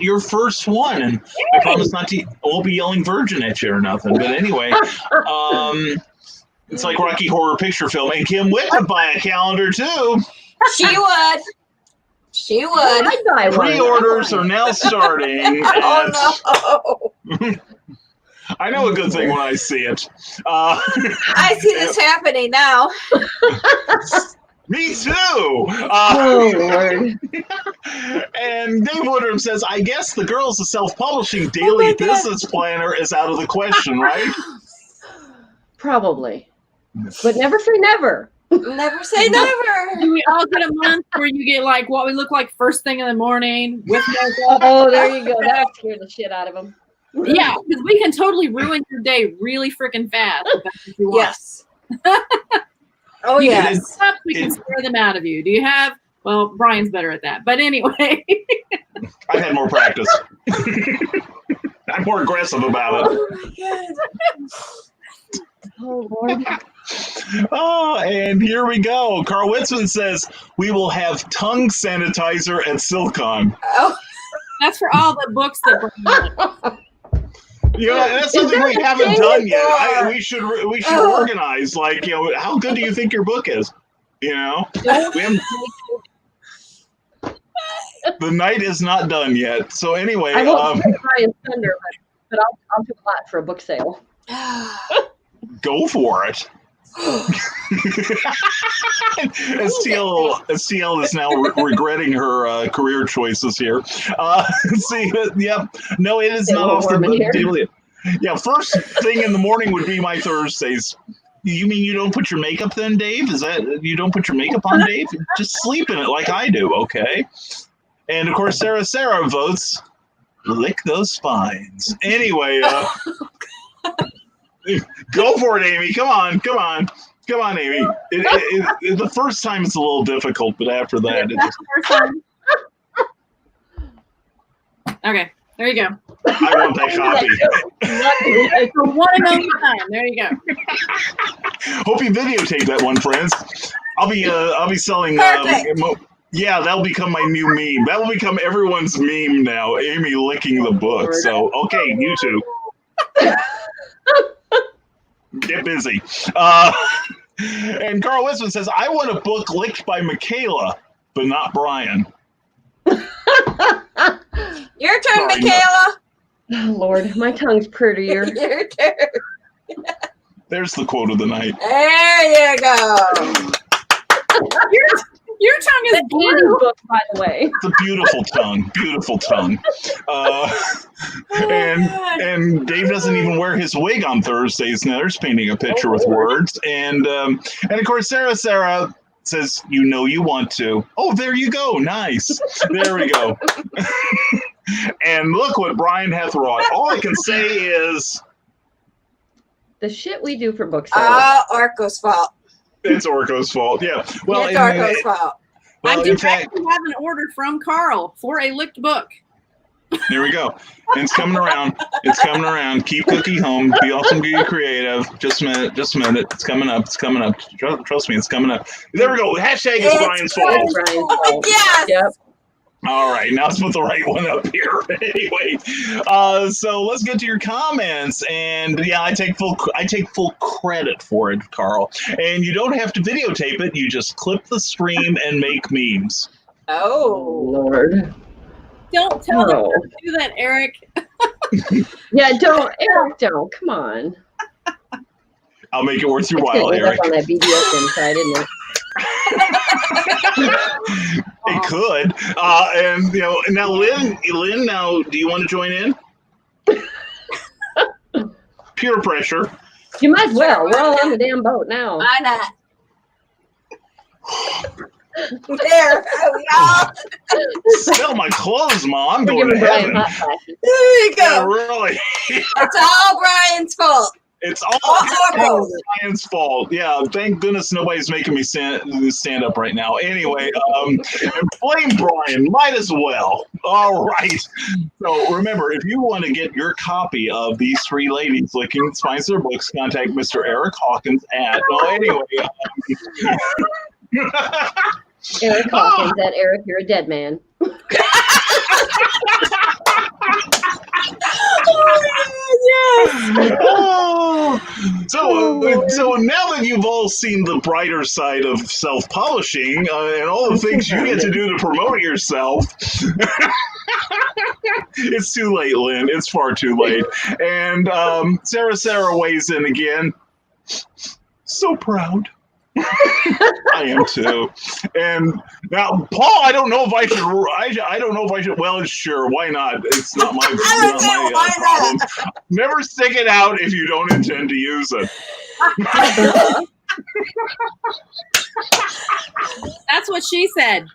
your first one, and I promise I won't be yelling virgin at you or nothing. But anyway, it's like Rocky Horror Picture Film, and Kim Witt would buy a calendar too. She would. She would. Pre-orders are now starting. Oh no. I know a good thing when I see it. I see this happening now. Me too. Oh, Lord. And Dave Woodrum says, I guess the girls of self-publishing daily business planner is out of the question, right? Probably. But never say never. Never say never. Do we all get a month where you get like what we look like first thing in the morning with makeup? Oh, there you go. That scared the shit out of them. Yeah, because we can totally ruin your day really freaking fast. If that's what you want. Yes. Oh, yes. We can scare them out of you. Do you have? Well, Brian's better at that. But anyway. I've had more practice. I'm more aggressive about it. Oh, my God. Oh, Lord. Oh, and here we go. Carl Witzman says, we will have tongue sanitizer at Silcon. Oh. That's for all the books that Brian That's something we haven't done yet. We should organize. Like, how good do you think your book is? We haven't, the night is not done yet. So anyway, I won't say Brian's thunder, but I'll do a lot for a book sale. Go for it. STL is now regretting her career choices here. No, it is not off the table yet. Yeah, first thing in the morning would be my Thursdays. You mean you don't put your makeup then, Dave? Is that you don't put your makeup on, Dave? Just sleep in it like I do, okay? And of course, Sarah votes, lick those spines. Anyway, go for it, Amy. Come on, Amy. The first time it's a little difficult, but after that, it just... Okay, there you go. I want that copy. For one and only time. There you go. Hope you videotape that one, friends. I'll be selling. That'll become my new meme. That will become everyone's meme now. Amy licking the book. So okay, you two. Get busy. And Carl Wisman says, I want a book licked by McKayla, but not Brian. Your turn, Michaela. Oh, Lord, my tongue's prettier. Your turn. There's the quote of the night. There you go. Your tongue is blue. Book, by the way. It's a beautiful tongue. And Dave doesn't even wear his wig on Thursdays now. There's painting a picture with words. And of course, Sarah says, you want to. Oh, there you go. Nice. There we go. And look what Brian hath wrought. All I can say is... the shit we do for book sales. Orko's fault. It's Orko's fault, yeah. Well, it's Orko's fault. I do actually have an order from Carl for a licked book. There we go. And it's coming around. Keep Cookie home. Be awesome, be creative. Just a minute. It's coming up. Trust me, it's coming up. There we go. Hashtag is Brian's fault. Yes. Yep. All right, now let's put the right one up here. Anyway, so let's get to your comments, and I take full credit for it, Carl. And you don't have to videotape it; you just clip the stream and make memes. Oh, Lord. Don't tell them No. to do that, Eric. Yeah, don't, Eric, don't. Come on. I'll make it worth your It's gonna while, end Eric. up on that BDSM side, isn't it? It could. And now Lynn, now do you want to join in? Peer pressure. You might as well. We're all on the damn boat now. Why not? There we go. Smell my clothes, Mom. I'm We're going to giving Brian heaven. hot flashes. There you Yeah, go. really. It's all Brian's fault. It's all our fault. Brian's fault. Yeah, thank goodness nobody's making me stand up right now. Anyway, and blame Brian. Might as well. All right. So remember, if you want to get your copy of These Three Ladies Licking Spines Their Books, contact Mr. Eric Hawkins at. No, anyway. Eric Hawkins, that Eric, you're a dead man. So now that you've all seen the brighter side of self-publishing and all the things you get to do to promote yourself, it's too late, Lynn. It's far too late. And Sarah weighs in again. So proud. I am too. And now, Paul, I don't know if I should. I don't know if I should. Well, sure. Why not? It's not my, problem. Never stick it out if you don't intend to use it. That's what she said.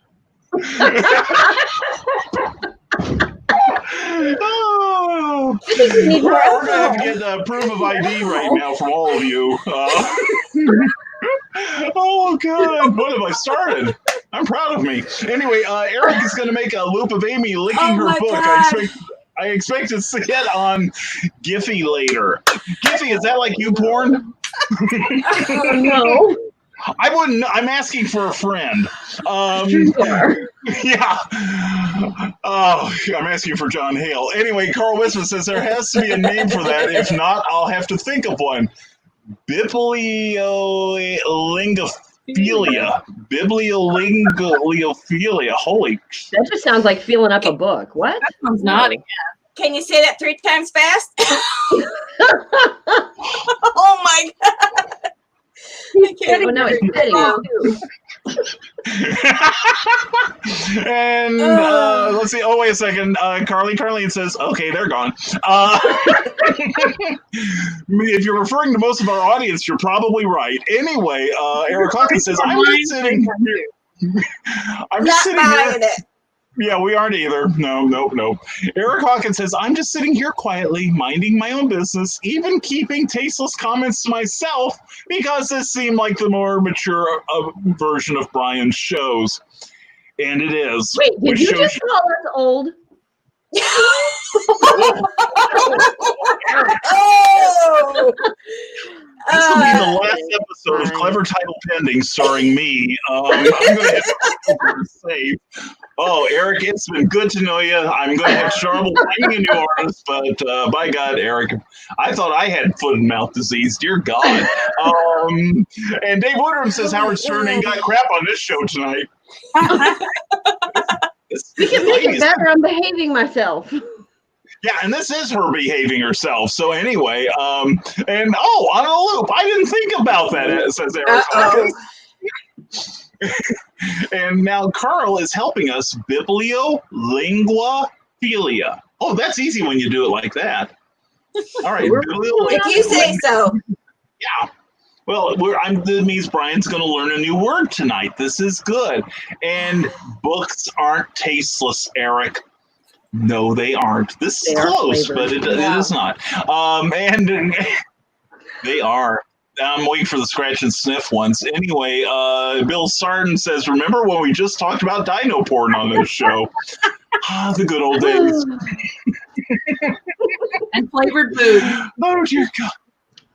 Oh, we're going to have to get proof of ID right now from all of you. Oh, God. What have I started? I'm proud of me. Anyway, Eric is going to make a loop of Amy licking her book. I expect to see it on Giphy later. Giphy, is that like you porn? No. I wouldn't. I'm asking for a friend. Yeah. Oh, I'm asking for John Hale. Anyway, Carl Wisman says there has to be a name for that. If not, I'll have to think of one. Bibliolingophilia. Bibliolingophilia. Holy. That just sounds like feeling up a book. What? That sounds naughty. Can you say that 3 times fast? Oh my God. I can't. Oh, no, it's fitting. And let's see. Oh, wait a second. Carlene says, okay, they're gone. If you're referring to most of our audience, you're probably right. Anyway, Eric Hawkins says, I'm just sitting here. I'm just sitting here. It. Yeah, we aren't either. No. Eric Hawkins says, I'm just sitting here quietly, minding my own business, even keeping tasteless comments to myself, because this seemed like the more mature version of Brian's shows. And it is. Wait, did you just call us old? Oh! This will be the last episode of Clever Title Pending, starring me. I'm going to have safe. Oh, Eric, it's been good to know you. I'm going to have trouble finding a new artist, but by God, Eric, I thought I had foot and mouth disease. Dear God. And Dave Woodrum says Howard Stern ain't got crap on this show tonight. We can make it better. I'm behaving myself. Yeah, and this is her behaving herself. So anyway, and on a loop. I didn't think about that, says Eric. And now Carl is helping us. Bibliolingophilia. Oh, that's easy when you do it like that. All right. If you say so. Yeah. Well, that means Brian's going to learn a new word tonight. This is good. And books aren't tasteless, Eric. No, they aren't. This is close, but it is not. And they are. I'm waiting for the scratch and sniff ones. Anyway, Bill Sarton says, remember when we just talked about dino porn on this show? The good old days. And flavored food. Oh, dear God.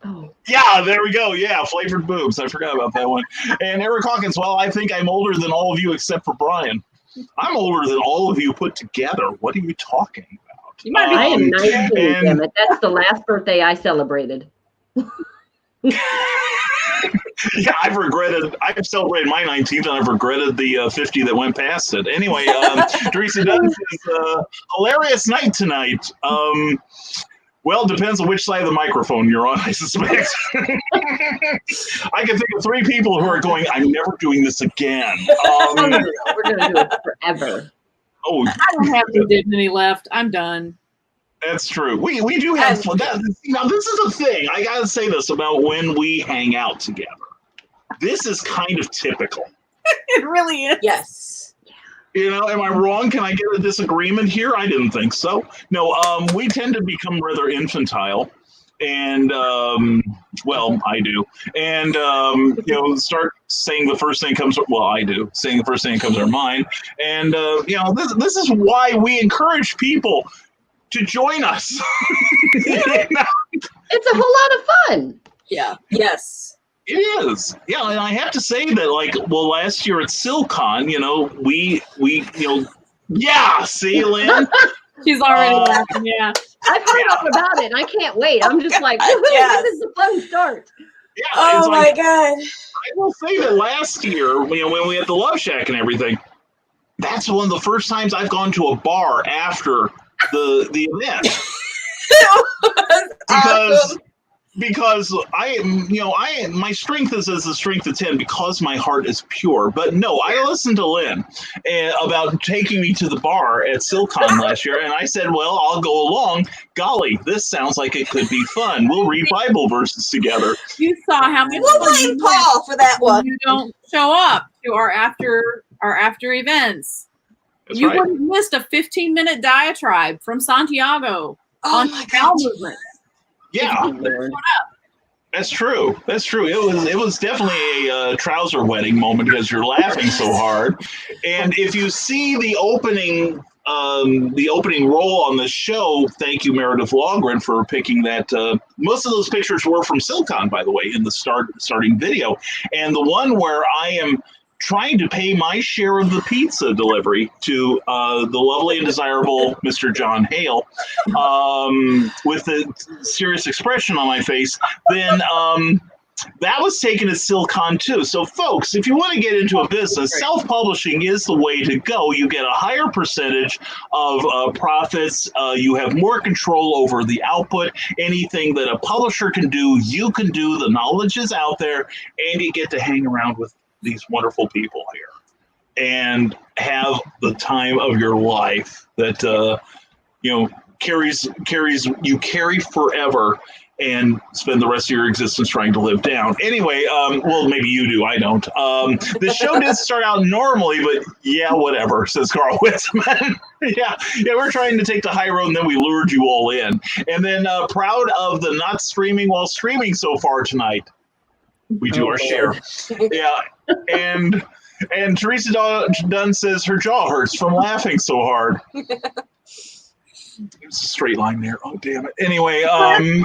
Oh. Yeah, there we go. Yeah, flavored boobs. I forgot about that one. And Eric Hawkins, well, I think I'm older than all of you except for Brian. I'm older than all of you put together. What are you talking about? You might be. I am 19, damn it. That's the last birthday I celebrated. Yeah, I've celebrated my 19th, and I've regretted the 50 that went past it. Anyway, Teresa Dunn says, hilarious night tonight. Well, it depends on which side of the microphone you're on, I suspect. I can think of 3 people who are going, I'm never doing this again. No, we're going to do it forever. Oh, I don't have any dignity left. I'm done. that's true. We do have fun. Now, this is a thing. I got to say this about when we hang out together. This is kind of typical. It really is. Yes. You know, am I wrong? Can I get a disagreement here? I didn't think so. No, we tend to become rather infantile. And, well, I do. And, you know, start saying the first thing comes, well, I do, saying the first thing that comes to our mind. And, you know, this is why we encourage people to join us. You know? It's a whole lot of fun. Yeah. Yes. It is. Yeah, and I have to say that, like, well, last year at SilCon, you know, we you know, yeah, see, Lynn? She's already laughing, yeah. I've heard all about it, and I can't wait. I'm just like, Yes. this is a fun start. Yeah, Oh it's my like, God. I will say that last year, you know, when we had the Love Shack and everything, that's one of the first times I've gone to a bar after the event. Because my strength is as a strength of 10 because my heart is pure. But no, I listened to Lynn about taking me to the bar at SilCon last year, and I said, well, I'll go along. Golly, this sounds like it could be fun. We'll read Bible verses together. You saw how many We'll blame Paul for that one. you don't show up to our after events. That's You right. would have missed a 15-minute diatribe from Santiago Oh on my the bowel God. movement. Yeah, that's true. That's true. It was definitely a trouser wetting moment because you're laughing so hard. And if you see the opening role on the show, thank you, Meredith Longren, for picking that. Most of those pictures were from SilCon, by the way, in the starting video. And the one where I am trying to pay my share of the pizza delivery to the lovely and desirable Mr. John Hale, with a serious expression on my face, then that was taken at SilCon too. So, folks, if you want to get into a business, self-publishing is the way to go. You get a higher percentage of profits. You have more control over the output. Anything that a publisher can do, you can do. The knowledge is out there, and you get to hang around with these wonderful people here and have the time of your life that you know carry forever and spend the rest of your existence trying to live down. Anyway, well, maybe you do, I don't. The show did start out normally, but yeah, whatever, says Carl Witzman. yeah, we're trying to take the high road, and then we lured you all in. And then proud of the not streaming while streaming so far tonight. We do our share. Yeah. And Teresa Dunn says her jaw hurts from laughing so hard. It's a straight line there. Oh, damn it. Anyway, I'm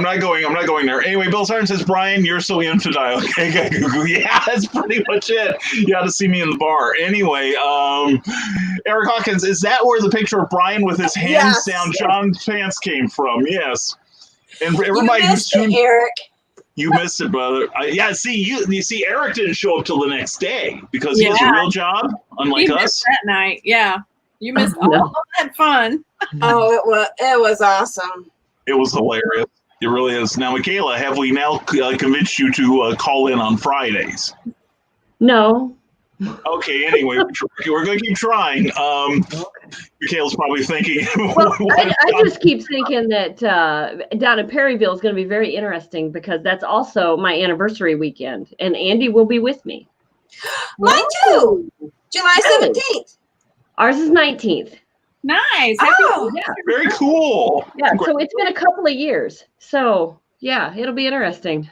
not going there. Anyway, Bill Sarn says, Brian, you're so infantile. Okay, yeah, that's pretty much it. You got to see me in the bar. Anyway, Eric Hawkins, is that where the picture of Brian with his hands down John's pants came from? Yes. And for everybody who's tuned, Eric. you missed it, brother. Yeah, see, you see, Eric didn't show up till the next day because he has a real job, unlike You us. missed that night, yeah. You missed all of that fun. Oh, it was awesome. It was hilarious. It really is. Now, McKayla, have we now convinced you to call in on Fridays? No. Okay, anyway, we're going to keep trying. Michaela's probably thinking. Well, I just keep thinking that down in Perryville is going to be very interesting because that's also my anniversary weekend, and Andy will be with me. Mine too. July 17th. Ours is 19th. Nice. Oh, Yeah. Very cool. Yeah, so it's been a couple of years. So, yeah, it'll be interesting.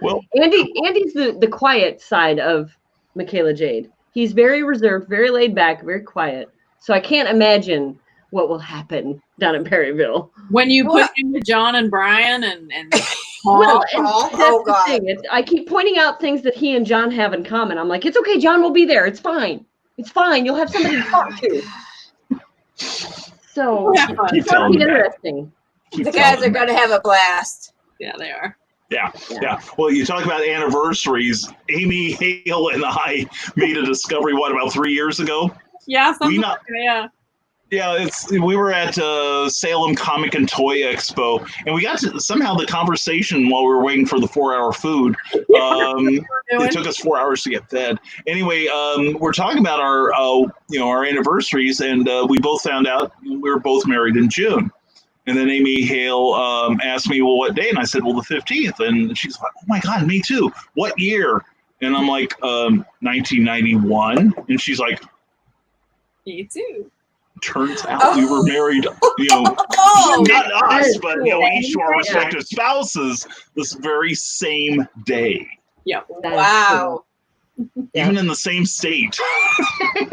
Well, Andy's the quiet side of McKayla Jade. He's very reserved, very laid back, very quiet. So I can't imagine what will happen down in Perryville. When you put in with John and Brian and Well, and Paul? that's Oh, the God. thing. I keep pointing out things that he and John have in common. I'm like, it's okay, John will be there. It's fine. It's fine. You'll have somebody to talk to. So Yeah, it's going to be interesting. The guys are going to have a blast. yeah, they are. Yeah. Well, you talk about anniversaries. Amy Hale and I made a discovery, about 3 years ago? Yeah, yeah. Yeah, we were at Salem Comic and Toy Expo, and we got to somehow the conversation while we were waiting for the 4-hour food. It took us 4 hours to get fed. Anyway, we're talking about our anniversaries, and we both found out we were both married in June. And then Amy Hale asked me, well, what day? And I said, well, the 15th. And she's like, oh my God, me too. What year? And I'm like, 1991. And she's like, me too. Turns out we were married, not us, but each to our respective spouses this very same day. Yeah. Wow. Even in the same state. No,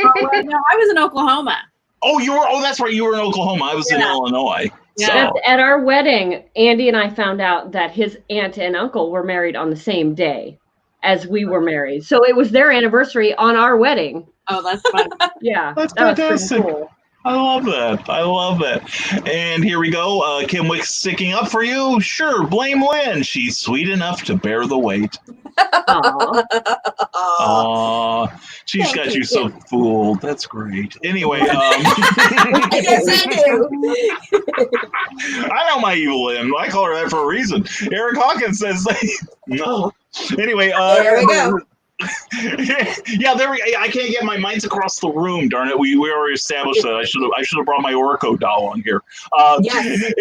I was in Oklahoma. Oh, you were. Oh, that's right. You were in Oklahoma. I was in Illinois. Yeah. So. At our wedding, Andy and I found out that his aunt and uncle were married on the same day as we were married. So it was their anniversary on our wedding. Oh, that's fun. Yeah, that's fantastic. Cool. I love that. And here we go. Kim Wick's sticking up for you. Sure, blame Lynn. She's sweet enough to bear the weight. Aww. She's got you so fooled. That's great. Anyway, yes, I do. I know my evil Lynn. I call her that for a reason. Eric Hawkins says, no. Anyway, there we go. Yeah, I can't get my minds across the room. Darn it, we already established that. I should have brought my Orco doll on here. Yes.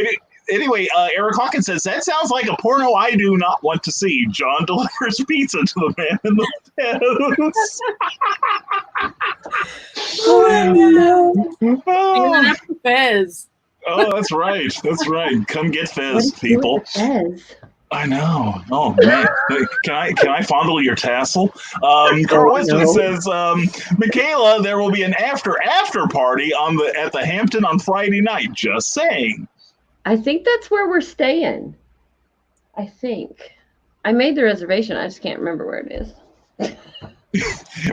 Anyway, Eric Hawkins says that sounds like a porno I do not want to see. John delivers pizza to the man in the house. Fez. Oh, that's right. Come get Fez, people. Fez? I know. Oh man, can I fondle your tassel? Carl Winston says, McKayla, there will be an after party at the Hampton on Friday night. Just saying. I think that's where we're staying. I think I made the reservation. I just can't remember where it is.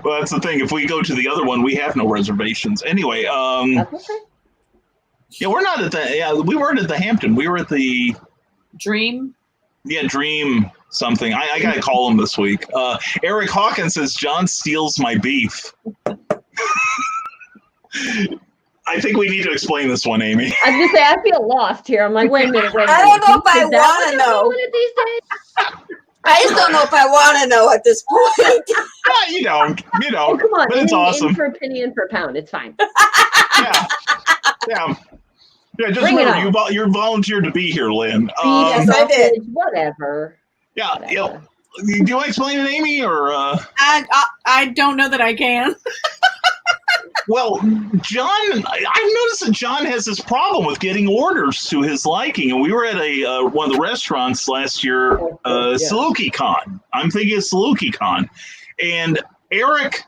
Well, that's the thing. If we go to the other one, we have no reservations. Anyway, that's okay. Yeah, we're not at the. Yeah, we weren't at the Hampton. We were at the Dream. Yeah, Dream something. I gotta call him this week. Eric Hawkins says John steals my beef. I think we need to explain this one, Amy. I was gonna say I feel lost here. I'm like, wait a minute. I don't know if I want to know. I just don't know if I want to know at this point. Yeah, you don't. Oh, come on, but it's awesome. In for a penny, in for a pound. It's fine. Yeah. Just remember, you volunteered to be here, Lynn. Yes, I did. Whatever. Yeah. Do you want to explain it, Amy, or? I don't know that I can. Well, John, I've noticed that John has this problem with getting orders to his liking. And we were at one of the restaurants last year, SalukiCon. I'm thinking of SalukiCon. And Eric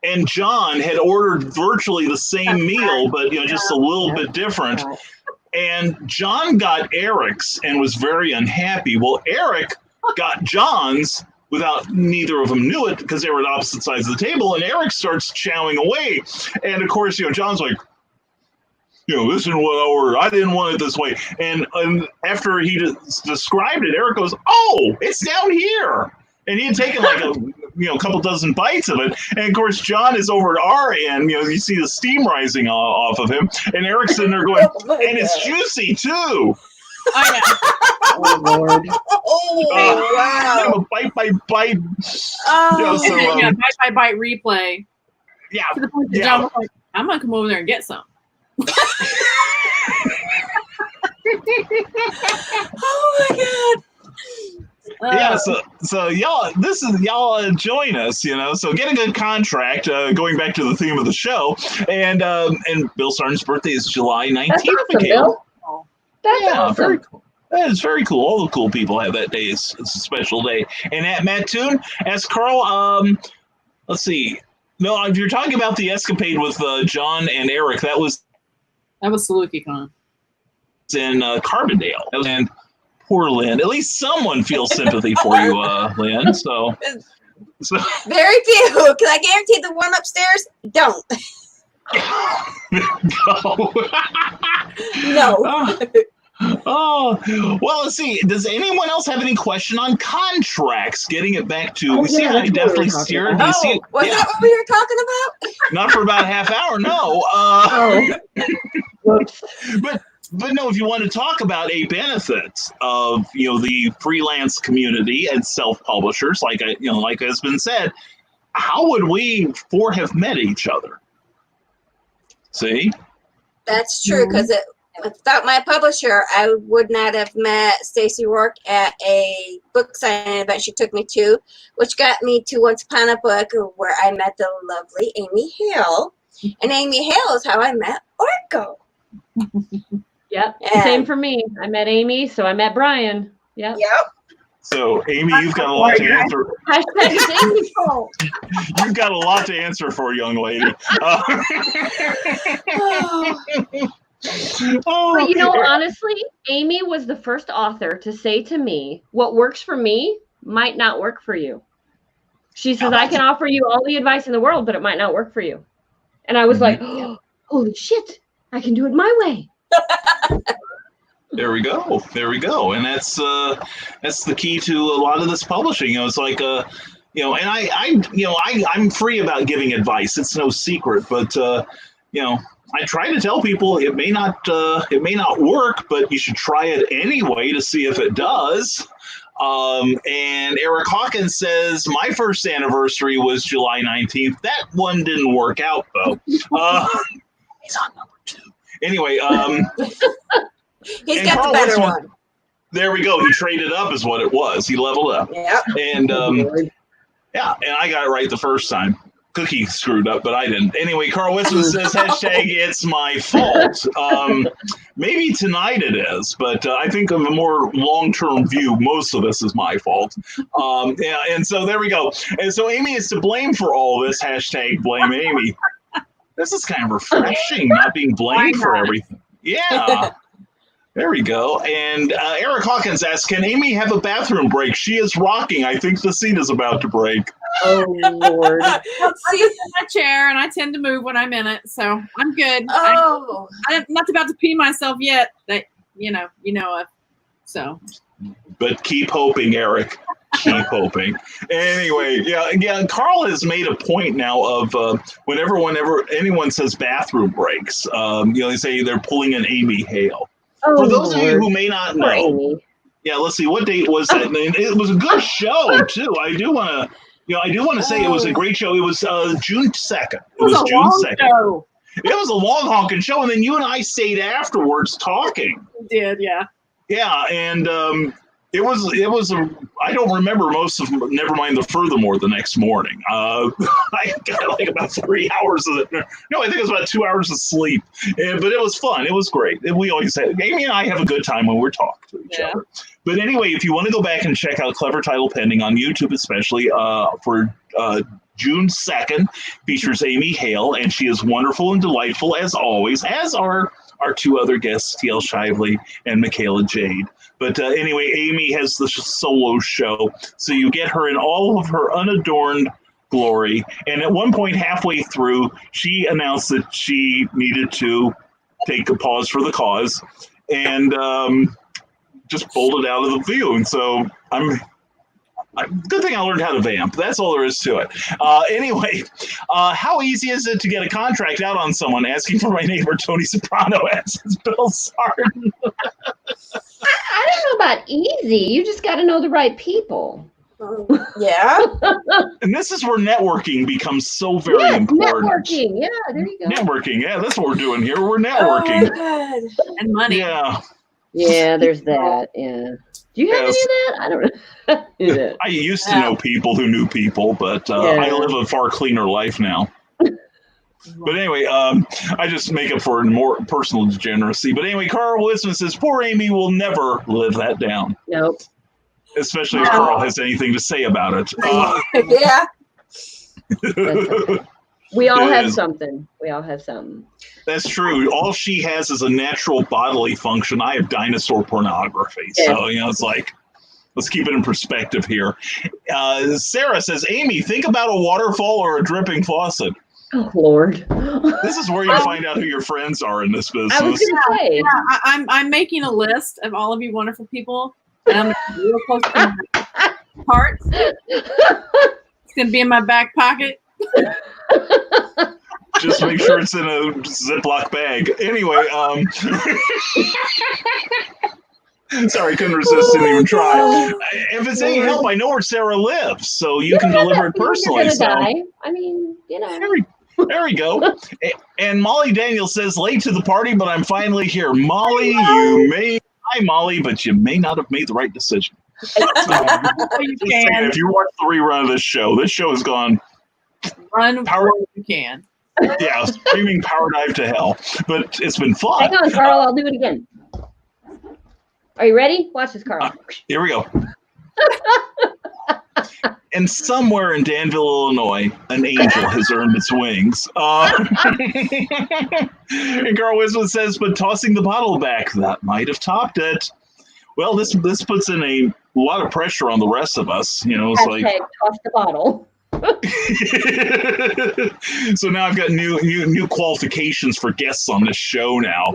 and John had ordered virtually the same meal, but just a little bit different. And John got Eric's and was very unhappy. Well, Eric got John's without neither of them knew it because they were at opposite sides of the table, and Eric starts chowing away. And of course, John's like, this isn't what I ordered. I didn't want it this way. And after he described it, Eric goes, oh, it's down here. And he had taken like a couple dozen bites of it. And of course, John is over at our end. You see the steam rising off of him. And Eric's sitting there going, and it's juicy too. Oh, yeah. Oh, Lord. Wow. Bite by bite. Bite by bite replay. Yeah. To the point that John was like, I'm going to come over there and get some. Oh, my God. So y'all join us, so get a good contract, going back to the theme of the show. And Bill Sargent's birthday is July 19th. That's awesome, Bill. That's awesome. Very cool. That is very cool. All the cool people have that day. It's a special day. And at Matt Toon, as Carl, let's see. No, if you're talking about the escapade with John and Eric, that was SalukiCon. In Carbondale. And poor Lynn. At least someone feels sympathy for you, Lynn. So very few. Can I guarantee the one upstairs? Don't. No. Oh, well, let's see. Does anyone else have any question on contracts? Getting it back to, Oh, see, yeah, I that's what we were definitely talking steered. about. You see Oh, it? was Yeah, that what we were talking about? not for about a half hour, no. Oh, whoops. But no, if you want to talk about a benefit of the freelance community and self-publishers, like like has been said, how would we four have met each other? See? That's true, because without my publisher, I would not have met Stacy Rourke at a book signing event she took me to, which got me to Once Upon a Book, where I met the lovely Amy Hale. And Amy Hale is how I met Orko. Yep. And- Same for me. I met Amy, so I met Brian. Yep. Yep. So, Amy, you've got a lot to answer. Hashtag it's Amy's fault. You've got a lot to answer for, young lady. But you know, honestly, Amy was the first author to say to me, what works for me might not work for you. She says, I can offer you all the advice in the world, but it might not work for you. And I was like, oh, holy shit, I can do it my way. There we go. There we go. And that's the key to a lot of this publishing. It's like and I'm free about giving advice. It's no secret, but I try to tell people it may not work, but you should try it anyway to see if it does. And Eric Hawkins says, my first anniversary was July 19th. That one didn't work out, though. He's on number 2. Anyway, He's got the better one. There we go. He traded up is what it was. He leveled up. Yep. And yeah, and I got it right the first time. Cookie screwed up, but I didn't. Anyway, Carl Wisman says, hashtag it's my fault. Maybe tonight it is, but I think of a more long-term view, most of this is my fault. Yeah, and so there we go. And so Amy is to blame for all this. Hashtag blame Amy. This is kind of refreshing, not being blamed for everything. Yeah. There we go. And Eric Hawkins asks, can Amy have a bathroom break? She is rocking. I think the seat is about to break. Oh, Lord. I'm in my chair, and I tend to move when I'm in it, so I'm good. Oh. I'm not about to pee myself yet. That you know of. So. But keep hoping, Eric. Keep hoping. Anyway, yeah. Carl has made a point now of whenever anyone says bathroom breaks, they say they're pulling an Amy Hale. Oh, For those of you Lord. who may not Poor know, Amy. yeah, let's see, what date was that? And it was a good show too. I do want to say it was a great show. It was June 2nd. It was June 2nd. Show. It was a long honking show, and then you and I stayed afterwards talking. We did, yeah. Yeah, and it was I don't remember most of, never mind the furthermore, the next morning. I got like about 3 hours of it. No, I think it was about 2 hours of sleep. But it was fun. It was great. And we always say, Amy and I have a good time when we're talking to each other. But anyway, if you want to go back and check out Clever Title Pending on YouTube, especially for June 2nd, features Amy Hale, and she is wonderful and delightful as always, as are our 2 other guests, T.L. Shively and McKayla Jade. But anyway, Amy has the solo show, so you get her in all of her unadorned glory. And at one point, halfway through, she announced that she needed to take a pause for the cause, and just bolted out of the view. And so good thing I learned how to vamp. That's all there is to it. Anyway, how easy is it to get a contract out on someone? Asking for my neighbor Tony Soprano asks Bill Sarden. I don't know about easy. You just got to know the right people. Yeah. And this is where networking becomes so very important. Networking. Yeah, there you go. Networking. Yeah, that's what we're doing here. We're networking. Oh, And money. Yeah. Yeah, there's that. Yeah. Do you have any of that? I don't know. I used to know people who knew people, but I live a far cleaner life now. But anyway, I just make up for more personal degeneracy. But anyway, Carl Wisman says, poor Amy will never live that down. Nope. Especially if Carl has anything to say about it. Yeah. We all have something. We all have something. That's true. All she has is a natural bodily function. I have dinosaur pornography. Yeah. So, it's like, let's keep it in perspective here. Sarah says, Amy, think about a waterfall or a dripping faucet. Oh, Lord. This is where you find out who your friends are in this business. I was going to say. Yeah, I'm making a list of all of you wonderful people, and I'm going to be real close to my heart. It's going to be in my back pocket. Just make sure it's in a Ziploc bag. Anyway, sorry, couldn't resist, didn't even try. If it's any help, I know where Sarah lives, so you can deliver it personally. You're So die. I mean, you know. there we go. And Molly Daniel says, late to the party, but I'm finally here. Molly, hi Molly, but you may not have made the right decision. If you watch the rerun of this show has gone Run power. You can. Yeah, screaming power dive to hell. But it's been fun. Hang on, Carl. I'll do it again. Are you ready? Watch this, Carl. Here we go. And somewhere in Danville, Illinois, an angel has earned its wings. And Carl Wisman says, but tossing the bottle back, that might have topped it. Well, this puts in a lot of pressure on the rest of us. You know, it's Hashtag like toss the bottle. So now I've got new qualifications for guests on this show now.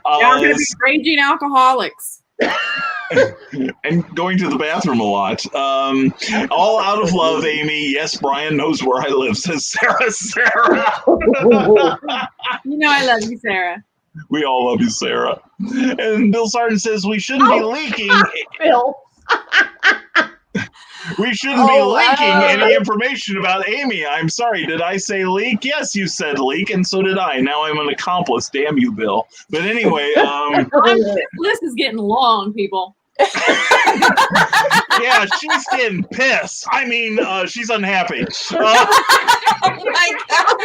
Y'all going to be raging alcoholics. And going to the bathroom a lot. All out of love, Amy. Yes, Brian knows where I live, says Sarah. You know I love you, Sarah. We all love you, Sarah. And Bill Sargent says we shouldn't be leaking. Bill. We shouldn't be leaking any information about Amy. I'm sorry. Did I say leak? Yes, you said leak, and so did I. Now I'm an accomplice. Damn you, Bill. But anyway, This list is getting long, people. yeah, she's getting pissed. I mean, she's unhappy. Oh my God.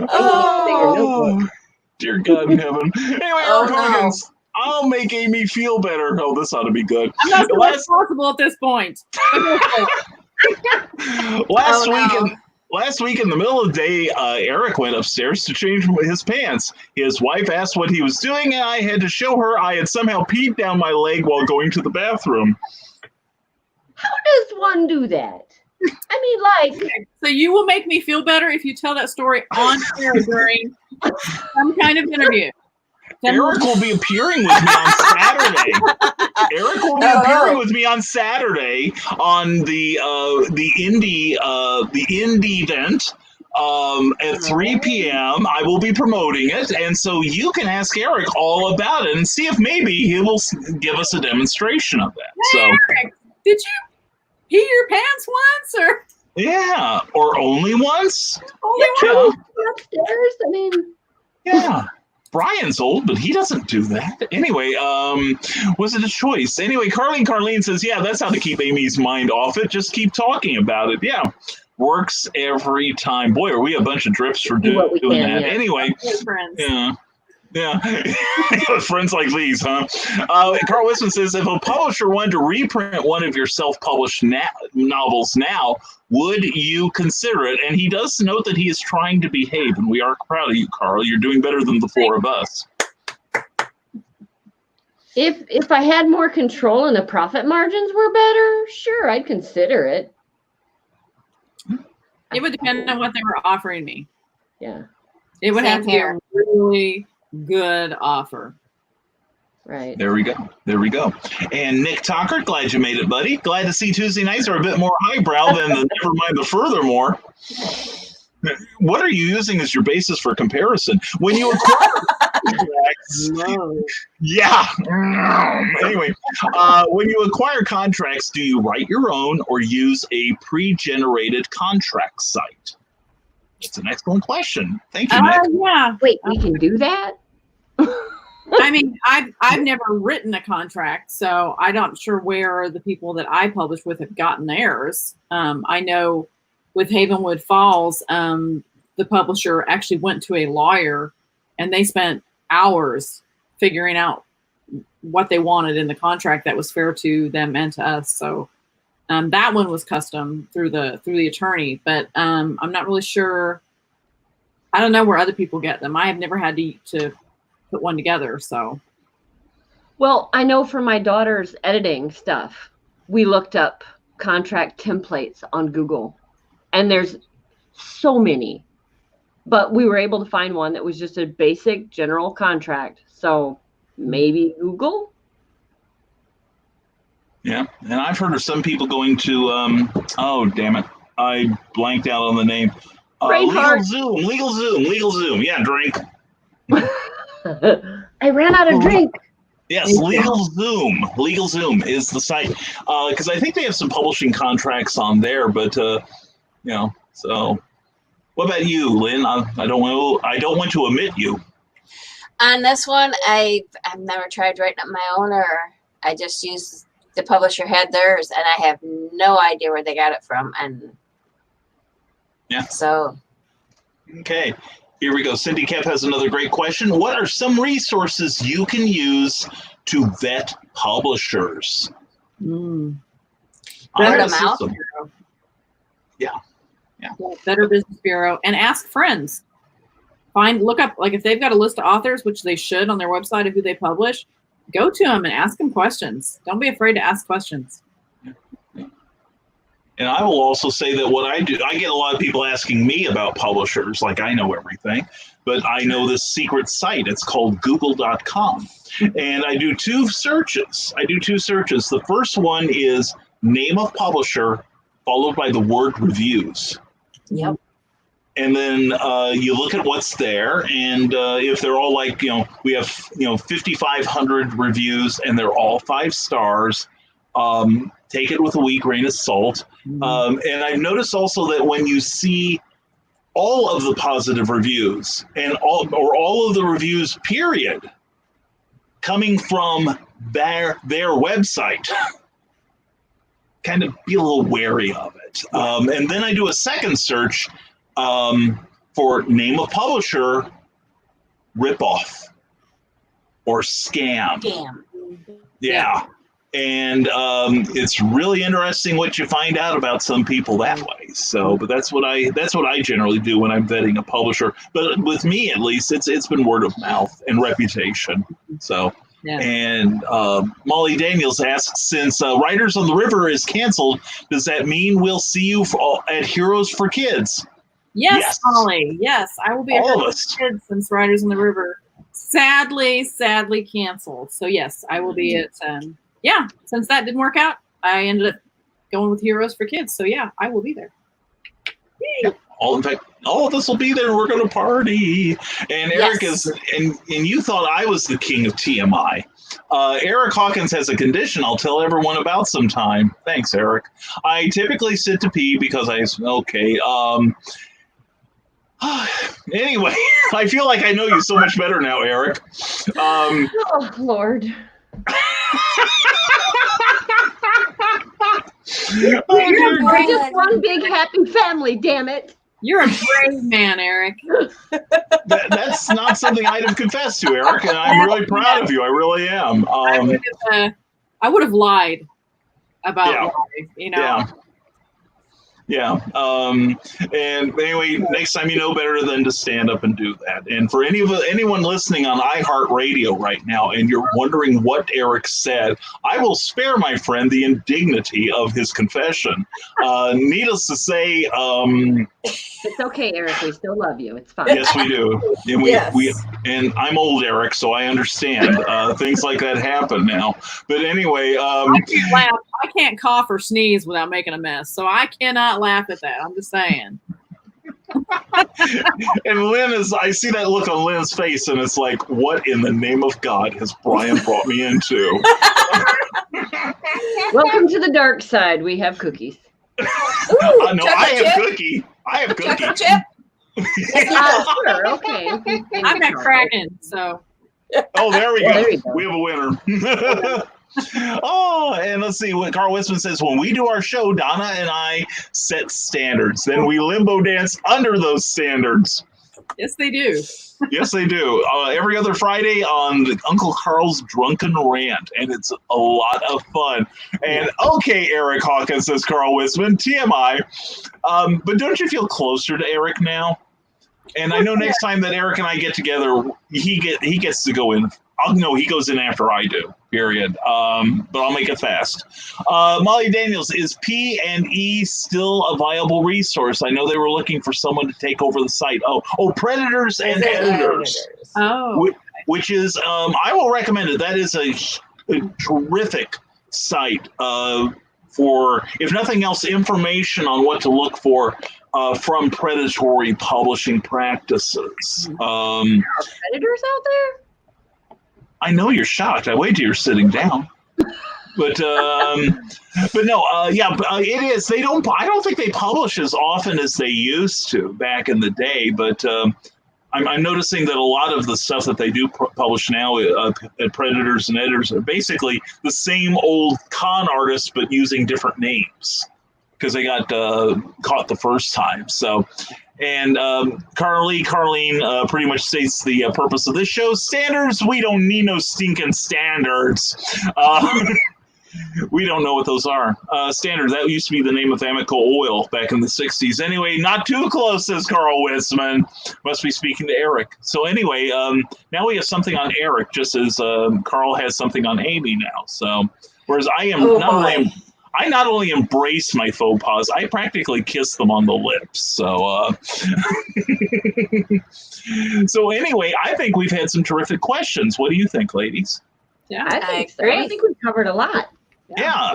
Oh, dear God in heaven. Anyway, Eric Hogan's, I'll make Amy feel better. Oh, this ought to be good. I'm not so responsible at this point. Last week in the middle of the day, Eric went upstairs to change his pants. His wife asked what he was doing, and I had to show her I had somehow peed down my leg while going to the bathroom. How does one do that? I mean, like. So you will make me feel better if you tell that story on air during some kind of interview. Eric will be appearing with me on Saturday. Eric will be appearing with me on Saturday on the indie event at 3 p.m. I will be promoting it, and so you can ask Eric all about it and see if maybe he will give us a demonstration of that. So, Eric, did you pee your pants once, or yeah, or only once? only Yeah. Upstairs? I mean. Yeah. Brian's old, but he doesn't do that. Anyway, was it a choice? Anyway, Carlene says, yeah, that's how to keep Amy's mind off it. Just keep talking about it. Yeah, works every time. Boy, are we a bunch of drips for doing that. Yeah. Anyway, yeah. Friends like these, huh? Carl Wisman says, if a publisher wanted to reprint one of your self-published novels now, would you consider it? And he does note that he is trying to behave, and we are proud of you, Carl. You're doing better than the four of us. If I had more control and the profit margins were better, sure, I'd consider it. It would depend on what they were offering me. Yeah. It would have to be here. a really good offer. Right. There we go. And Nick Tockert, glad you made it, buddy. Glad to see Tuesday nights are a bit more highbrow than the never mind the furthermore. What are you using as your basis for comparison? When you acquire contracts, yeah. Anyway, when you acquire contracts, do you write your own or use a pre-generated contract site? It's an excellent question. Thank you, Nick. Yeah. Wait, we can do that? I mean, I've never written a contract, so I'm not sure where the people that I publish with have gotten theirs. I know with Havenwood Falls, the publisher actually went to a lawyer, and they spent hours figuring out what they wanted in the contract that was fair to them and to us. So that one was custom through the attorney, but I'm not really sure. I don't know where other people get them. I have never had to put one together. So, well, I know for my daughter's editing stuff, we looked up contract templates on Google, And there's so many. But we were able to find one that was just a basic general contract. So maybe Google? Yeah, and I've heard of some people going to, oh, damn it. I blanked out on the name. Legal Zoom. Yeah, drink. I ran out of drink. Yes, Legal Zoom is the site. Because I think they have some publishing contracts on there, but, so. What about you, Lynn? I don't want to omit you. On this one, I've never tried writing up my own, or I just used the publisher had theirs, and I have no idea where they got it from. And yeah. So. Okay, here we go. Cindy Kemp has another great question. What are some resources you can use to vet publishers? Word of mouth. Yeah. Better Business Bureau, and ask friends. Look up, like if they've got a list of authors, which they should on their website of who they publish, go to them and ask them questions. Don't be afraid to ask questions. And I will also say that what I do, I get a lot of people asking me about publishers, like I know everything, but I know this secret site. It's called google.com. And I do two searches. The first one is name of publisher, followed by the word reviews. Yep. And then you look at what's there, and if they're all like, we have 5,500 reviews, and they're all 5 stars. Take it with a wee grain of salt. And I've noticed also that when you see all of the positive reviews and all of the reviews, period, coming from their website, kind of be a little wary of it. And then I do a second search for name of publisher, ripoff, or scam. Yeah. And it's really interesting what you find out about some people that way. So, but that's what I generally do when I'm vetting a publisher. But with me, at least, it's been word of mouth and reputation. So. Yeah. And Molly Daniels asks, since Riders on the River is canceled, does that mean we'll see you at Heroes for Kids? Yes, Molly. Yes, I will be at Heroes for Kids since Riders on the River sadly canceled. So yes, I will be at. Since that didn't work out, I ended up going with Heroes for Kids. So yeah, I will be there. Yay. In fact, all of us will be there. We're going to party. And Eric is, and you thought I was the king of TMI. Eric Hawkins has a condition I'll tell everyone about sometime. Thanks, Eric. I typically sit to pee because anyway, I feel like I know you so much better now, Eric. Oh, Lord. We're just one big happy family, damn it. You're a brave man, Eric. That's not something I'd have confessed to, Eric, and I'm really proud of you. I really am. I would have lied about life, Yeah. And anyway, next time you know better than to stand up and do that. And for anyone listening on iHeartRadio right now, and you're wondering what Eric said, I will spare my friend the indignity of his confession. Needless to say, it's okay, Eric. We still love you. It's fine. Yes, we do. And we and I'm old, Eric, so I understand things like that happen now. But anyway, I can't laugh. I can't cough or sneeze without making a mess, so I cannot laugh at that. I'm just saying. And I see that look on Lynn's face, and it's like, what in the name of God has Brian brought me into? Welcome to the dark side. We have cookies. Ooh, no, I have cookie. Chocolate chip. Sure, okay. I'm not cracking, so. Oh, there we go. We have a winner. Oh, and let's see what Carl Wisman says. When we do our show, Donna and I set standards. Then we limbo dance under those standards. Yes, they do. Yes, they do. Every other Friday on Uncle Carl's Drunken Rant, and it's a lot of fun. And okay, Eric Hawkins, says Carl Wisman, TMI. But don't you feel closer to Eric now? And I know next time that Eric and I get together, he gets to go in no, he goes in after I do, period. But I'll make it fast. Molly Daniels, is P&E still a viable resource? I know they were looking for someone to take over the site. Oh, Predators and Editors. Oh. Which is, I will recommend it. That is a terrific site for, if nothing else, information on what to look for from predatory publishing practices. Are predators out there? I know you're shocked. I wait till you're sitting down. But no, it is. I don't think they publish as often as they used to back in the day. But I'm noticing that a lot of the stuff that they do publish now at Predators and Editors are basically the same old con artists, but using different names because they got caught the first time. So, and Carlene pretty much states the purpose of this show. Standards, we don't need no stinking standards. We don't know what those are. Standards, that used to be the name of Amoco oil back in the 60s. Anyway, not too close, says Carl Witzman. Must be speaking to Eric. So anyway, now we have something on Eric, just as Carl has something on Amy now. So, whereas I not only embrace my faux pas, I practically kiss them on the lips. So, so anyway, I think we've had some terrific questions. What do you think, ladies? Yeah, I think so. I think we've covered a lot. Yeah,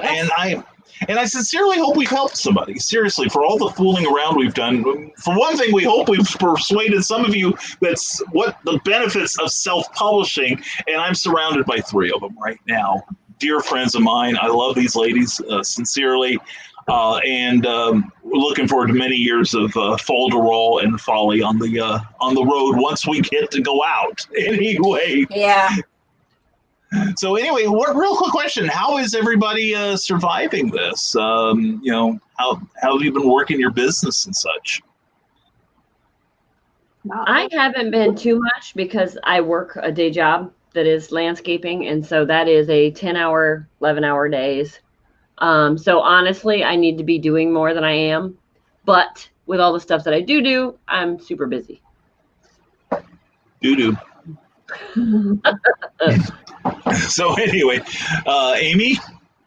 and I sincerely hope we've helped somebody. Seriously, for all the fooling around we've done. For one thing, we hope we've persuaded some of you that's what the benefits of self-publishing, and I'm surrounded by 3 of them right now. Dear friends of mine, I love these ladies sincerely, and we're looking forward to many years of folderol and folly on the road once we get to go out. Anyway. Yeah. So anyway, real quick question: how is everybody surviving this? How have you been working your business and such? I haven't been too much because I work a day job that is landscaping, and so that is a 10-hour, 11-hour days. So honestly, I need to be doing more than I am, but with all the stuff that I do, I'm super busy. Do. So anyway, Amy,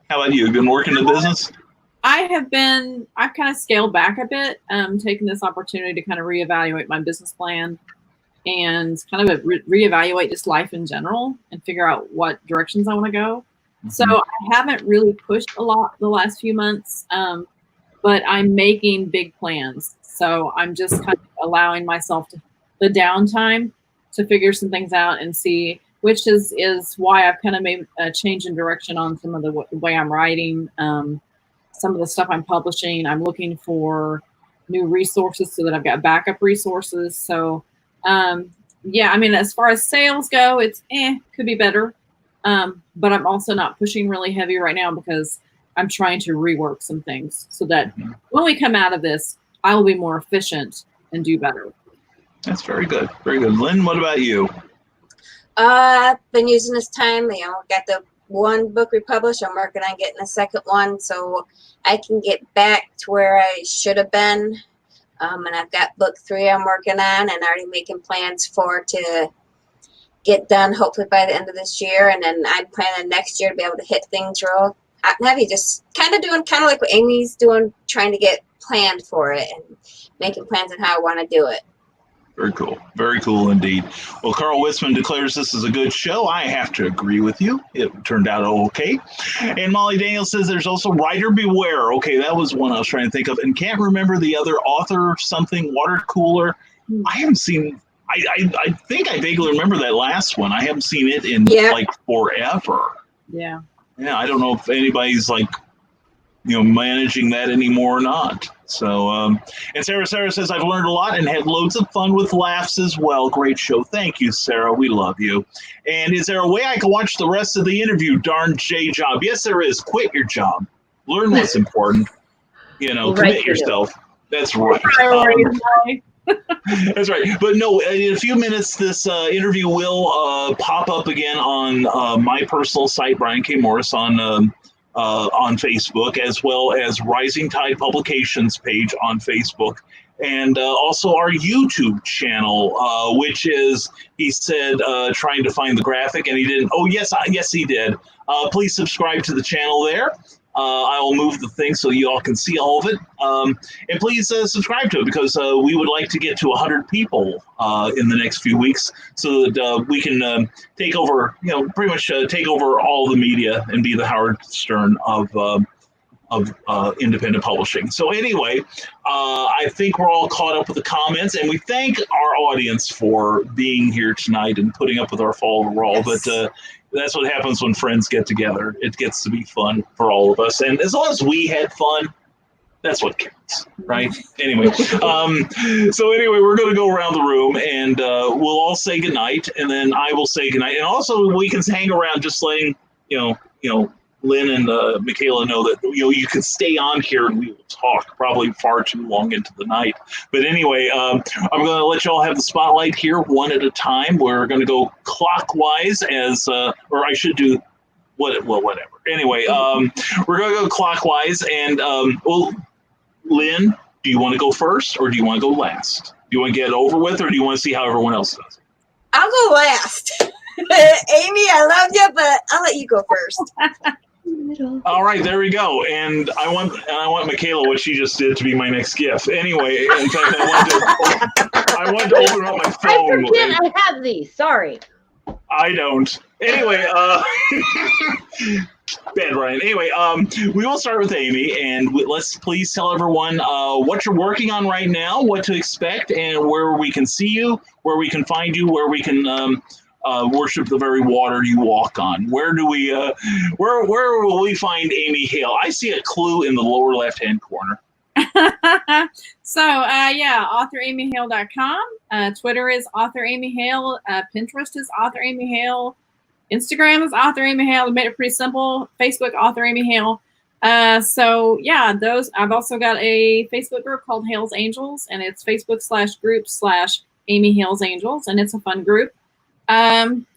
how about you? Been working the business? I've kind of scaled back a bit, taking this opportunity to kind of reevaluate my business plan and kind of reevaluate just life in general and figure out what directions I want to go. Mm-hmm. So I haven't really pushed a lot the last few months, but I'm making big plans. So I'm just kind of allowing myself the downtime to figure some things out and see, which is why I've kind of made a change in direction on some of the way I'm writing, some of the stuff I'm publishing. I'm looking for new resources so that I've got backup resources. So, yeah, I mean, as far as sales go, it's could be better. But I'm also not pushing really heavy right now because I'm trying to rework some things so that when we come out of this, I will be more efficient and do better. That's very good. Very good. Lynn, what about you? I've been using this time, got the 1 book republished. I'm working on getting a second one so I can get back to where I should have been. And I've got book 3 I'm working on and already making plans to get done hopefully by the end of this year. And then I'm planning next year to be able to hit things real hot and heavy, just kind of like what Amy's doing, trying to get planned for it and making plans on how I want to do it. Very cool. Very cool indeed. Well, Carl Witzman declares this is a good show. I have to agree with you. It turned out okay. And Molly Daniels says there's also Writer Beware. Okay, that was one I was trying to think of. And can't remember the other author something, Water Cooler. I haven't seen, I think I vaguely remember that last one. I haven't seen it in like forever. Yeah. Yeah, I don't know if anybody's like, managing that anymore or not. So, and Sarah says, I've learned a lot and had loads of fun with laughs as well. Great show. Thank you, Sarah. We love you. And is there a way I can watch the rest of the interview? Darn J job. Yes, there is. Quit your job. Learn what's important. Commit yourself. That's right. That's right. But no, in a few minutes, this interview will pop up again on my personal site, Brian K. Morris, on Facebook, as well as Rising Tide Publications page on Facebook. and also our YouTube channel, which is, he said, trying to find the graphic, and he didn't. Oh, yes, yes, he did. Please subscribe to the channel there. I will move the thing so you all can see all of it. And please subscribe to it, because we would like to get to 100 people in the next few weeks, so that we can take over, pretty much take over all the media and be the Howard Stern of independent publishing. So anyway, I think we're all caught up with the comments, and we thank our audience for being here tonight and putting up with our fall roll. Yes. But that's what happens when friends get together. It gets to be fun for all of us, and as long as we had fun, that's what counts, right? Anyway, so anyway, we're going to go around the room, and we'll all say goodnight, and then I will say goodnight, and also we can hang around, just letting Lynn and McKayla know that you can stay on here and we will talk probably far too long into the night. But anyway, I'm going to let you all have the spotlight here one at a time. We're going to go clockwise or I should do whatever. Anyway, we're going to go clockwise, and Lynn, do you want to go first or do you want to go last? Do you want to get it over with, or do you want to see how everyone else does? I'll go last. Amy, I love you, but I'll let you go first. All right, there we go. And I want McKayla, what she just did, to be my next gift. Anyway, in fact, I wanted to open up my phone. I forget I have these. Sorry. I don't. Anyway, bad Ryan. Anyway, we will start with Amy, and let's please tell everyone what you're working on right now, what to expect, and where we can see you, where we can find you, where we can worship the very water you walk on. Where do we? Where will we find Amy Hale? I see a clue in the lower left-hand corner. So, authoramyhale.com. Twitter is Author Amy Hale. Pinterest is Author Amy Hale. Instagram is Author Amy Hale. We made it pretty simple. Facebook, Author Amy Hale. Those. I've also got a Facebook group called Hale's Angels, and it's Facebook/group/Amy Hale's Angels, and it's a fun group. And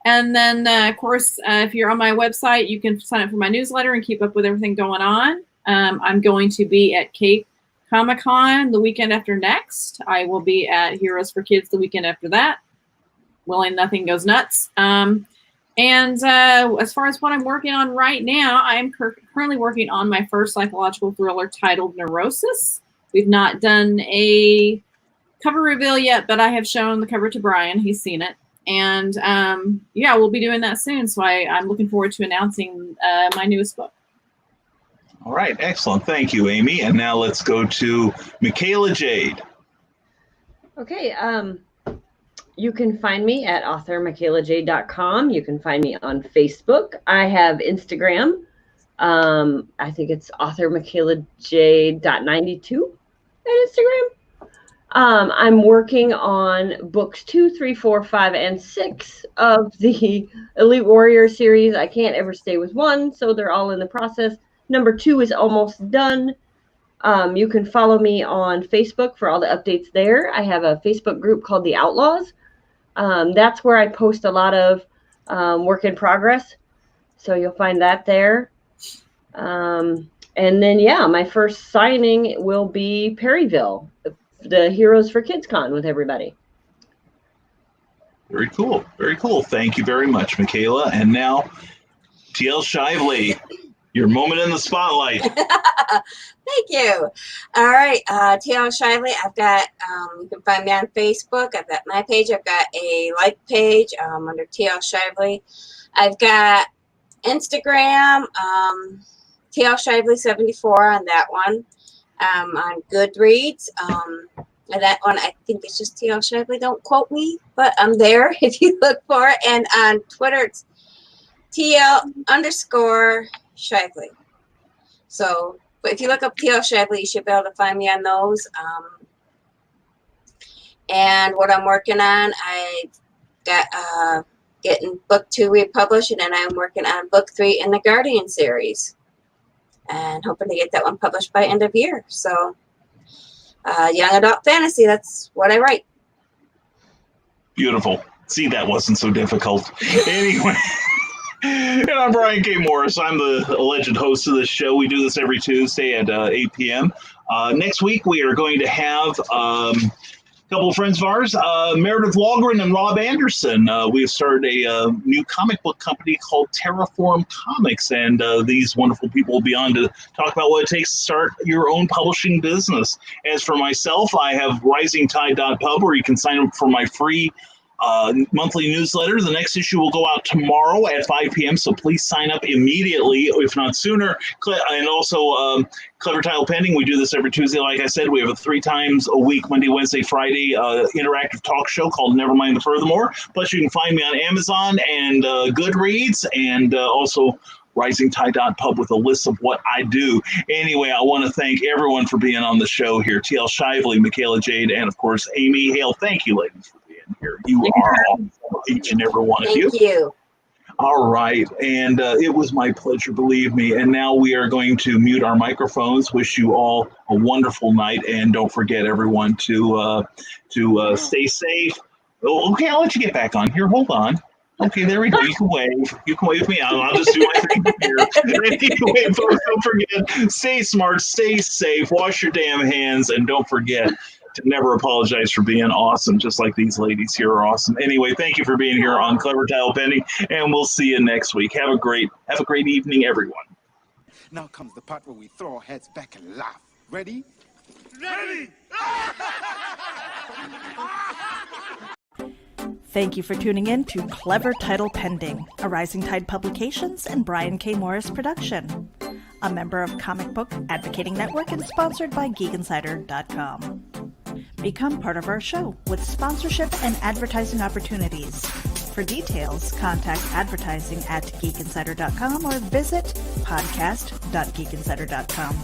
then, of course, if you're on my website, you can sign up for my newsletter and keep up with everything going on. I'm going to be at Cape Comic-Con the weekend after next. I will be at Heroes for Kids the weekend after that. Willing Nothing Goes Nuts. As far as what I'm working on right now, I'm currently working on my first psychological thriller titled Neurosis. We've not done a cover reveal yet, but I have shown the cover to Brian. He's seen it. And we'll be doing that soon. So I'm looking forward to announcing my newest book. All right, excellent. Thank you, Amy. And now let's go to McKayla Jade. Okay, you can find me at authormckaylajade.com. You can find me on Facebook. I have Instagram. I think it's authormckaylajade.92 at Instagram. I'm working on books 2, 3, 4, 5, and 6 of the Elite Warrior series. I can't ever stay with one, so they're all in the process. Number 2 is almost done. You can follow me on Facebook for all the updates there. I have a Facebook group called The Outlaws. That's where I post a lot of work in progress. So you'll find that there. And then, my first signing will be Perryville, the Heroes for Kids Con with everybody. Very cool. Very cool. Thank you very much, McKayla. And now, TL Shively, your moment in the spotlight. Thank you. All right, TL Shively. I've got, you can find me on Facebook. I've got my page. I've got a like page under TL Shively. I've got Instagram, TL Shively74 on that one. On Goodreads. And that one, I think it's just TL Shively. Don't quote me, but I'm there if you look for it. And on Twitter, it's TL_Shively. So, but if you look up TL Shively, you should be able to find me on those. And what I'm working on, I got getting book 2 republished, and then I'm working on book 3 in the Guardian series. And hoping to get that one published by end of year. So, young adult fantasy, that's what I write. Beautiful. See, that wasn't so difficult. Anyway. And I'm Brian K. Morris. I'm the alleged host of this show. We do this every Tuesday at 8 p.m. Next week, we are going to have a couple of friends of ours, Meredith Walgren and Rob Anderson. We have started a new comic book company called Terraform Comics, and these wonderful people will be on to talk about what it takes to start your own publishing business. As for myself, I have risingtide.pub, where you can sign up for my free monthly newsletter. The next issue will go out tomorrow at 5 p.m., so please sign up immediately, if not sooner. And also, Clever Title Pending, we do this every Tuesday. Like I said, we have a 3 times a week, Monday, Wednesday, Friday, interactive talk show called Nevermind the Furthermore. Plus, you can find me on Amazon and Goodreads, and also risingtide.pub with a list of what I do. Anyway, I want to thank everyone for being on the show here. TL Shively, McKayla Jade, and of course, Amy Hale. Thank you, ladies, for being here. You are awesome, each and every one of you. Thank you. All right. And it was my pleasure, believe me. And now we are going to mute our microphones. Wish you all a wonderful night. And don't forget, everyone, to stay safe. Oh, okay, I'll let you get back on here. Hold on. Okay, there we go. You can wave. You can wave me out. I'll just do my thing here. Anyway, folks, don't forget, stay smart, stay safe, wash your damn hands, and don't forget to never apologize for being awesome, just like these ladies here are awesome. Anyway, thank you for being here on Clever Title Pending, and we'll see you next week. Have a great evening, everyone. Now comes the part where we throw our heads back and laugh. Ready? Ready! Thank you for tuning in to Clever Title Pending, a Rising Tide Publications and Brian K. Morris production. A member of Comic Book Advocating Network and sponsored by GeekInsider.com. Become part of our show with sponsorship and advertising opportunities. For details, contact advertising@geekinsider.com or visit podcast.geekinsider.com.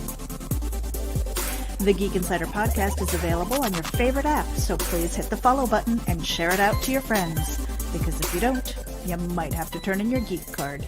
The Geek Insider podcast is available on your favorite app, so please hit the follow button and share it out to your friends. Because if you don't, you might have to turn in your geek card.